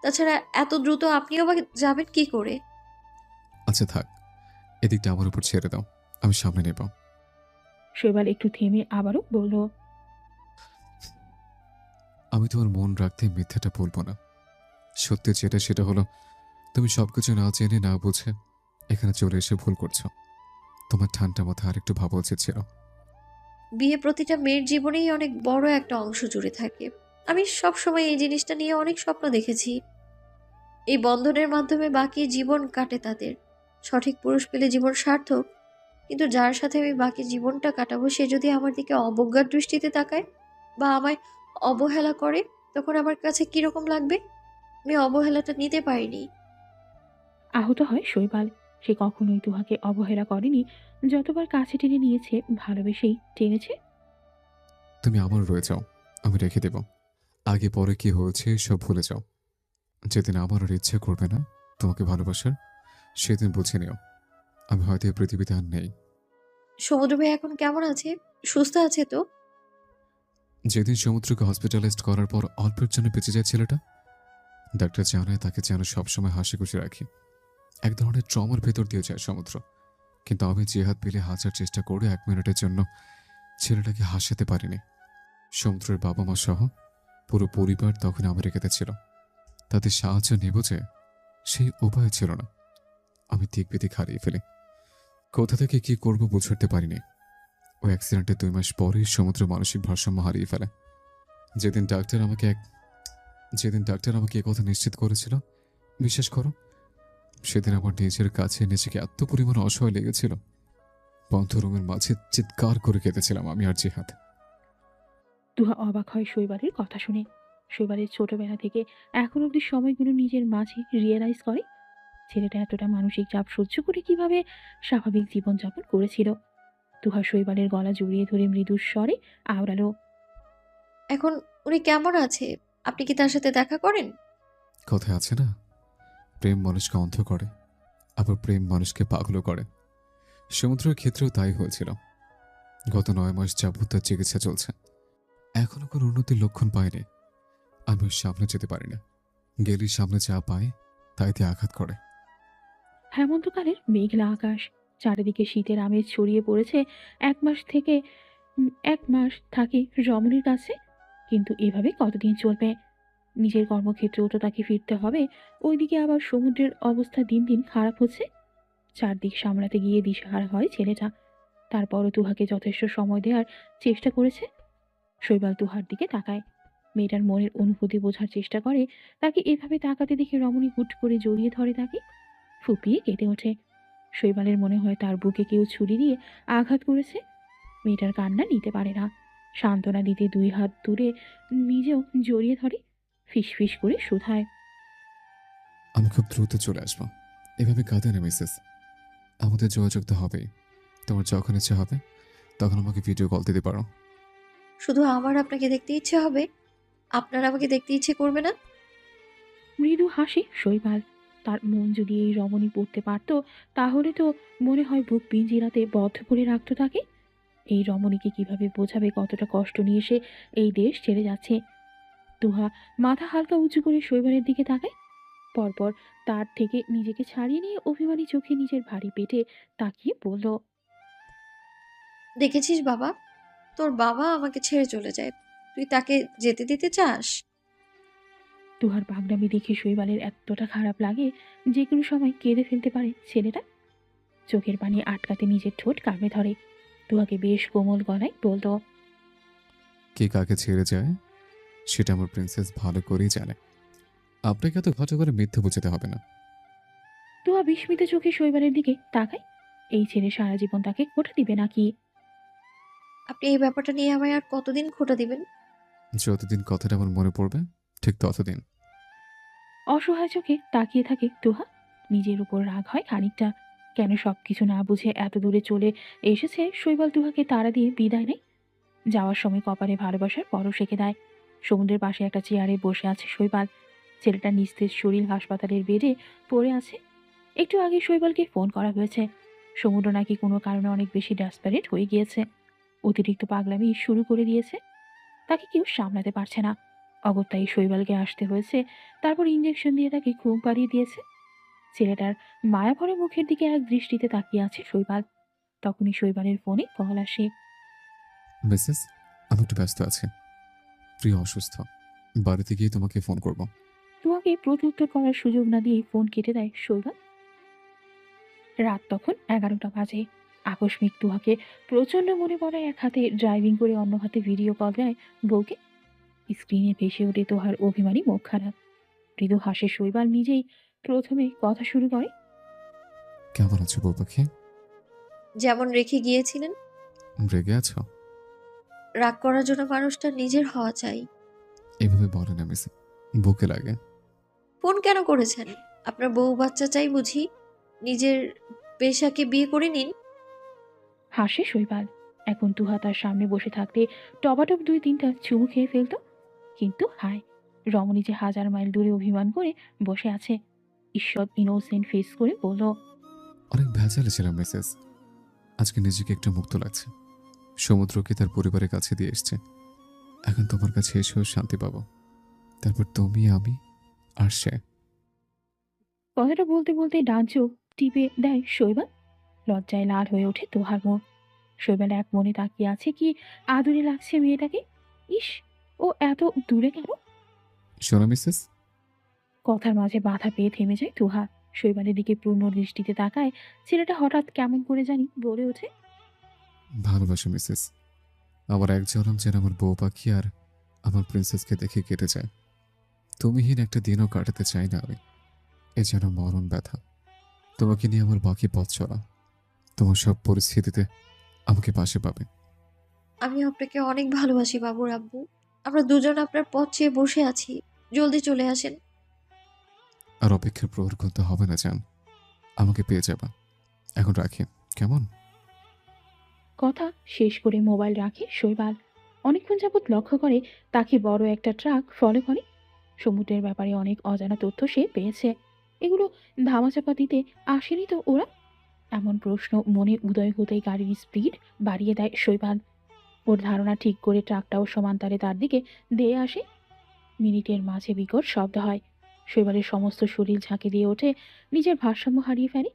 তাছাড়া এত দ্রুত আপনিও বা যাবেন কি করে? আচ্ছা থাক, এদিকটা আমার উপর ছেড়ে দাও, আমি সামনে নেব। শৈবাল একটু থেমে আবারও বলল, আমি তোমার মন রাখতে মিথ্যাটা বলবো না। সত্যি যেটা সেটা হলো তুমি সবকিছু না জেনে না বুঝে এখানে চলে এসে ভুল করছো। তোমার ঠান্ডা মাথা আর একটু ভাবা উচিত ছিল। বিয়ে প্রতিটা মেয়ের জীবনেই অনেক বড় একটা অংশ জুড়ে থাকে। আমি সব সময় এই জিনিসটা নিয়ে অনেক স্বপ্ন দেখেছি। এই বন্ধনের মাধ্যমে বাকি জীবন কাটে তাদের। সঠিক পুরুষ পেলে জীবন সার্থক। কিন্তু যার সাথে আমি বাকি জীবনটা কাটাবো সে যদি আমার দিকে অবজ্ঞার দৃষ্টিতে তাকায় বা আমায় অবহেলা করে, তখন আমার কাছে কিরকম লাগবে? আমি অবহেলাটা নিতে পারিনি। আহত হয় শৈবাল। সে কখনোই তুহাকে অবহেলা করেনি। যতবার কাছে টেনে নিয়েছে ভালোবেসেই টেনেছে। তুমি আমার রয়ে যাও, আমি রেখে দেব। আগে পরে কি হয়েছে সব ভুলে যাও। যেদিন আমার আর ইচ্ছে করবে না তোমাকে ভালোবাসার, সেদিন বুঝে নিও আমি হয়তো এই পৃথিবীতে আর নেই। সমুদ্র ভাই এখন কেমন আছে? সুস্থ আছে তো? যেদিন সমুদ্রকে হসপিটালাইজড করার পর অল্পের জন্য বেঁচে যায় ছেলেটা, ডাক্তার জানায় তাকে যেন সবসময় হাসি খুশি রাখি। এক ধরনের ট্রমার ভেতর দিয়ে যায় সমুদ্র, কিন্তু আমি যে হাত পেলে হাজার চেষ্টা করে 1 মিনিটের জন্য ছেলেটাকে হাসাতে পারিনি। সমুদ্রের বাবা মা সহ পুরো পরিবার তখন আমেরিকাতে ছিল। তাদের সাহায্য নেব যে সেই উপায় ছিল না। আমি দিক বিদিক হারিয়ে ফেলি, কোথা থেকে কি করব বুঝতে পারিনি। ওই অ্যাক্সিডেন্টের 2 মাস পরেই সমুদ্র মানসিক ভারসাম্য হারিয়ে ফেলে। যেদিন ডাক্তার আমাকে কথা নিশ্চিত করেছিল, বিশ্বাস করো সেদিন আমার নিজের কাছে নিজেকে এত পরিমাণ অসহায় লেগেছিল, বন্ধ রুমের মাঝে চিৎকার করে কেঁদেছিলাম আমি আর জিহাদ। তুহা অবাক হয় শৈবালের কথা শুনে। শৈবালের ছোটবেলা থেকে এখন অব্দি সময়গুলো নিজের মাঝে রিয়েলাইজ করে ছেলেটা এতটা মানসিক চাপ সহ্য করে কিভাবে স্বাভাবিক জীবনযাপন করেছিল। তুহা শৈবালের গলা জড়িয়ে ধরে মৃদু স্বরে আওড়ালো, এখন উনি কেমন আছে? আপনি কি তার সাথে দেখা করেন? কথায় আছে না, প্রেম মানুষকে অন্ধ করে, আবার প্রেম মানুষকে পাগলও করে। সমুদ্রের ক্ষেত্রেও তাই হয়েছিল। গত 9 মাস যাবত তার চিকিৎসা চলছে। এখনো কোনো উন্নতির লক্ষণ পাইনি। আমি ওর সামনে যেতে পারি না। গেলির সামনে যা পায় তাই দিয়ে আঘাত করে। হেমন্তকালের মেঘলা আকাশ, চারিদিকে শীতের আমেজ ছড়িয়ে পড়েছে। 1 মাস থাকে রমণীর কাছে, কিন্তু এভাবে কতদিন চলবে? নিজের কর্মক্ষেত্রেও তো তাকে ফিরতে হবে। ওইদিকে আবার সমুদ্রের অবস্থা দিন দিন খারাপ হচ্ছে। চারদিক সামলাতে গিয়ে দিশেহারা হয় ছেলেটা। তারপরও তুহাকে যথেষ্ট সময় দেওয়ার চেষ্টা করেছে। শৈবাল তুহার দিকে তাকায়, মেয়েটার মনের অনুভূতি বোঝার চেষ্টা করে। তাকে এভাবে তাকাতে দেখে রমণী হুট করে জড়িয়ে ধরে তাকে, ফুপিয়ে কেঁদে ওঠে। শৈবালের মনে হয় তার বুকে কেউ ছুরি দিয়ে আঘাত করেছে। মেয়েটার কান্না নিতে পারে না, সান্ত্বনা দিতে 2 হাত দূরে নিজেও জড়িয়ে ধরে, ফিসফিস করে শুধায়, আমি খুব দ্রুত চলে আসবো। এভাবে কাঁদে না মিসেস। আমাদের যোগাযোগ তো হবেই। তোমার যখন ইচ্ছে হবে তখন আমাকে ভিডিও কল দিতে পারো। শুধু আমার আপনাকে দেখতে ইচ্ছে হবে? আপনার আমাকে দেখতে ইচ্ছে করবে না? মৃদু হাসে শৈবাল। তার মন যদি এই রমণী পড়তে পারত, তাহলে তো মনে হয় বুক পিঞ্জিরাতে বদ্ধ করে রাখতো তাকে। এই রমণীকে কিভাবে বোঝাবে কতটা কষ্ট নিয়ে সে এই দেশ ছেড়ে যাচ্ছে। তুহা মাথা হালকা উঁচু করে শৈবালের দিকে তাকায়, পরপর তার থেকে নিজেকে ছাড়িয়ে নিয়ে অভিমানী চোখে নিজের ভারী পেটে তাকিয়ে বলল, দেখেছিস বাবা, তোর বাবা আমাকে ছেড়ে চলে যায়, তুই তাকে যেতে দিতে চাস? তুহার পাগড়ামি দেখে শৈবালের এতটা খারাপ লাগে যে কোনো সময় কেঁদে ফেলতে পারে ছেলেটা। চোখের পানি আটকাতে নিজের ঠোঁট কামড়ে ধরে। তুহাকে বেশ কোমল গলায় বলল, কে কাকে ছেড়ে যায় সেটা আমার প্রিন্সেস ভালো করেই জানে। আপনাকে এত ঘটা করে মিথ্যে বোঝাতে হবে না। তুহা বিস্মিত চোখে শৈবালের দিকে তাকায়। এই ছেলে সারা জীবন তাকে খোটা দিবে নাকি? আপনি এই ব্যাপারটা নিয়ে আমায় আর কতদিন খোটা দিবেন? যতদিন কথাটা আমার মনে পড়বে ঠিক ততদিন। অসহায় চোখে তাকিয়ে থাকে তুহা। নিজের উপর রাগ হয় খানিকটা। কেন সবকিছু না বুঝে এত দূরে চলে এসেছে শৈবাল তুহাকে তাড়া দিয়ে বিদায় নেয়। যাওয়ার সময় কপালে ভালোবাসার পরশ এঁকে দেয়। সমুদ্রের পাশে একটা চেয়ারে বসে আছে শৈবাল। ছেলেটা নিস্তেজ শরীর হাসপাতালের বেডে পড়ে আছে। একটু আগে শৈবালকে ফোন করা হয়েছে। সমুদ্র নাকি কোনো কারণে অনেক বেশি ডেসপারেট হয়ে গিয়েছে, অতিরিক্ত পাগলামি শুরু করে দিয়েছে। তাকে কেউ সামলাতে পারছে না। অগত্যাই শৈবালকে আসতে হয়েছে। তারপর ইঞ্জেকশন দিয়ে তাকে ঘুম পাড়িয়ে দিয়েছে। ছেলেটার মায়াভরা মুখের দিকে এক দৃষ্টিতে তাকিয়ে আছে শৈবাল। তখনই শৈবালের ফোনে কল আসে। মিসেস, আমি একটু ব্যস্ত আছি, প্রিয় অসুস্থ, বাড়িতে গিয়ে তোমাকে ফোন করব। তোমাকে প্রত্যুত্তর করার সুযোগ না দিয়ে ফোন কেটে দেয় শৈবাল। রাত তখন 11টা বাজে। আকস্মিক তুহাকে প্রচন্ড মনে পড়ে এক হাতে ড্রাইভিং করে অন্য হাতে ভিডিও কল দেয় বউকে। স্ক্রিনে ভেসে ওঠে তোহার অভিমানী মুখ খারাপ। মৃদু হাসে শৈবাল নিজেই প্রথমে কথা শুরু করে, কেমন আছো বউ পাখি? যেমন রেখে গিয়েছিলেন। রেগে আছো? রাগ করার জন্য মানুষটা নিজের হওয়া চাই। এভাবে বলে না মিস, বুকে লাগে। ফোন কেন করেছেন? আপনার বউ বাচ্চা চাই বুঝি? নিজের পেশাকে বিয়ে করে নিন। হাসে শৈবাল। এখন তুহা তার সামনে বসে থাকতে টবাটপ 2-3টা চুমু খেয়ে ফেলত। কিন্তু হায়, রমণী যে হাজার মাইল দূরে অভিমান করে বসে আছে। ঈশ্বর ইনোসেন্ট ফেস করে বলল, অনেক ভেজালে ছিলাম মিসেস। আজকে নিজেকে একটু মুক্ত লাগছে। সমুদ্রকে তার পরিবারের কাছে দিয়ে এসছে। এখন তোমার কাছে এসেও শান্তি পাবো। তারপর তুমি, আমি আর সে। কথাটা বলতে বলতে ডান চোখ টিপে দেয় শৈবাল। লজ্জায় লাল হয়ে ওঠে তোহার মুখ। শৈবাল এক মনে তাকিয়ে আছে কি আদুরে লাগছে মেয়েটাকে। ইস, ও এত দূরে কেন? শোনো মিসেস, কথার মাঝে বাধা পেয়ে থেমে যায় তুহা। শৈবালের দিকে পূর্ণ দৃষ্টিতে তাকায়। ছেলেটা হঠাৎ কেমন করে জানি বলে ওঠে, ভালোবাসো মিসেস। আমার এক জনম যেন আমার বউ পাখি আর আমার প্রিন্সেসকে দেখে কেটে যায়। তুমিহীন একটা দিনও কাটাতে চাই না আমি। এ যেন মরণ ব্যথা। তোমাকে নিয়ে আমার বাকি পথ চলা। তোমার সব পরিস্থিতিতে আমাকে পাশে পাবে। আমি আপনাকে অনেক ভালোবাসি বাবুর আব্বু। আমরা দুজন আপনার পথ চেয়ে বসে আছি, জলদি চলে আসেন। আর অপেক্ষার প্রহর করতে হবে না জান, আমাকে পেয়ে যাবা। এখন রাখি, কেমন? কথা শেষ করে মোবাইল রাখে শৈবাল। অনেকক্ষণ যাবৎ লক্ষ্য করে তাকে বড় একটা ট্রাক ফলো করে। সমুদ্রের ব্যাপারে অনেক অজানা তথ্য সে পেয়েছে। এগুলো ধামাচাপা দিতে আসেনি তো ওরা? এমন প্রশ্ন মনে উদয় হতেই গাড়ির স্পিড বাড়িয়ে দেয় শৈবাল। ওর ধারণা ঠিক করে ট্রাকটাও সমান্তরে তার দিকে ধেয়ে আসে। মিনিটের মাঝে বিকট শব্দ হয়। শৈবালের সমস্ত শরীর ঝাঁকে দিয়ে ওঠে, নিজের ভারসাম্য হারিয়ে ফেলে।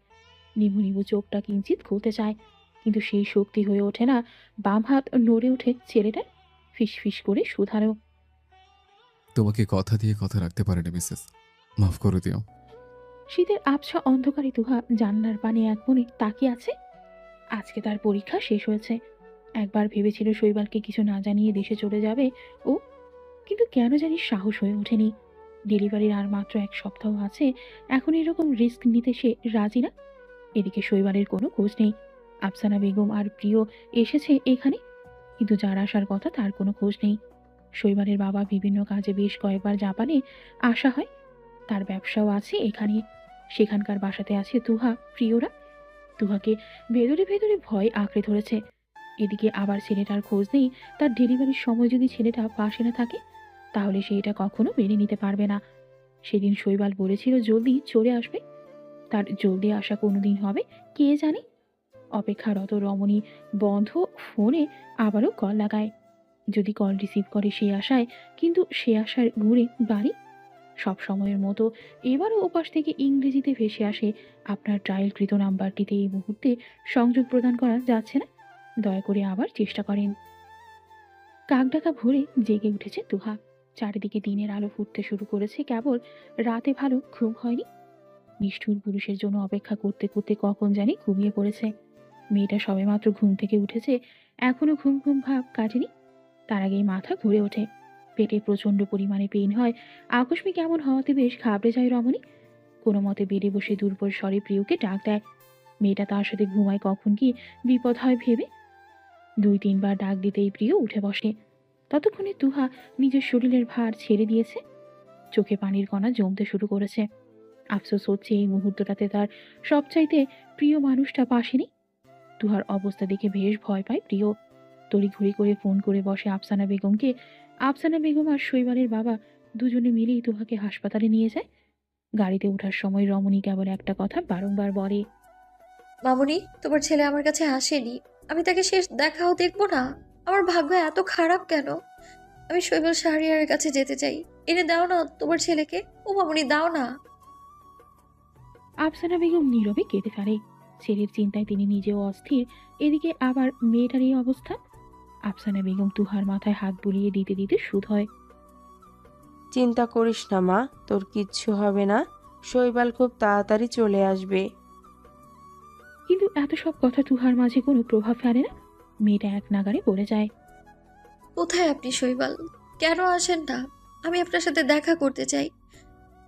নিভু নিভু চোখটা কিঞ্চিত খুলতে চায়, কিন্তু সেই শক্তি হয়ে ওঠে না। বাম হাত নড়ে ওঠে ছেলেটার। ফিস ফিস করে শুধারো, তোমাকে কথা দিয়ে কথা রাখতে পারেনি মিসেস, মাফ করে দিও। শীতের আবছা অন্ধকারে তুহা জানলার পানে এক মনে তাকিয়ে আছে। আজকে তার পরীক্ষা শেষ হয়েছে। একবার ভেবেছিল শৈবালকে কিছু না জানিয়ে দেশে চলে যাবে ও, কিন্তু কেন জানি সাহস হয়ে ওঠেনি। ডেলিভারির আর মাত্র 1 সপ্তাহ আছে। এখন এরকম রিস্ক নিতে সে রাজি না। এদিকে শৈবালের কোনো খোঁজ নেই। আফসানা বেগম আর প্রিয় এসেছে এখানে, কিন্তু যার আসার কথা তার কোনো খোঁজ নেই। শৈবালের বাবা বিভিন্ন কাজে বেশ কয়েকবার জাপানে আসা হয়। তার ব্যবসাও আছে এখানে। সেখানকার বাসাতে আছে তুহা, প্রিয়রা। তুহাকে ভেতরে ভেতরে ভয় আঁকড়ে ধরেছে। এদিকে আবার ছেলেটার খোঁজ নেই। তার ডেলিভারির সময় যদি ছেলেটা পাশে না থাকে, তাহলে সে এটা কখনো মেনে নিতে পারবে না। সেদিন শৈবাল বলেছিল জলদি চলে আসবে। তার জলদি আসা কোনোদিন হবে কে জানে। অপেক্ষারত রমণী বন্ধ ফোনে আবারও কল লাগায়। যদি কল রিসিভ করে সে আশায়, কিন্তু সে আশার ঘুরে বাড়ি। সব সময়ের মতো এবারও ওপাশ থেকে ইংরেজিতে ভেসে আসে, আপনার ডায়ালকৃত নাম্বারটিতে এই মুহূর্তে সংযোগ প্রদান করা যাচ্ছে না, দয়া করে আবার চেষ্টা করেন। কাকডাকা ভোরে জেগে উঠেছে তুহা। চারিদিকে দিনের আলো ফুটতে শুরু করেছে। কেবল রাতে ভালো ঘুম হয়নি। নিষ্ঠুর পুরুষের জন্য অপেক্ষা করতে করতে কখন জানি ঘুমিয়ে পড়েছে। মেয়েটা সবেমাত্র ঘুম থেকে উঠেছে, এখনো ঘুম ঘুম ভাব কাটেনি। তার আগেই মাথা ঘুরে ওঠে। পেটে প্রচণ্ড পরিমাণে পেইন হয়। আকস্মিক এমন হওয়াতে বেশ ঘাবড়ে যায় রমণী। কোনো মতে বেডে বসে দুর্বল স্বরে প্রিয়কে ডাক দেয়। মেয়েটা তার সাথে ঘুমায়, কখন কি বিপদ হয় ভেবে। 2-3 বার ডাক দিতেই প্রিয় উঠে বসে। ততক্ষণে তুহা নিজের শরীরের ভার ছেড়ে দিয়েছে। চোখে পানির কণা জমতে শুরু করেছে। আফসোস হচ্ছে এই মুহূর্তটাতে তার সবচাইতে প্রিয় মানুষটা পাশে নেই। তুহার অবস্থা দেখে বেশ ভয় পায় প্রিয়। তড়িঘড়ি করে ফোন করে বসে আফসানা বেগমকে। আফসানা বেগম আর শৈবালের বাবা দুজনে মিলেই তুহাকে হাসপাতালে নিয়ে যায়। গাড়িতে ওঠার সময় রমণী কেবল একটা কথা বারংবার বলে, মামুনি, তোমার ছেলে আমার কাছে আসেনি। আমি তাকে শেষ দেখাও দেখবো না। আমার ভাগ্য এত খারাপ কেন? আমি শৈবাল শাহরিয়ারের কাছে যেতে চাই। এনে দাও না তোমার ছেলেকে। ও মামুনি, দাও না। আফসানা বেগম নীরবে কেঁদে ফেলে। ছেলের চিন্তায় তিনি নিজেও অস্থির। এদিকে আবার মেয়েটার এই অবস্থা। আফসানা বেগম তুহার মাথায় হাত বুলিয়ে দিতে দিতে শুধ হয়, চিন্তা করিস না মা, তোর কিচ্ছু হবে না। শৈবাল খুব তাড়াতাড়ি চলে আসবে। কিন্তু এত সব কথা তুহার মাঝে কোনো প্রভাব ফেলে না। মেয়েটা এক নাগারে বলে যায়, কোথায় আপনি শৈবাল? কেন আসেন না? আমি আপনার সাথে দেখা করতে চাই।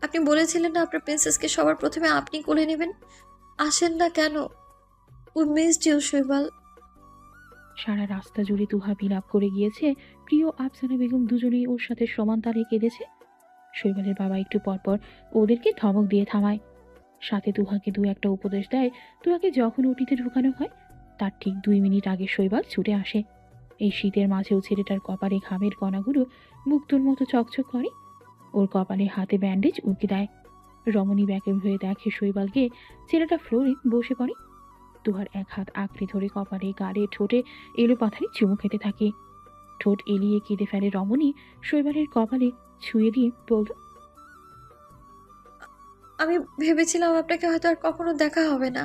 আপনি বলেছিলেন না আপনার প্রিন্সেসকে সবার প্রথমে আপনি কোলে নেবেন। আসেন না কেন? উই মিসড ইউ শৈবাল। সারা রাস্তা জুড়ে তুহা বিলাপ করে গিয়েছে। প্রিয় আফসানা বেগম দুজনেই ওর সাথে সমান তালে কেঁদেছে। শৈবালের বাবা একটু পরপর ওদেরকে ধমক দিয়ে থামায়। সাথে তুহাকে 2-1টা উপদেশ দেয়। তুহাকে যখন ওটিতে ঢুকানো হয়, তার ঠিক 2 মিনিট আগে শৈবাল ছুটে আসে। এই শীতের মাঝেও ছেলেটার কপালে ঘামের কণাগুলো মুক্তোর মতো চকচক করে। ওর কপালে হাতে ব্যান্ডেজ উঁকি দেয়। রমণী ব্যাকুল হয়ে দেখে শৈবালকে। ছেলেটা ফ্লোরে বসে পড়ে। তুহার এক হাত আঁকড়ে ধরে কপালে, গালে, ঠোঁটে এলো পাথারি চুমু খেতে থাকে। ঠোঁট এলিয়ে কেঁদে ফেলে রমণী। শৈবালের কপালে ছুঁয়ে দিয়ে বলল, আমি ভেবেছিলাম আপনাকে হয়তো আর কখনো দেখা হবে না।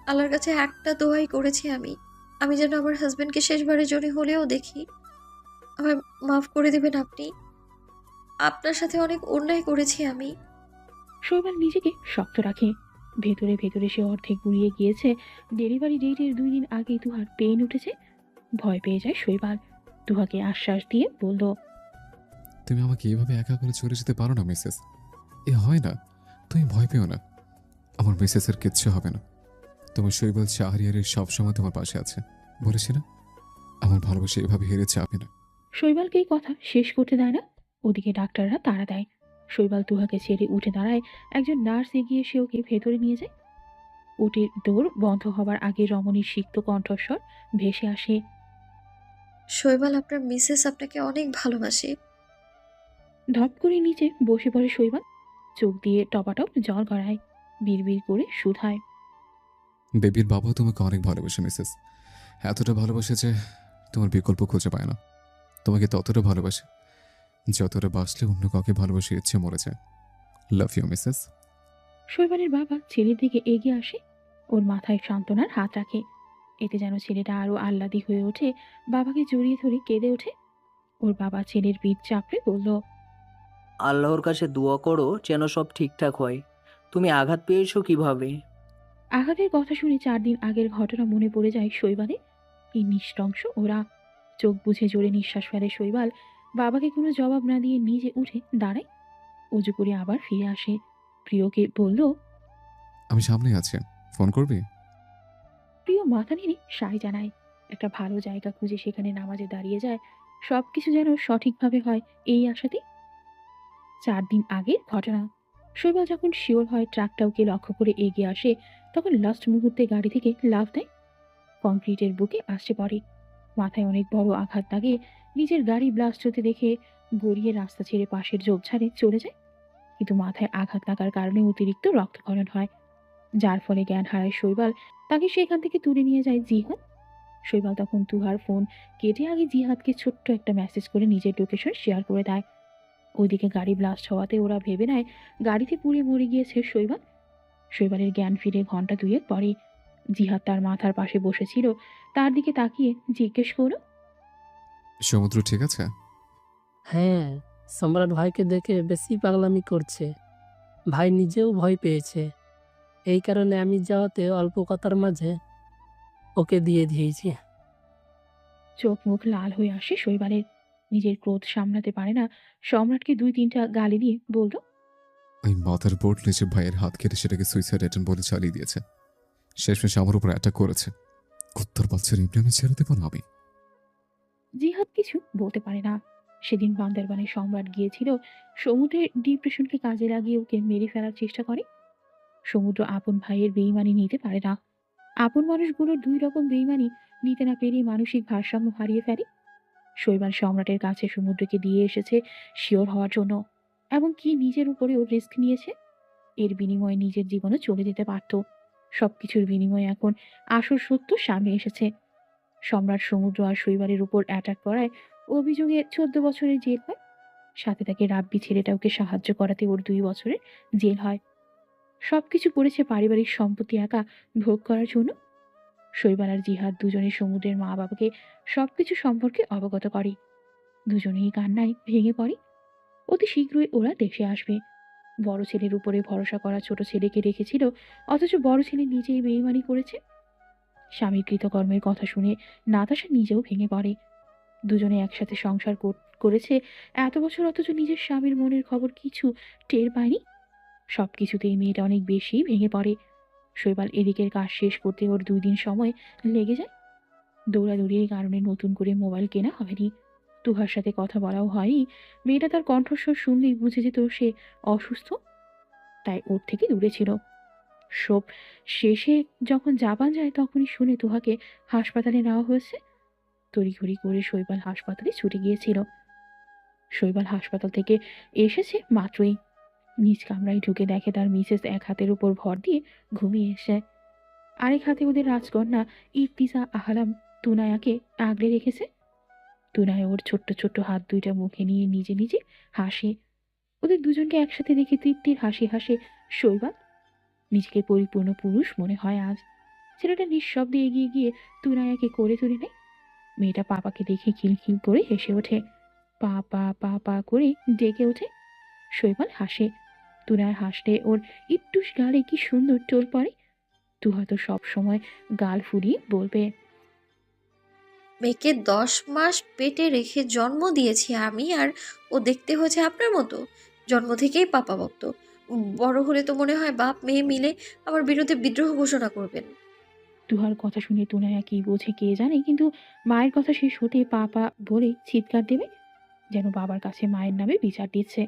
আল্লাহর কাছে একটা দোয়াই করেছি আমি। আমি যেন আমার হাজবেন্ডকে শেষবারের জন্য হলেও দেখি। আমায় মাফ করে দেবেন আপনি। আপনার সাথে অনেক অন্যায় করেছি আমি। শৈবাল নিজেকে শক্ত রাখে। ভেতরে ভেতরে সে অর্ধেক গুড়িয়ে গিয়েছে। ডেলিভারি ডেটের 2 দিন আগেই তুহার পেইন উঠেছে। ভয় পেয়ে যায় শৈবাল। তুহাকে আশ্বাস দিয়ে বলল, তুমি আমাকে এভাবে একা করে চলে যেতে পারো না মিসেস। এ হয় না। তুমি ভয় পেও না। আমার মিসেসের কিচ্ছু হবে না। তোমার শৈবাল শাহরিয়ারের সবসময় তোমার পাশে আছে। বলেছি না, আমার ভালোবাসা এভাবে হেরে যাবে না। শৈবালকে এই কথা শেষ করতে দেয় না। ওদিকে ডাক্তাররা তাড়া দেয়। শৈবাল তুহাকে ছেড়ে উঠে দাঁড়ায়। একজন নার্স এগিয়ে সে ওকে ভেতরে নিয়ে যায়। ওটির দৌড় বন্ধ হবার আগে রমণীর সিক্ত কণ্ঠস্বর ভেসে আসে, শৈবাল, আপনার মিসেস আপনাকে অনেক ভালোবাসে। ধপ করে নিচে বসে পড়ে শৈবাল। চোখ দিয়ে টপাটপ জল গড়ায়। বিড়বিড় করে শুধায়, বেবির বাবাও তোমাকে অনেক ভালোবাসে মিসেস। এতটা ভালোবাসে যে তোমার বিকল্প খুঁজে পায় না। তোমাকে ততটা ভালোবাসে যতটা বাসলে অন্য কাউকে ভালোবাসে ইচ্ছে মরে যায়। Love you Mrs. শৈবালের বাবা ছেলের দিকে এগিয়ে আসে। ওর মাথায় সান্ত্বনার হাত রাখে। এতে যেন ছেলেটা আরো আহ্লাদি হয়ে ওঠে। বাবাকে জড়িয়ে ধরে কেঁদে ওঠে। ওর বাবা ছেলের পিঠ চাপড়ে বলল, আল্লাহর কাছে দোয়া করো যেন সব ঠিকঠাক হয়। তুমি আঘাত পেয়েছো কিভাবে? আঘাতের কথা শুনে 4 দিন আগের ঘটনা মনে পড়ে যায় শৈবালের। এই নিঃশংস ওরা। চোখ বুঝে জোরে নিঃশ্বাস ফেলে শৈবাল। বাবাকে কোনো জবাব না দিয়ে নিজে উঠে দাঁড়ায়। উজু করে আবার ফিরে আসে। প্রিয়কে বলল, আমি সামনে আছি, ফোন করবি? প্রিয় মাথা নেড়ে সায় জানায়। একটা ভালো জায়গা খুঁজে সেখানে নামাজে দাঁড়িয়ে যায়। সবকিছু যেন সঠিকভাবে হয় এই আশাতে। 4 দিন আগের ঘটনা। শৈবাল যখন শিওর হয় ট্রাকটা ওকে লক্ষ্য করে এগিয়ে আসে, তখন লাস্ট মুহূর্তে গাড়ি থেকে লাফ দেয়। কংক্রিটের বুকে আসছে পড়ে। মাথায় অনেক বড় আঘাত লাগে। নিজের গাড়ি ব্লাস্ট হতে দেখে গড়িয়ে রাস্তা ছেড়ে পাশের ঝোপঝাড়ে চলে যায়। কিন্তু মাথায় আঘাত লাগার কারণে অতিরিক্ত রক্তক্ষরণ হয়, যার ফলে জ্ঞান হারায় শৈবাল। তাকে সেখান থেকে তুলে নিয়ে যায় জিহাদ। শৈবাল তখন তুহার ফোন কেটে আগে জিহাদকে ছোট্ট একটা মেসেজ করে নিজের লোকেশন শেয়ার করে দেয়। ওইদিকে গাড়ি ব্লাস্ট হওয়াতে ওরা ভেবে নেয় গাড়িতে পুড়ে মরে গিয়েছে শৈবাল। শৈবালের জ্ঞান ফিরে ঘন্টা 2 পরে। জিহাদ তার মাথার পাশে বসেছিল। তার দিকে তাকিয়ে জিজ্ঞেস করল, সমুদ্র ঠিক আছে? হ্যাঁ, সম্রাট ভাইকে দেখে বেশি পাগলামি করছে। ভাই নিজেও ভয় পেয়েছে। এই কারণে আমি যাওয়াতে অল্প কথার মাঝে ওকে দিয়ে দিয়েছি। চোখ মুখ লাল হয়ে আসে শৈবালের। নিজের ক্রোধ সামলাতে পারে না। সম্রাটকে 2-3টা গালি দিয়ে বলল, ওই মাথার বোর্ড নিচে ভাইয়ের হাত কেটে সেটাকে সুইসাইড অ্যাটেম্প বলে চালিয়ে দিয়েছে। শেষমেশ আমার উপর অ্যাটাক করেছে। কুত্তার বাচ্চার এমনি আমি ছেড়ে দেবো না আমি। জিহাদ কিছু বলতে পারে না। সেদিন বান্দরবানে সম্রাট গিয়েছিল সমুদ্রের ডিপ্রেশনকে কাজে লাগিয়ে ওকে মেরে ফেলার চেষ্টা করে। সমুদ্র আপন ভাইয়ের বেইমানি নিতে পারে না। আপন মানুষগুলোর 2 রকম বেইমানি নিতে না পেরে মানসিক ভারসাম্য হারিয়ে ফেলে। শৈবাল সম্রাটের কাছে সমুদ্রকে দিয়ে এসেছে শিওর হওয়ার জন্য, এবং কি নিজের উপরেও রিস্ক নিয়েছে। এর বিনিময়ে নিজের জীবনে চলে যেতে পারত। সবকিছুর বিনিময়ে এখন আসল সত্য সামনে এসেছে। সম্রাট সমুদ্র আর শৈবালের উপর অ্যাটাক করায় অভিযোগে 14 বছরের জেল হয়। সাথে তাকে রাব্বি ছেলেটা ওকে সাহায্য করাতে ওর 2 বছরের জেল হয়। সবকিছু করেছে পারিবারিক সম্পত্তি একা ভোগ করার জন্য। শৈবাল আর জিহাদ দুজনে সমুদ্রের মা বাবাকে সবকিছু সম্পর্কে অবগত করে। দুজনেই কান্নায় ভেঙে পড়ে। অতি শীঘ্রই ওরা দেশে আসবে। বড় ছেলের উপরে ভরসা করা ছোট ছেলেকে রেখেছিল, অথচ বড় ছেলে নিজেই বেইমানি করেছে। স্বামীর কৃতকর্মের কথা শুনে নাতাশা নিজেও ভেঙে পড়ে। দুজনে একসাথে সংসার করেছে এত বছর, অথচ নিজের স্বামীর মনের খবর কিছু টের পায়নি। সবকিছুতেই মেয়েটা অনেক বেশি ভেঙে পড়ে। শৈবাল এদিকের কাজ শেষ করতে ওর 2 দিন সময় লেগে যায়। দৌড়াদৌড়ির কারণে নতুন করে মোবাইল কেনা হয়নি। তুহার সাথে কথা বলাও হয়নি। মেয়েটা তার কণ্ঠস্বর শুনলেই বুঝে যেত সে অসুস্থ, তাই ওর থেকে দূরে ছিল। সব শেষে যখন জাপান যায় তখনই শুনে তুহাকে হাসপাতালে নেওয়া হয়েছে। তড়িঘড়ি করে শৈবাল হাসপাতালে ছুটে গিয়েছিল। শৈবাল হাসপাতাল থেকে এসেছে মাত্রই নিজ কামরায় ঢুকে দেখে তার মিসেস এক হাতের উপর ভর দিয়ে ঘুমিয়ে এসে, আরেক হাতে ওদের রাজকন্যা ইফতিজা আহলাম তুনায়াকে আগলে রেখেছে। তুনায় ওর ছোট্ট ছোট্ট হাত দুইটা মুখে নিয়ে নিজে নিজে হাসে। ওদের দুজনকে একসাথে দেখে তৃপ্তির হাসি হাসে শৈবাল। নিজেকে পরিপূর্ণ পুরুষ মনে হয় আজ। ছেলেটা নিঃশব্দে এগিয়ে গিয়ে তুনায়াকে করে তুলে নেয়। মেয়েটা পাপাকে দেখে খিলখিল করে হেসে ওঠে, পা পা পা পা করে ডেকে ওঠে। শৈবাল হাসে। তুনায় হাসলে ওর ইট্টুস গালে কি সুন্দর টোল পড়ে। তুই হয়তো সব সময় গাল ফুরিয়ে বলবে, মেয়েকে 10 মাস পেটে রেখে জন্ম দিয়েছি আমি, আর ও দেখতে হয়েছে আপনার মতো। জন্ম থেকেই পাপা ভক্ত। বড় হলে তো মনে হয় বাপ মেয়ে মিলে আমার বিরুদ্ধে বিদ্রোহ ঘোষণা করবেন। তুহার কথা শুনে তুনায়া কি বোঝে কে জানে, কিন্তু মায়ের কথা শেষ হতে পা পা বলে চিৎকার দেবে, যেন বাবার কাছে মায়ের নামে বিচার দিচ্ছে।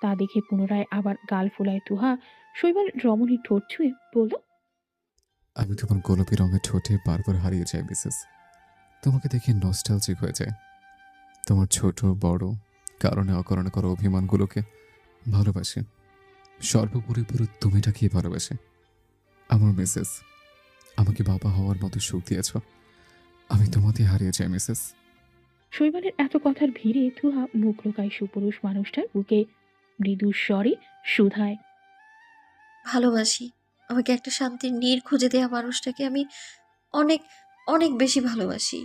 তা দেখে পুনরায় আবার গাল ফোলায় তুহা। শৈবাল রমণীর ঠোঁট ছুঁয়ে বলল, আমি তোমার গোলাপি রঙের ঠোঁটে বারবার হারিয়ে যাই মিসেস। তোমাকে দেখে নস্টালজিক হয়ে যায়। তোমার ছোট বড় কারণে অকারণে করা অভিমানগুলোকে ভালোবাসি। সর্বোপরি পুরো তুমিটাকেই ভালোবাসি। আমার মিসেস, আমাকে বাবা হওয়ার মতো সুখ দিয়েছ। আমি তোমাতে হারিয়ে যাই মিসেস। শৈবালের এত কথার ভিড়ে তুহা মুখ লুকায় সুপুরুষ মানুষটার বুকে, মৃদু স্বরে শুধায়, ভালোবাসি। আমাকে একটা শান্তির নীড় খুঁজে দেওয়া মানুষটাকে আমি অনেক অনেক বেশি ভালোবাসি।